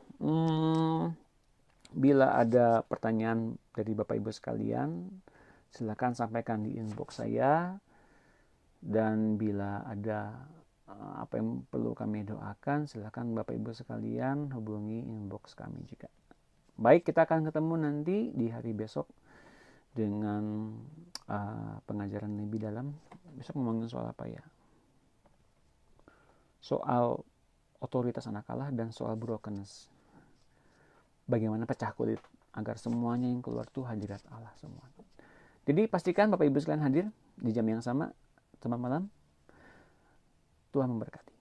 Bila ada pertanyaan dari Bapak Ibu sekalian, silakan sampaikan di inbox saya. Dan bila ada apa yang perlu kami doakan, silakan Bapak Ibu sekalian hubungi inbox kami juga. Baik, kita akan ketemu nanti di hari besok dengan pengajaran lebih dalam. Besok ngomongin soal apa ya? Soal otoritas anak Allah dan soal brokenness. Bagaimana pecah kulit agar semuanya yang keluar itu hadirat Allah semua. Jadi pastikan Bapak Ibu sekalian hadir di jam yang sama. Selamat malam. Tuhan memberkati.